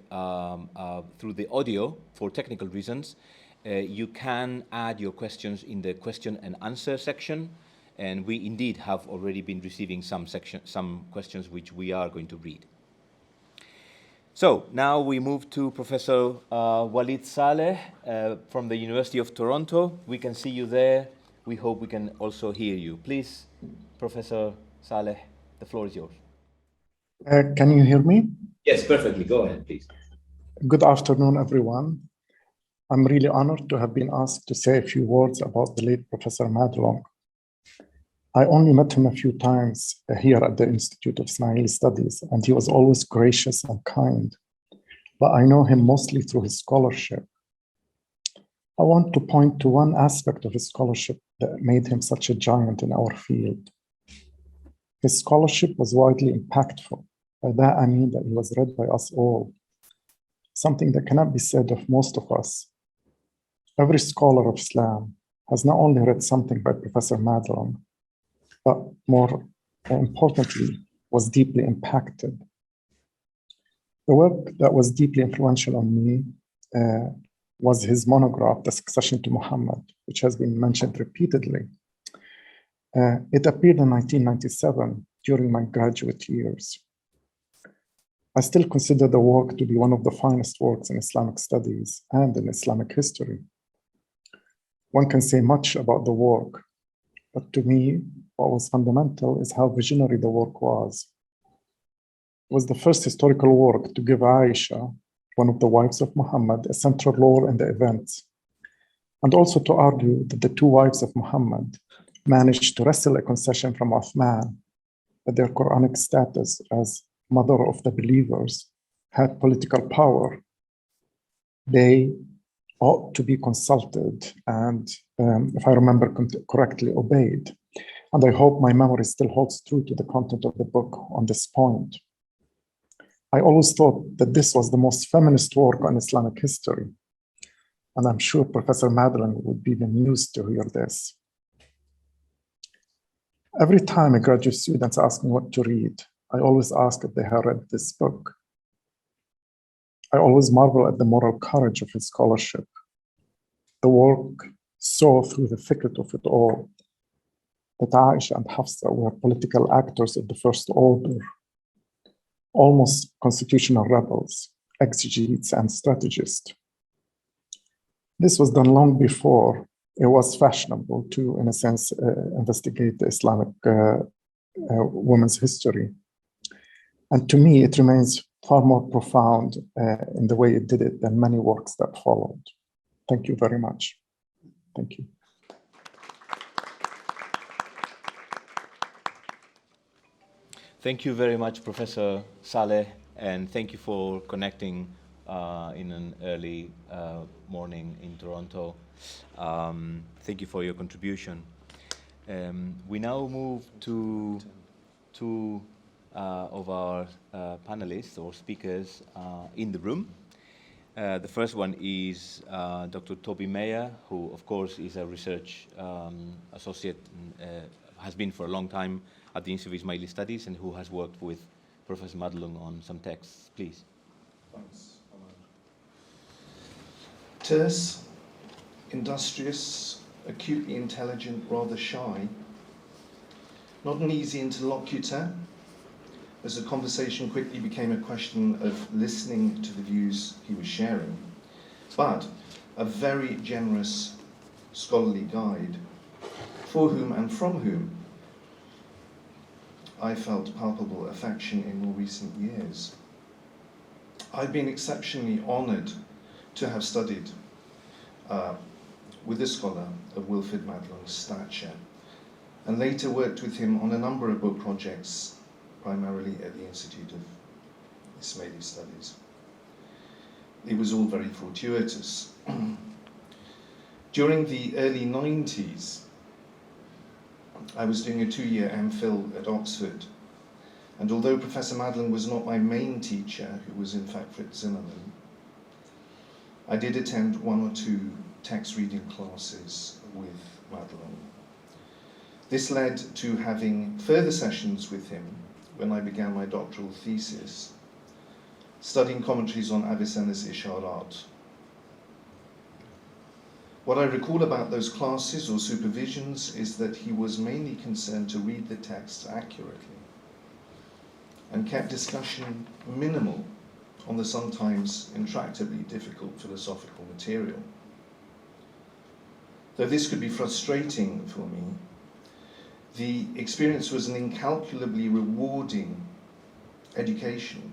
through the audio for technical reasons, you can add your questions in the question and answer section, and we indeed have already been receiving some questions which we are going to read. So now we move to Professor Walid Saleh from the University of Toronto. We can see you there. We hope we can also hear you. Please, Professor Saleh, the floor is yours. Can you hear me? Yes, perfectly. Go ahead, please. Good afternoon, everyone. I'm really honored to have been asked to say a few words about the late Professor Madelung. I only met him a few times here at the Institute of Ismaili Studies, and he was always gracious and kind. But I know him mostly through his scholarship, I want to point to one aspect of his scholarship that made him such a giant in our field. His scholarship was widely impactful. By that, I mean that he was read by us all, something that cannot be said of most of us. Every scholar of Islam has not only read something by Professor Madelung, but more importantly, was deeply impacted. The work that was deeply influential on me was his monograph, The Succession to Muhammad, which has been mentioned repeatedly. It appeared in 1997 during my graduate years. I still consider the work to be one of the finest works in Islamic studies and in Islamic history. One can say much about the work, but to me, what was fundamental is how visionary the work was. It was the first historical work to give Aisha, one of the wives of Muhammad, a central role in the events, and also to argue that the two wives of Muhammad managed to wrestle a concession from Uthman, that their Quranic status as mother of the believers had political power. They ought to be consulted and, if I remember correctly, obeyed. And I hope my memory still holds true to the content of the book on this point. I always thought that this was the most feminist work on Islamic history. And I'm sure Professor Madelung would be amused to hear this. Every time a graduate student asks me what to read, I always ask if they have read this book. I always marvel at the moral courage of his scholarship. The work saw through the thicket of it all that Aisha and Hafsa were political actors of the first order, almost constitutional rebels, exegetes, and strategists. This was done long before it was fashionable to, in a sense, investigate the Islamic women's history. And to me, it remains far more profound in the way it did it than many works that followed. Thank you very much. Thank you. Thank you very much, Professor Saleh, and thank you for connecting in an early morning in Toronto. Thank you for your contribution. We now move to two of our panelists or speakers in the room. The first one is Dr. Toby Meyer, who of course is a research associate, has been for a long time at the Institute of Ismaili Studies and who has worked with Professor Madelung on some texts. Please. Thanks. Terse, industrious, acutely intelligent, rather shy, not an easy interlocutor, as the conversation quickly became a question of listening to the views he was sharing, but a very generous scholarly guide, for whom and from whom I felt palpable affection in more recent years. I've been exceptionally honoured to have studied with a scholar of Wilferd Madelung's stature, and later worked with him on a number of book projects, primarily at the Institute of Ismaili Studies. It was all very fortuitous. During the early 90s, I was doing a 2-year MPhil at Oxford, and although Professor Madelung was not my main teacher, who was in fact Fritz Zimmerman, I did attend 1 or 2 text reading classes with Madelung. This led to having further sessions with him when I began my doctoral thesis, studying commentaries on Avicenna's Isharat. What I recall about those classes or supervisions is that he was mainly concerned to read the texts accurately and kept discussion minimal on the sometimes intractably difficult philosophical material. Though this could be frustrating for me, the experience was an incalculably rewarding education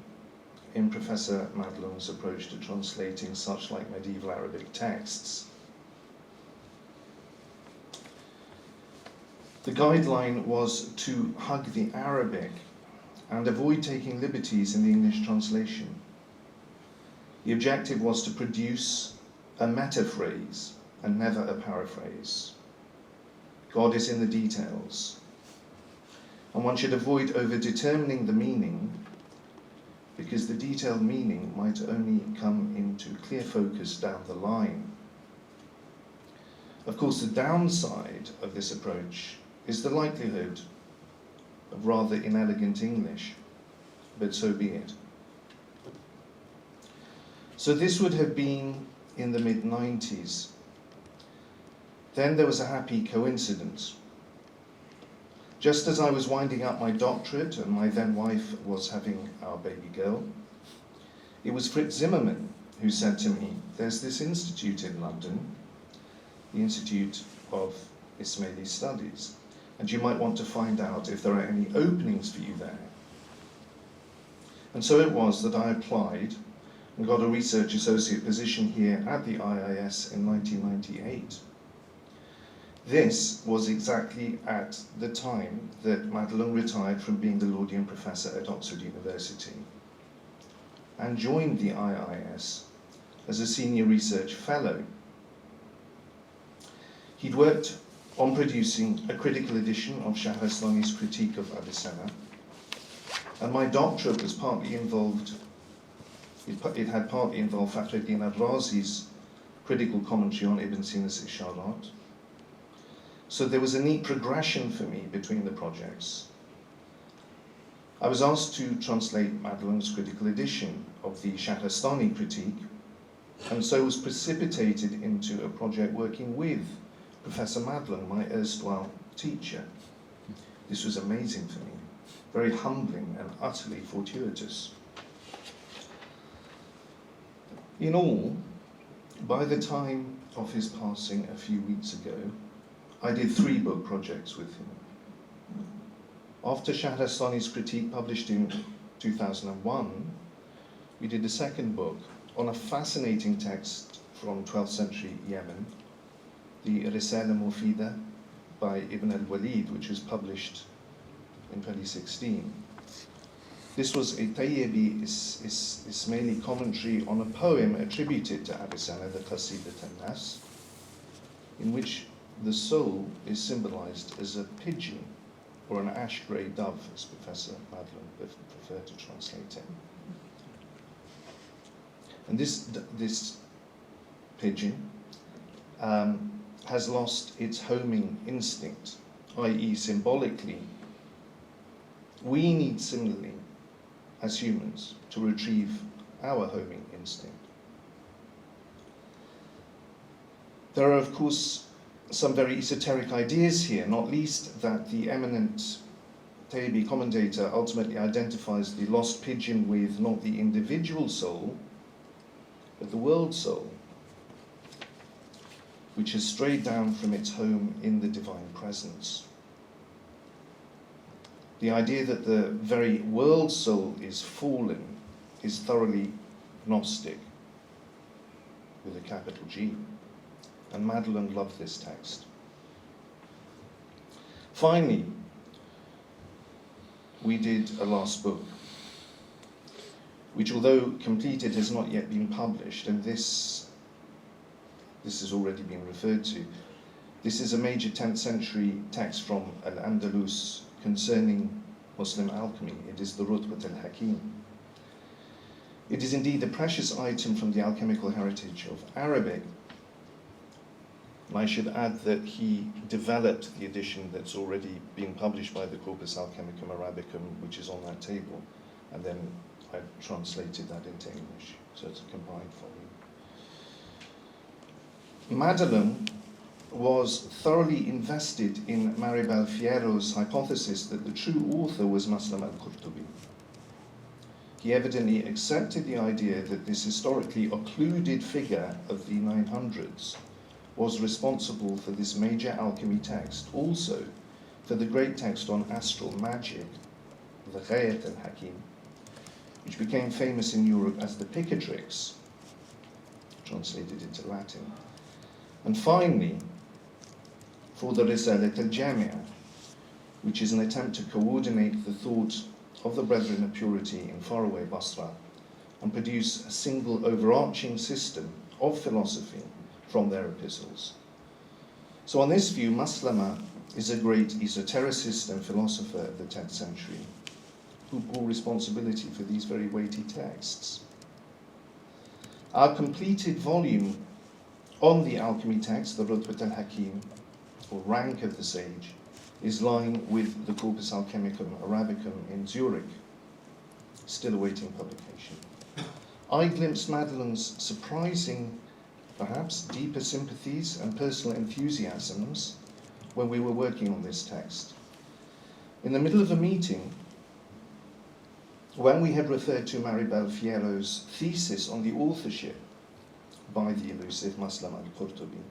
in Professor Madelung's approach to translating such like medieval Arabic texts. The guideline was to hug the Arabic and avoid taking liberties in the English translation. The objective was to produce a metaphrase and never a paraphrase. God is in the details, and one should avoid over-determining the meaning, because the detailed meaning might only come into clear focus down the line. Of course, the downside of this approach is the likelihood of rather inelegant English, but so be it. So this would have been in the mid-90s. Then there was a happy coincidence. Just as I was winding up my doctorate and my then wife was having our baby girl, it was Fritz Zimmermann who said to me, there's this institute in London, the Institute of Ismaili Studies, and you might want to find out if there are any openings for you there. And so it was that I applied and got a research associate position here at the IIS in 1998. This was exactly at the time that Madelung retired from being the Laudian Professor at Oxford University and joined the IIS as a senior research fellow. He'd worked on producing a critical edition of Shahrastani's critique of Avicenna, and my doctorate was partly involved, it had partly involved Fakhreddin al-Razi's critical commentary on Ibn Sina's Isharat. So there was a neat progression for me between the projects. I was asked to translate Madelung's critical edition of the Shahrastani critique, and so was precipitated into a project working with Professor Madelung, my erstwhile teacher. This was amazing for me, very humbling and utterly fortuitous. In all, by the time of his passing a few weeks ago, I did 3 book projects with him. After Shahrastani's critique, published in 2001, we did a second book on a fascinating text from 12th century Yemen, the Risala Mufida by Ibn al-Walid, which was published in 2016. This was a Tayyibi Ismaili commentary on a poem attributed to Avicenna, the Qasidat al-Nas, in which the soul is symbolized as a pigeon or an ash-grey dove, as Professor Madelung preferred to translate it. And this pigeon has lost its homing instinct, i.e. symbolically. We need similarly, as humans, to retrieve our homing instinct. There are, of course, some very esoteric ideas here, not least that the eminent Tayyibi commentator ultimately identifies the lost pigeon with not the individual soul, but the world soul, which has strayed down from its home in the divine presence. The idea that the very world soul is fallen is thoroughly Gnostic, with a capital G. And Madelung loved this text. Finally, we did a last book, which, although completed, has not yet been published, and this has already been referred to. This is a major 10th century text from Al-Andalus concerning Muslim alchemy. It is the Rutbat al-Hakim. It is indeed a precious item from the alchemical heritage of Arabic. And I should add that he developed the edition that's already been published by the Corpus Alchemicum Arabicum, which is on that table, and then I translated that into English, so it's a combined volume. Madelung was thoroughly invested in Maribel Fierro's hypothesis that the true author was Muslim al-Qurtubi. He evidently accepted the idea that this historically occluded figure of the 900s was responsible for this major alchemy text, also for the great text on astral magic, the Ghayat al-Hakim, which became famous in Europe as the Picatrix, translated into Latin. And finally, for the Risalat al-Jamia, which is an attempt to coordinate the thought of the Brethren of Purity in faraway Basra and produce a single overarching system of philosophy from their epistles. So on this view, Maslama is a great esotericist and philosopher of the 10th century who bore responsibility for these very weighty texts. Our completed volume on the alchemy text, the Rutbat al-Hakim, or rank of the sage, is lying with the Corpus Alchemicum Arabicum in Zurich, still awaiting publication. I glimpsed Madelung's surprising, perhaps deeper sympathies and personal enthusiasms when we were working on this text. In the middle of a meeting, when we had referred to Maribel Fierro's thesis on the authorship by the elusive Maslama al-Qurtubi,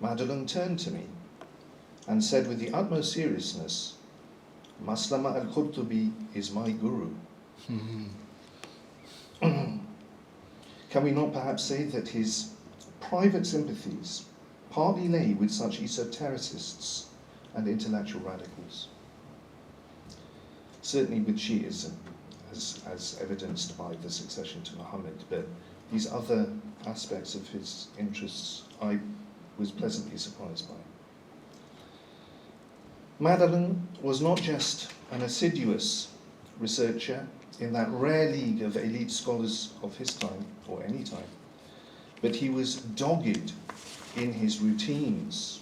Madelung turned to me and said with the utmost seriousness, Maslama al-Qurtubi is my guru. Can we not perhaps say that his private sympathies partly lay with such esotericists and intellectual radicals? Certainly with Shi'ism, as evidenced by the succession to Muhammad, but these other aspects of his interests I was pleasantly surprised by. Madelung was not just an assiduous researcher in that rare league of elite scholars of his time, or any time, but he was dogged in his routines.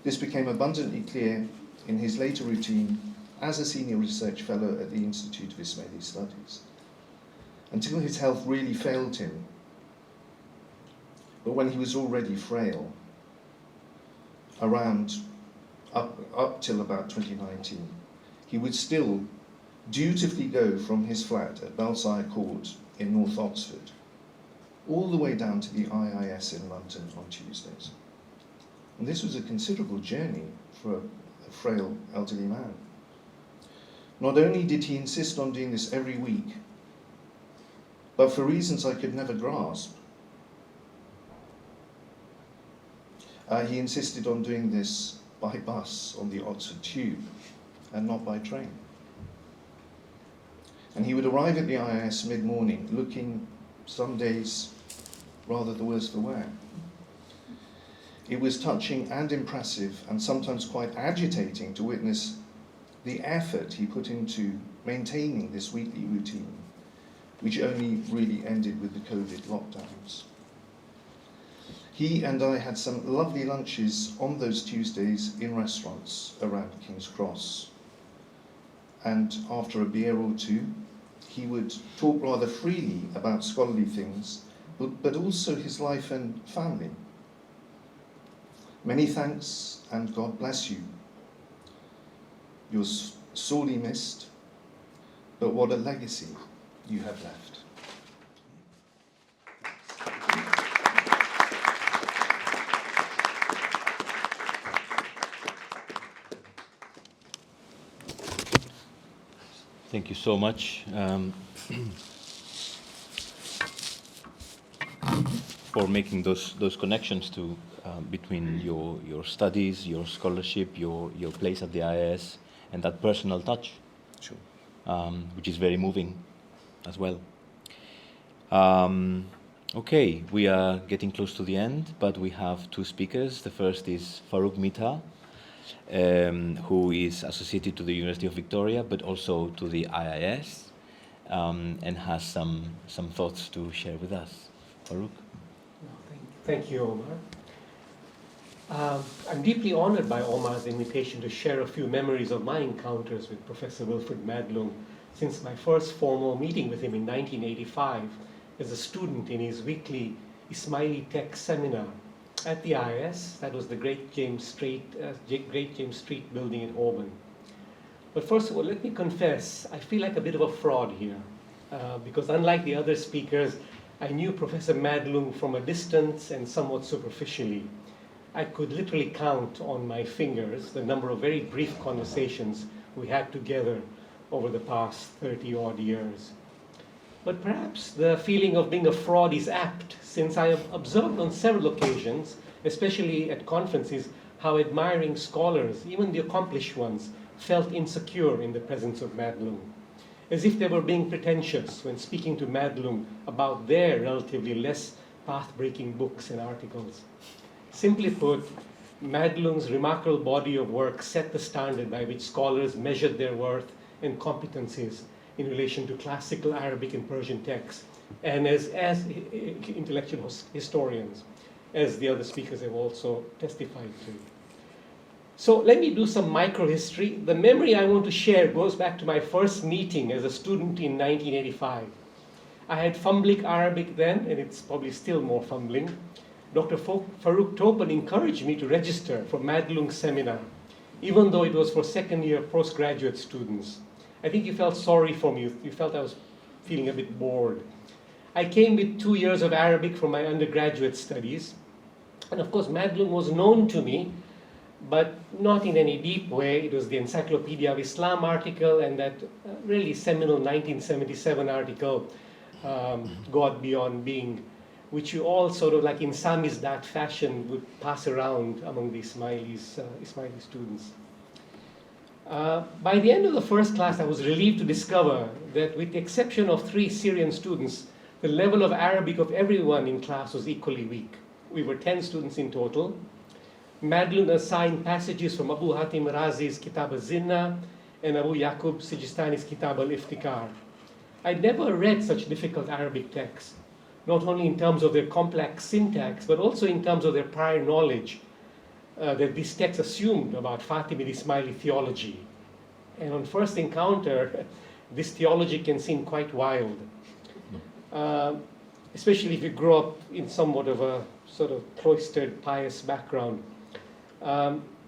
This became abundantly clear in his later routine as a senior research fellow at the Institute of Ismaili Studies, until his health really failed him. But when he was already frail, around up till about 2019, he would still dutifully go from his flat at Belsize Court in North Oxford all the way down to the IIS in London on Tuesdays. And this was a considerable journey for a frail elderly man. Not only did he insist on doing this every week, but for reasons I could never grasp, he insisted on doing this by bus on the Oxford Tube and not by train. And he would arrive at the IIS mid-morning looking some days rather the worse for wear. It was touching and impressive and sometimes quite agitating to witness the effort he put into maintaining this weekly routine, which only really ended with the COVID lockdowns. He and I had some lovely lunches on those Tuesdays in restaurants around King's Cross. And after a beer or two, he would talk rather freely about scholarly things, but also his life and family. Many thanks and God bless you. You're sorely missed, but what a legacy you have left. Thank you so much for making those connections to between your studies, your scholarship, your place at the IIS, and that personal touch, sure. Which is very moving as well. Okay, we are getting close to the end, but we have two speakers. The first is Farhad Mitha, who is associated to the University of Victoria, but also to the IIS, and has some thoughts to share with us. Farhad? Thank you, Omar. I'm deeply honored by Omar's invitation to share a few memories of my encounters with Professor Wilferd Madelung since my first formal meeting with him in 1985 as a student in his weekly Ismaili Tech seminar at the IIS. That was the Great James Street building in Auburn. But first of all, let me confess, I feel like a bit of a fraud here, because unlike the other speakers, I knew Professor Madelung from a distance and somewhat superficially. I could literally count on my fingers the number of very brief conversations we had together over the past 30-odd years. But perhaps the feeling of being a fraud is apt, since I have observed on several occasions, especially at conferences, how admiring scholars, even the accomplished ones, felt insecure in the presence of Madelung, as if they were being pretentious when speaking to Madelung about their relatively less path-breaking books and articles. Simply put, Madelung's remarkable body of work set the standard by which scholars measured their worth and competencies in relation to classical Arabic and Persian texts, and as intellectual historians, as the other speakers have also testified to. So let me do some micro-history. The memory I want to share goes back to my first meeting as a student in 1985. I had fumbling Arabic then, and it's probably still more fumbling. Dr. Farhad Tottoli encouraged me to register for Madelung's seminar, even though it was for second-year postgraduate students. I think you felt sorry for me. You felt I was feeling a bit bored. I came with 2 years of Arabic from my undergraduate studies. And of course, Madelung was known to me, but not in any deep way. It was the Encyclopedia of Islam article and that really seminal 1977 article, God Beyond Being, which you all sort of like in samizdat fashion would pass around among the Ismaili students. By the end of the first class, I was relieved to discover that with the exception of 3 Syrian students, the level of Arabic of everyone in class was equally weak. We were 10 students in total. Madelung assigned passages from Abu Hatim Razi's Kitab al-Zinna and Abu Yaqub Sijistani's Kitab al-Iftikar. I'd never read such difficult Arabic texts, not only in terms of their complex syntax, but also in terms of their prior knowledge that these texts assumed about Fatimid Ismaili theology. And on first encounter, this theology can seem quite wild, especially if you grow up in somewhat of a sort of cloistered, pious background.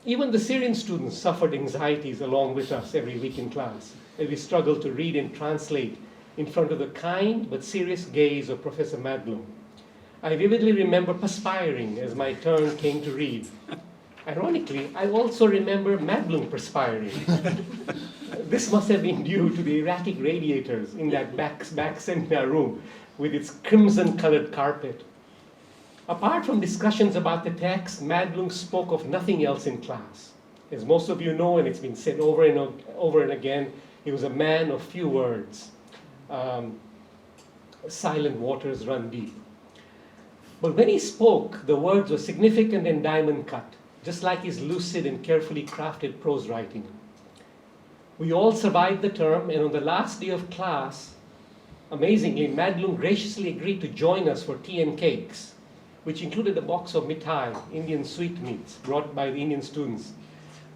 Even the Syrian students suffered anxieties along with us every week in class, as we struggled to read and translate in front of the kind but serious gaze of Professor Madelung. I vividly remember perspiring as my turn came to read. Ironically, I also remember Madelung perspiring. This must have been due to the erratic radiators in that back seminar room with its crimson-colored carpet. Apart from discussions about the text, Madelung spoke of nothing else in class. As most of you know, and it's been said over and again, he was a man of few words. Silent waters run deep. But when he spoke, the words were significant and diamond cut, just like his lucid and carefully crafted prose writing. We all survived the term, and on the last day of class, amazingly, Madelung graciously agreed to join us for tea and cakes, which included a box of mithai, Indian sweetmeats, brought by the Indian students.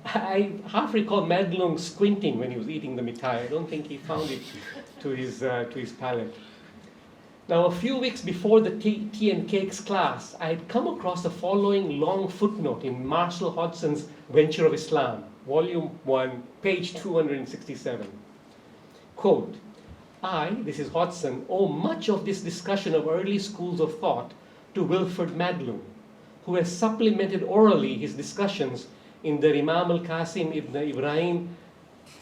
I half recall Madelung squinting when he was eating the mithai. I don't think he found it to his palate. Now, a few weeks before the tea and cakes class, I had come across the following long footnote in Marshall Hodgson's Venture of Islam, Volume 1, page 267. Quote, this is Hodgson, owe much of this discussion of early schools of thought to Wilferd Madelung, who has supplemented orally his discussions in the Imam al-Qasim ibn Ibrahim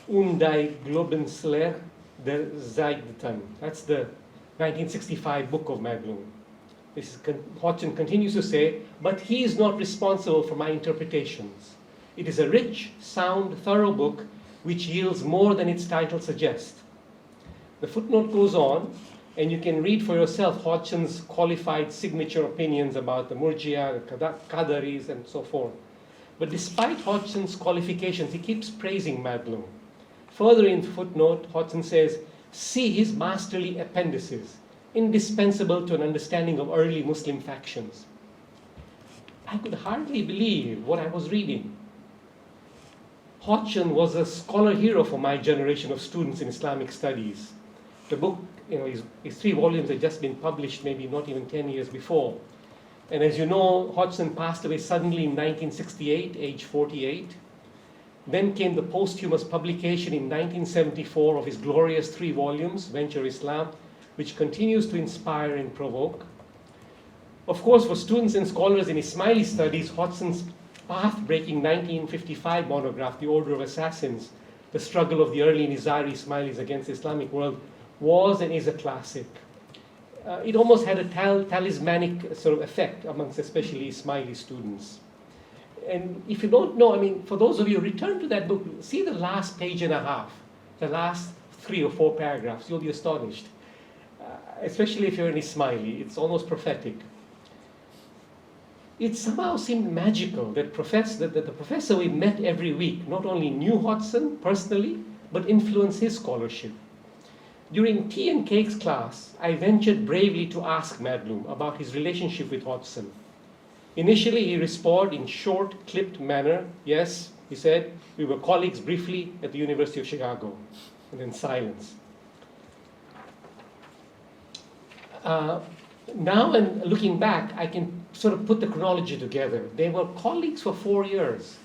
Undai Globensler der Zeigdatan. That's the 1965 book of Madelung. Hodgson continues to say, but he is not responsible for my interpretations. It is a rich, sound, thorough book which yields more than its title suggests. The footnote goes on, and you can read for yourself Hodgson's qualified signature opinions about the Murjia, the Qadaris, and so forth. But despite Hodgson's qualifications, he keeps praising Madelung. Further in the footnote, Hodgson says, see his masterly appendices, indispensable to an understanding of early Muslim factions. I could hardly believe what I was reading. Hodgson was a scholar hero for my generation of students in Islamic studies. The book, his 3 volumes had just been published maybe not even 10 years before. And as you know, Hodgson passed away suddenly in 1968, age 48. Then came the posthumous publication in 1974 of his glorious 3 volumes, Venture of Islam, which continues to inspire and provoke. Of course, for students and scholars in Ismaili studies, Hodgson's path-breaking 1955 monograph, The Order of Assassins, The Struggle of the Early Nizari Ismailis Against the Islamic World, was and is a classic. It almost had a talismanic sort of effect amongst especially Ismaili students. And if you don't know, for those of you, return to that book, see the last page and a half, the last 3 or 4 paragraphs, you'll be astonished. Especially if you're an Ismaili, it's almost prophetic. it somehow seemed magical that the professor we met every week not only knew Hodgson personally, but influenced his scholarship. During tea and cakes class, I ventured bravely to ask Madelung about his relationship with Hodgson. Initially, he responded in short, clipped manner. Yes, he said, we were colleagues briefly at the University of Chicago, and then silence. Now, and looking back, I can sort of put the chronology together. They were colleagues for 4 years.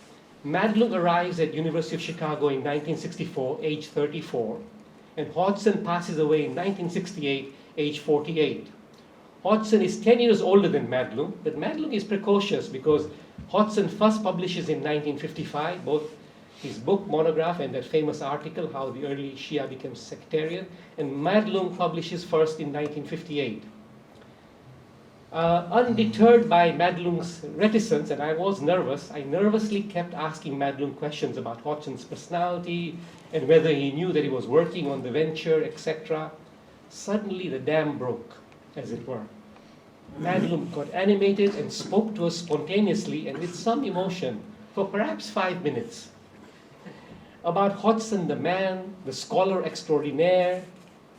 Madelung arrives at University of Chicago in 1964, age 34, and Hodgson passes away in 1968, age 48. Hodgson is 10 years older than Madelung, but Madelung is precocious because Hodgson first publishes in 1955 both his book, monograph, and that famous article, How the Early Shia Became Sectarian, and Madelung publishes first in 1958. Undeterred by Madelung's reticence, and I was nervous, I nervously kept asking Madelung questions about Hodgson's personality and whether he knew that he was working on the venture, etc. Suddenly the dam broke, as it were. Madelung got animated and spoke to us spontaneously and with some emotion for perhaps 5 minutes about Hodgson the man, the scholar extraordinaire,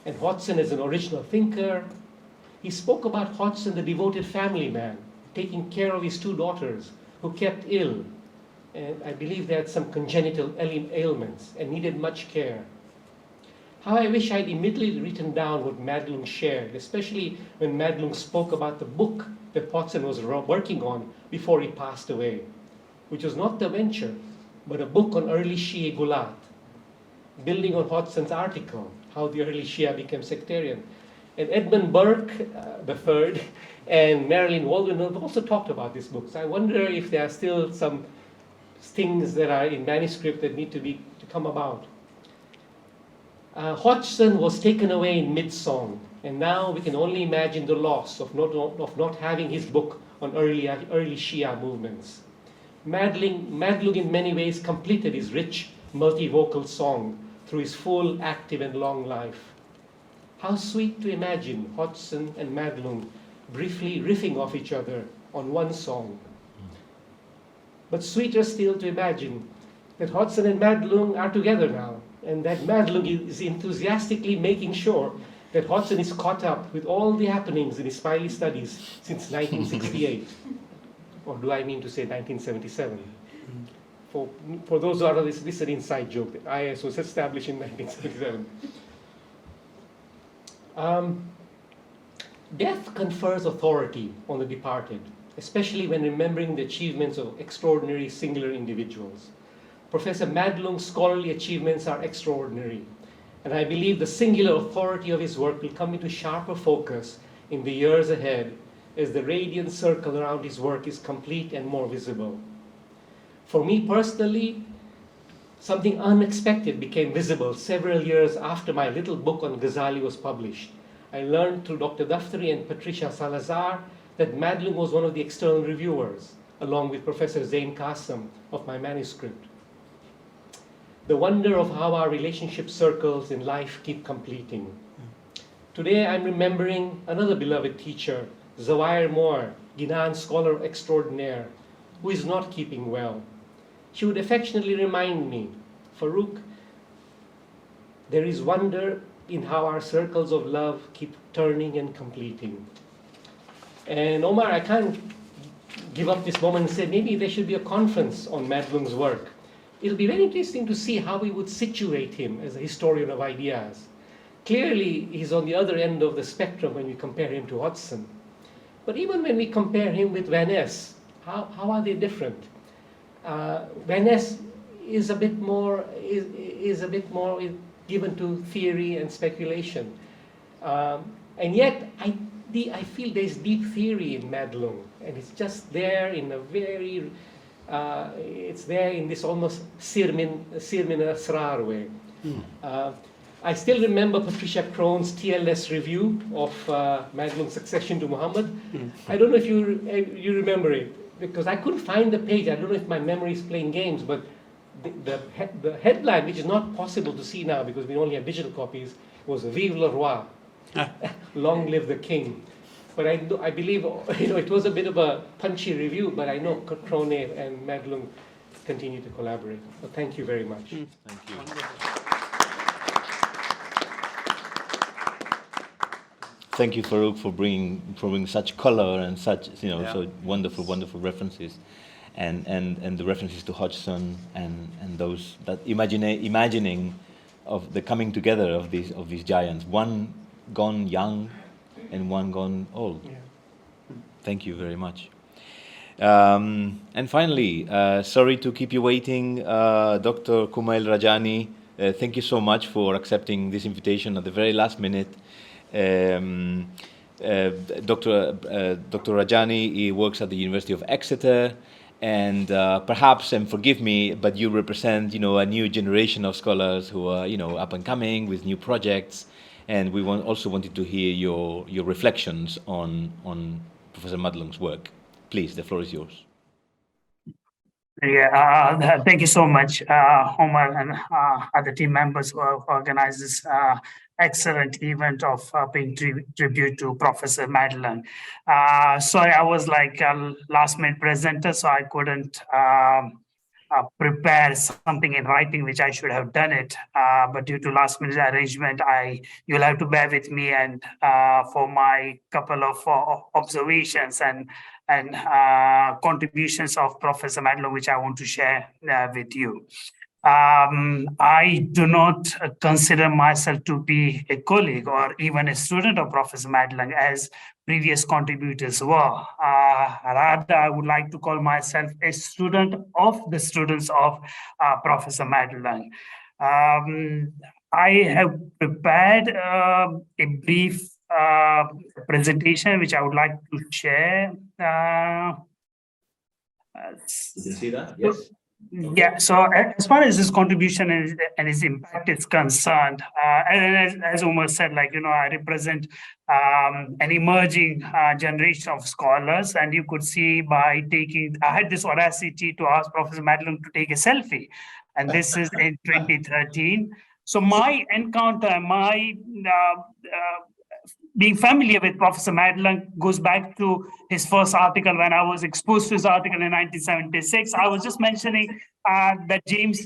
and Hodgson as an original thinker. He spoke about Hodgson, the devoted family man, taking care of his 2 daughters who kept ill, and I believe they had some congenital ailments and needed much care. How I wish I'd immediately written down what Madelung shared, especially when Madelung spoke about the book that Hodgson was working on before he passed away, which was not the venture, but a book on early Shia Gulat, building on Hodgson's article, How the Early Shia Became Sectarian. And Edmund Burke, the third, and Marilyn Waldron have also talked about this book. So I wonder if there are still some things that are in manuscript that need to come about. Hodgson was taken away in mid-song, and now we can only imagine the loss of not having his book on early Shia movements. Madelung in many ways completed his rich multi-vocal song through his full, active, and long life. How sweet to imagine Hodgson and Madelung briefly riffing off each other on one song. But sweeter still to imagine that Hodgson and Madelung are together now, and that Madelung is enthusiastically making sure that Hodgson is caught up with all the happenings in Ismaili studies since 1968. Or do I mean to say 1977? For those who are this is an inside joke. That IS was established in 1977. Death confers authority on the departed, especially when remembering the achievements of extraordinary singular individuals. Professor Madelung's scholarly achievements are extraordinary, and I believe the singular authority of his work will come into sharper focus in the years ahead as the radiant circle around his work is complete and more visible. For me personally, something unexpected became visible several years after my little book on Ghazali was published. I learned through Dr. Daftari and Patricia Salazar that Madelung was one of the external reviewers, along with Professor Zayn Kassam, of my manuscript. The wonder of how our relationship circles in life keep completing. Today I'm remembering another beloved teacher, Zawair Moore, Ghanaian scholar extraordinaire, who is not keeping well. She would affectionately remind me, Farouk, there is wonder in how our circles of love keep turning and completing. And Omar, I can't give up this moment and say maybe there should be a conference on Madelung's work. It'll be very interesting to see how we would situate him as a historian of ideas. Clearly, he's on the other end of the spectrum when we compare him to Hodgson. But even when we compare him with Van Ness, how are they different? Van Ness is a bit more given to theory and speculation, and yet I feel there's deep theory in Madelung, and it's just there in a very it's there in this almost Sirmin Asrar way. I still remember Patricia Crone's TLS review of Madelung's succession to Mohammad. I don't know if you remember it, because I couldn't find the page. I don't know if my memory is playing games, but the headline, which is not possible to see now because we only have digital copies, was Vive le Roi, Long Live the King. But I believe, it was a bit of a punchy review, but I know Crone and Madelung continue to collaborate. So thank you very much. Thank you. Thank you, Farouk, for bringing such color and such, so wonderful, wonderful references, and the references to Hodgson and those that imagining of the coming together of these giants, one gone young and one gone old. Yeah. Thank you very much. And finally, sorry to keep you waiting, Dr. Kumail Rajani. Thank you so much for accepting this invitation at the very last minute. Dr. Rajani, he works at the University of Exeter, and perhaps, and forgive me, but you represent, a new generation of scholars who are, up and coming with new projects, and we also wanted to hear your reflections on Professor Madelung's work. Please, the floor is yours. Yeah, thank you so much, Omar, and other team members who have organized this excellent event of paying tribute to Professor Madelung. Sorry, I was like a last-minute presenter, so I couldn't prepare something in writing, which I should have done it. But due to last-minute arrangement, you'll have to bear with me and for my couple of observations and contributions of Professor Madelung, which I want to share with you. I do not consider myself to be a colleague or even a student of Professor Madelung, as previous contributors were. Rather, I would like to call myself a student of the students of Professor Madelung. I have prepared a brief presentation, which I would like to share. You can see that? Yes. Yeah, so as far as his contribution and his impact is concerned, and as Umar said, I represent an emerging generation of scholars, and you could see by I had this audacity to ask Professor Madelung to take a selfie, and this is in 2013. So my encounter, being familiar with Professor Madelung goes back to his first article when I was exposed to his article in 1976. I was just mentioning that James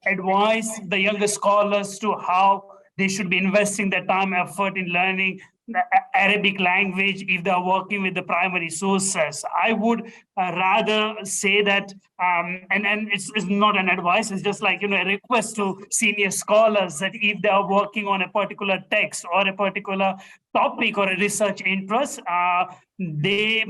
advised the younger scholars to how they should be investing their time, effort in learning the Arabic language if they are working with the primary sources. I would rather say that, and it's not an advice, it's just like, a request to senior scholars that if they are working on a particular text or a particular topic or a research interest, they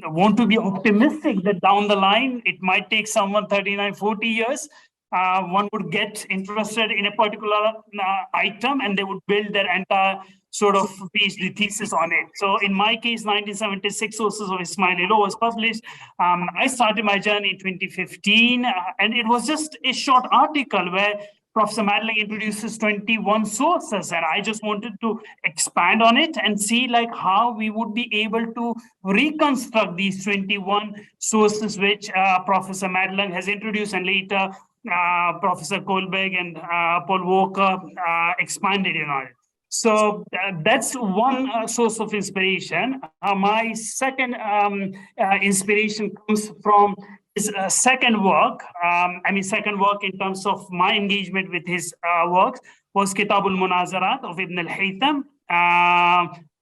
want to be optimistic that down the line, it might take someone 39, 40 years, one would get interested in a particular item and they would build their entire sort of PhD thesis on it. So in my case, 1976 Sources of Ismaili Law was published. I started my journey in 2015, and it was just a short article where Professor Madelung introduces 21 sources, and I just wanted to expand on it and see how we would be able to reconstruct these 21 sources which Professor Madelung has introduced, and later Professor Kohlberg and Paul Walker expanded on it. So that's one source of inspiration. My second inspiration comes from his second work. Second work in terms of my engagement with his works was Kitabul Munazarat of Ibn al-Haytham,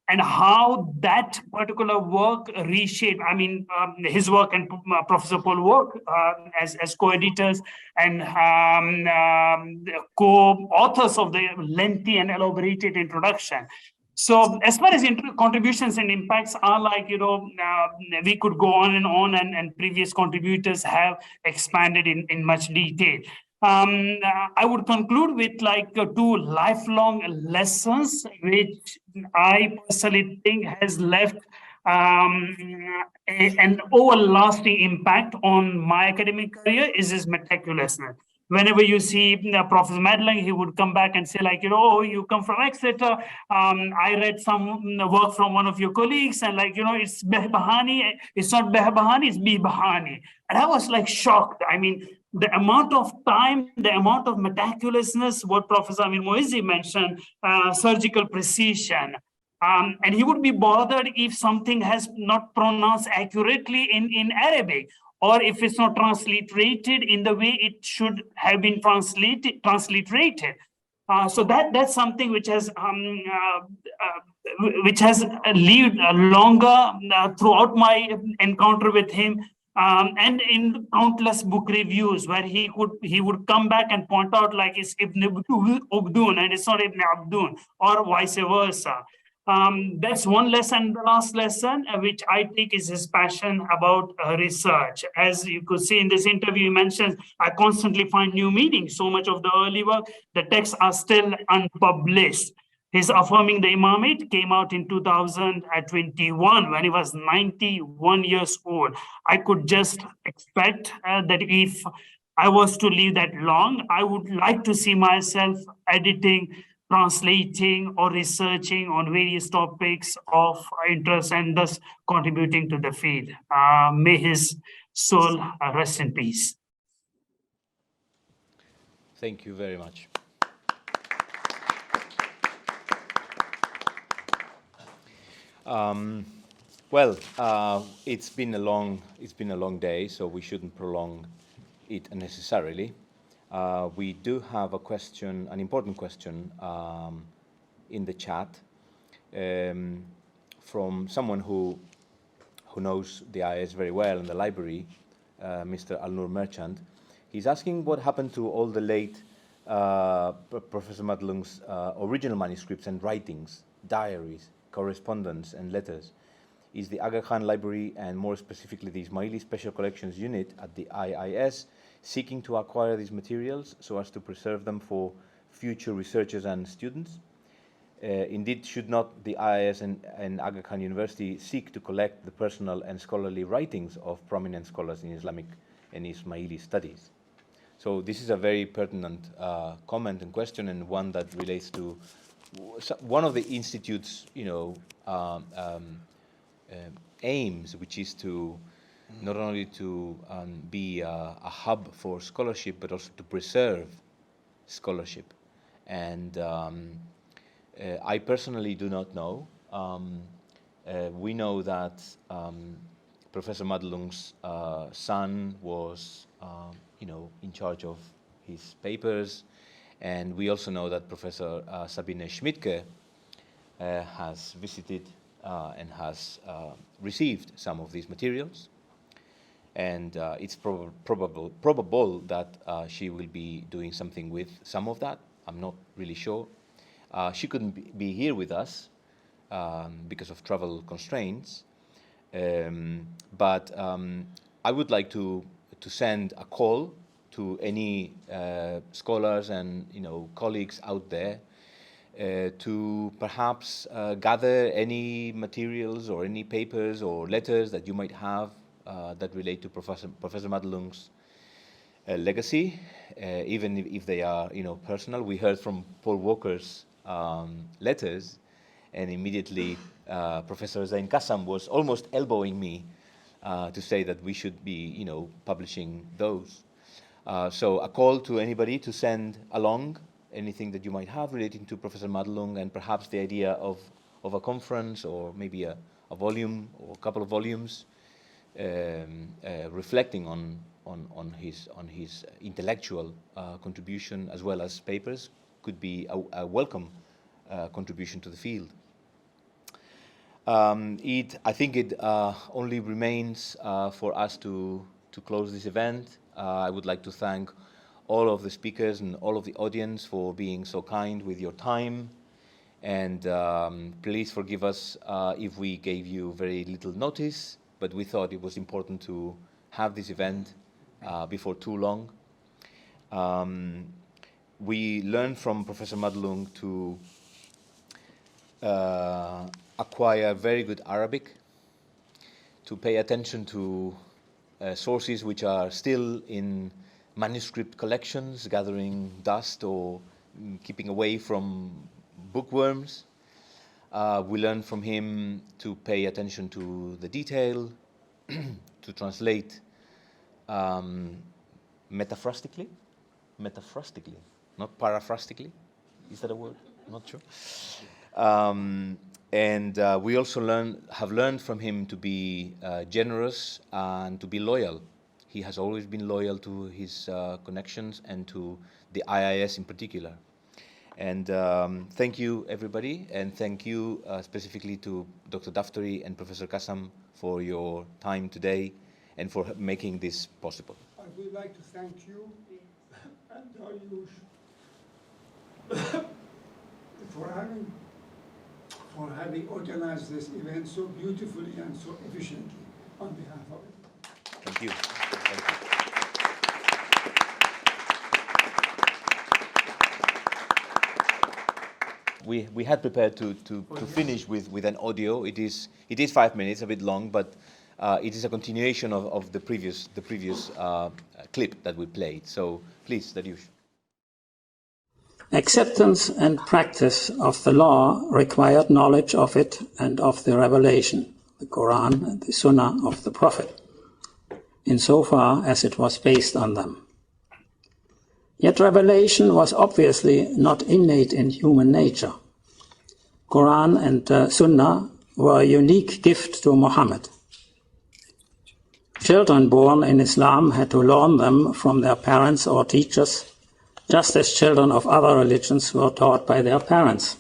and how that particular work reshaped, his work and Professor Paul Walker as co-editors and co-authors of the lengthy and elaborated introduction. So as far as contributions and impacts are we could go on, and previous contributors have expanded in much detail. I would conclude with two lifelong lessons, which I personally think has left an everlasting impact on my academic career is his meticulousness. Whenever you see Professor Madelung, he would come back and say oh, you come from Exeter. I read some work from one of your colleagues, and it's Behbahani. It's not Behbahani, it's Bihbahani. And I was shocked. The amount of time, the amount of meticulousness, what Professor Amir-Moezzi mentioned, surgical precision, And he would be bothered if something has not pronounced accurately in Arabic, or if it's not transliterated in the way it should have been transliterated. So that's something which has lived longer throughout my encounter with him, and in countless book reviews where he would come back and point out like it's Ibn Ubdun and it's not Ibn Abdun, or vice versa. That's one lesson. The last lesson, which I take, is his passion about research. As you could see in this interview, he mentions, I constantly find new meanings. So much of the early work, the texts are still unpublished. His Affirming the Imamate came out in 2021 when he was 91 years old. I could just expect that if I was to live that long, I would like to see myself editing, translating, or researching on various topics of interest and thus contributing to the field. May his soul rest in peace. Thank you very much. It's been a long day, so we shouldn't prolong it unnecessarily. We do have a question, an important question, in the chat from someone who knows the IIS very well in the library, Mr. Al-Nur Merchant. He's asking what happened to all the late Professor Madelung's original manuscripts and writings, diaries, correspondence, and letters. Is the Aga Khan Library, and more specifically the Ismaili Special Collections Unit at the IIS, seeking to acquire these materials so as to preserve them for future researchers and students? Indeed, should not the IIS and Aga Khan University seek to collect the personal and scholarly writings of prominent scholars in Islamic and Ismaili studies? So this is a very pertinent comment and question, and one that relates to one of the Institute's, aims, which is to not only to be a hub for scholarship, but also to preserve scholarship. And I personally do not know. We know that Professor Madelung's son was, in charge of his papers, and we also know that Professor Sabine Schmidtke has visited and has received some of these materials. And it's probable that she will be doing something with some of that. I'm not really sure. She couldn't be here with us because of travel constraints. But I would like to send a call to any scholars and colleagues out there to perhaps gather any materials or any papers or letters that you might have that relate to Professor Madelung's legacy, even if they are personal. We heard from Paul Walker's letters, and immediately Professor Zayn Kassam was almost elbowing me to say that we should be publishing those. So a call to anybody to send along anything that you might have relating to Professor Madelung, and perhaps the idea of a conference, or maybe a volume or a couple of volumes reflecting on his intellectual contribution as well as papers, could be a welcome contribution to the field. I think it only remains for us to close this event. I would like to thank all of the speakers and all of the audience for being so kind with your time. And please forgive us if we gave you very little notice, but we thought it was important to have this event before too long. We learned from Professor Madelung to acquire very good Arabic, to pay attention to sources which are still in manuscript collections, gathering dust or keeping away from bookworms. We learned from him to pay attention to the detail, to translate metaphrastically, not paraphrastically. Is that a word? I'm not sure. And we also have learned from him to be generous and to be loyal. He has always been loyal to his connections and to the IIS in particular. And thank you, everybody, and thank you specifically to Dr. Daftari and Professor Kassam for your time today and for making this possible. I would like to thank you and Dariush for having organized this event so beautifully and so efficiently on behalf of it. Thank you. Thank you. We had prepared to finish with an audio. It is 5 minutes, a bit long, but it is a continuation of the previous clip that we played. So please, Dariush. Acceptance and practice of the law required knowledge of it and of the revelation, the Quran and the Sunnah of the Prophet, insofar as it was based on them. Yet revelation was obviously not innate in human nature. Quran and Sunnah were a unique gift to Mohammed. Children born in Islam had to learn them from their parents or teachers, just as children of other religions were taught by their parents.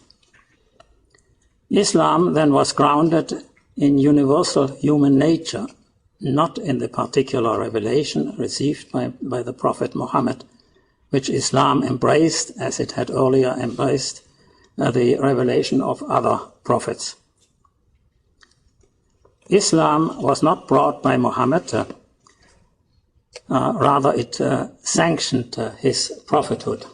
Islam then was grounded in universal human nature, not in the particular revelation received by the Prophet Mohammed, which Islam embraced as it had earlier embraced the revelation of other prophets. Islam was not brought by Mohammed, rather it sanctioned his prophethood.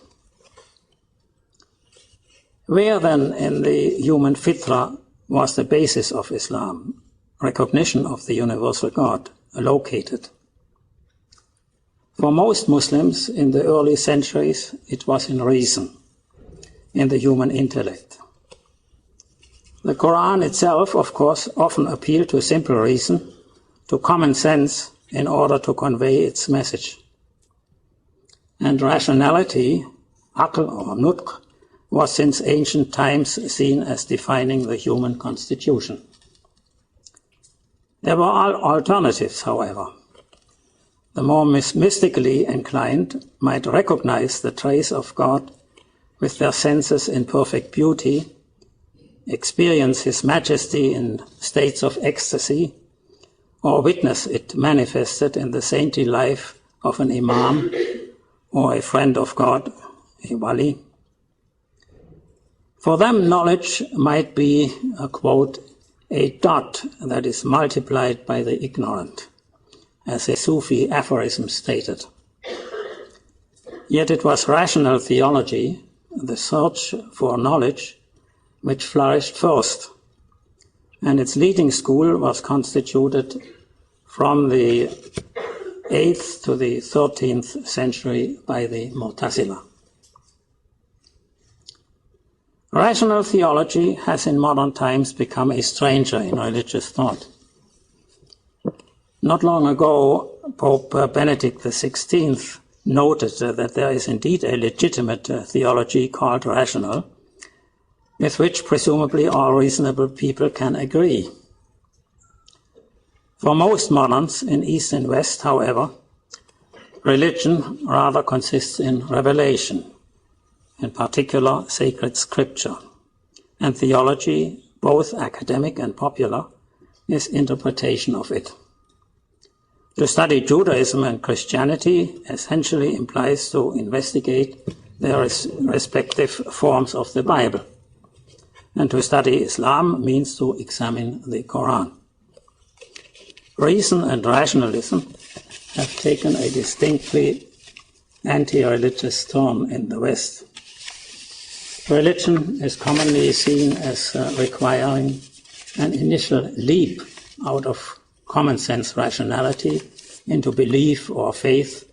Where then in the human fitra was the basis of Islam, recognition of the universal God, located? For most Muslims in the early centuries, it was in reason, in the human intellect. The Quran itself, of course, often appealed to simple reason, to common sense, in order to convey its message. And rationality, aql or nutq, was since ancient times seen as defining the human constitution. There were alternatives, however. The more mystically inclined might recognize the trace of God with their senses in perfect beauty, experience His majesty in states of ecstasy, or witness it manifested in the saintly life of an imam or a friend of God, a wali. For them, knowledge might be, quote, a dot that is multiplied by the ignorant, as a Sufi aphorism stated. Yet it was rational theology, the search for knowledge, which flourished first, and its leading school was constituted from the 8th to the 13th century by the Mu'tazila. Rational theology has in modern times become a stranger in religious thought. Not long ago, Pope Benedict XVI noted that there is indeed a legitimate theology called rational, with which presumably all reasonable people can agree. For most moderns in East and West, however, religion rather consists in revelation, in particular sacred scripture, and theology, both academic and popular, is interpretation of it. To study Judaism and Christianity essentially implies to investigate their respective forms of the Bible, and to study Islam means to examine the Quran. Reason and rationalism have taken a distinctly anti-religious turn in the West. Religion is commonly seen as requiring an initial leap out of common sense rationality into belief or faith,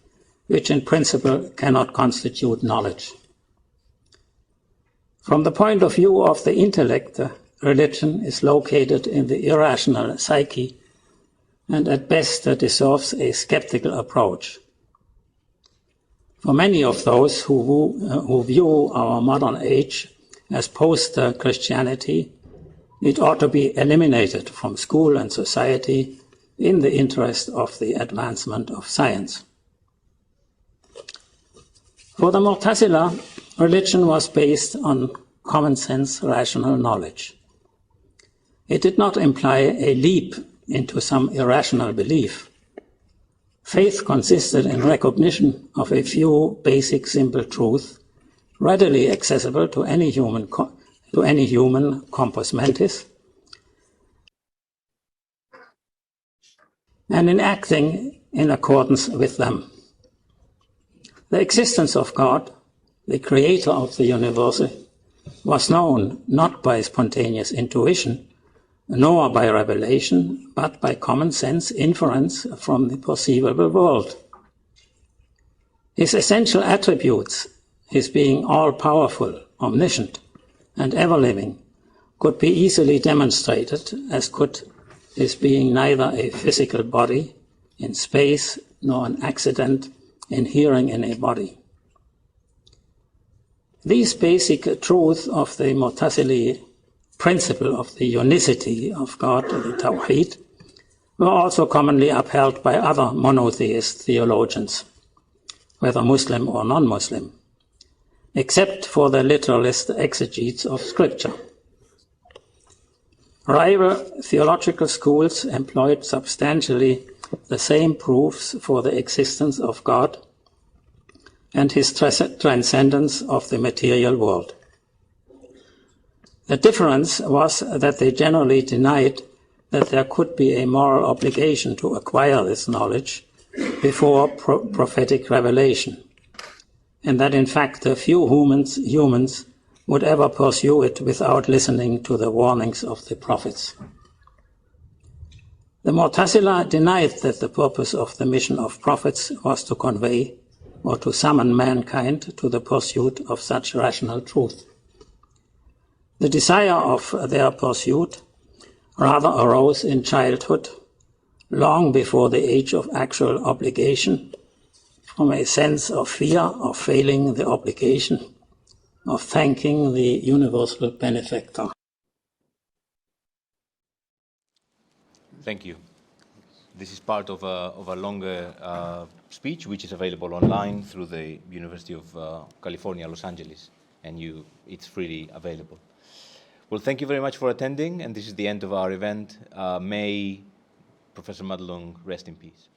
which in principle cannot constitute knowledge. From the point of view of the intellect, religion is located in the irrational psyche and at best deserves a skeptical approach. For many of those who view our modern age as post-Christianity, It ought to be eliminated from school and society in the interest of the advancement of science. For the Mu'tazila, religion was based on common sense, rational knowledge. It did not imply a leap into some irrational belief. Faith consisted in recognition of a few basic simple truths readily accessible to any human compos mentis, and in acting in accordance with them. The existence of God, the creator of the universe, was known not by spontaneous intuition, nor by revelation, but by common sense inference from the perceivable world. His essential attributes, his being all-powerful, omniscient, and ever-living, could be easily demonstrated, as could his being neither a physical body in space nor an accident inhering in a body. These basic truths of the Mu'tazili principle of the unicity of God, the Tawheed, were also commonly upheld by other monotheist theologians, whether Muslim or non-Muslim, except for the literalist exegetes of Scripture. Rival theological schools employed substantially the same proofs for the existence of God and his transcendence of the material world. The difference was that they generally denied that there could be a moral obligation to acquire this knowledge before prophetic revelation, and that in fact the few humans would ever pursue it without listening to the warnings of the prophets. The Mu'tazila denied that the purpose of the mission of prophets was to convey or to summon mankind to the pursuit of such rational truth. The desire of their pursuit rather arose in childhood, long before the age of actual obligation, from a sense of fear of failing the obligation, of thanking the universal benefactor. Thank you. This is part of a longer speech which is available online through the University of California, Los Angeles, and it's freely available. Well, thank you very much for attending, and this is the end of our event. May Professor Madelung rest in peace.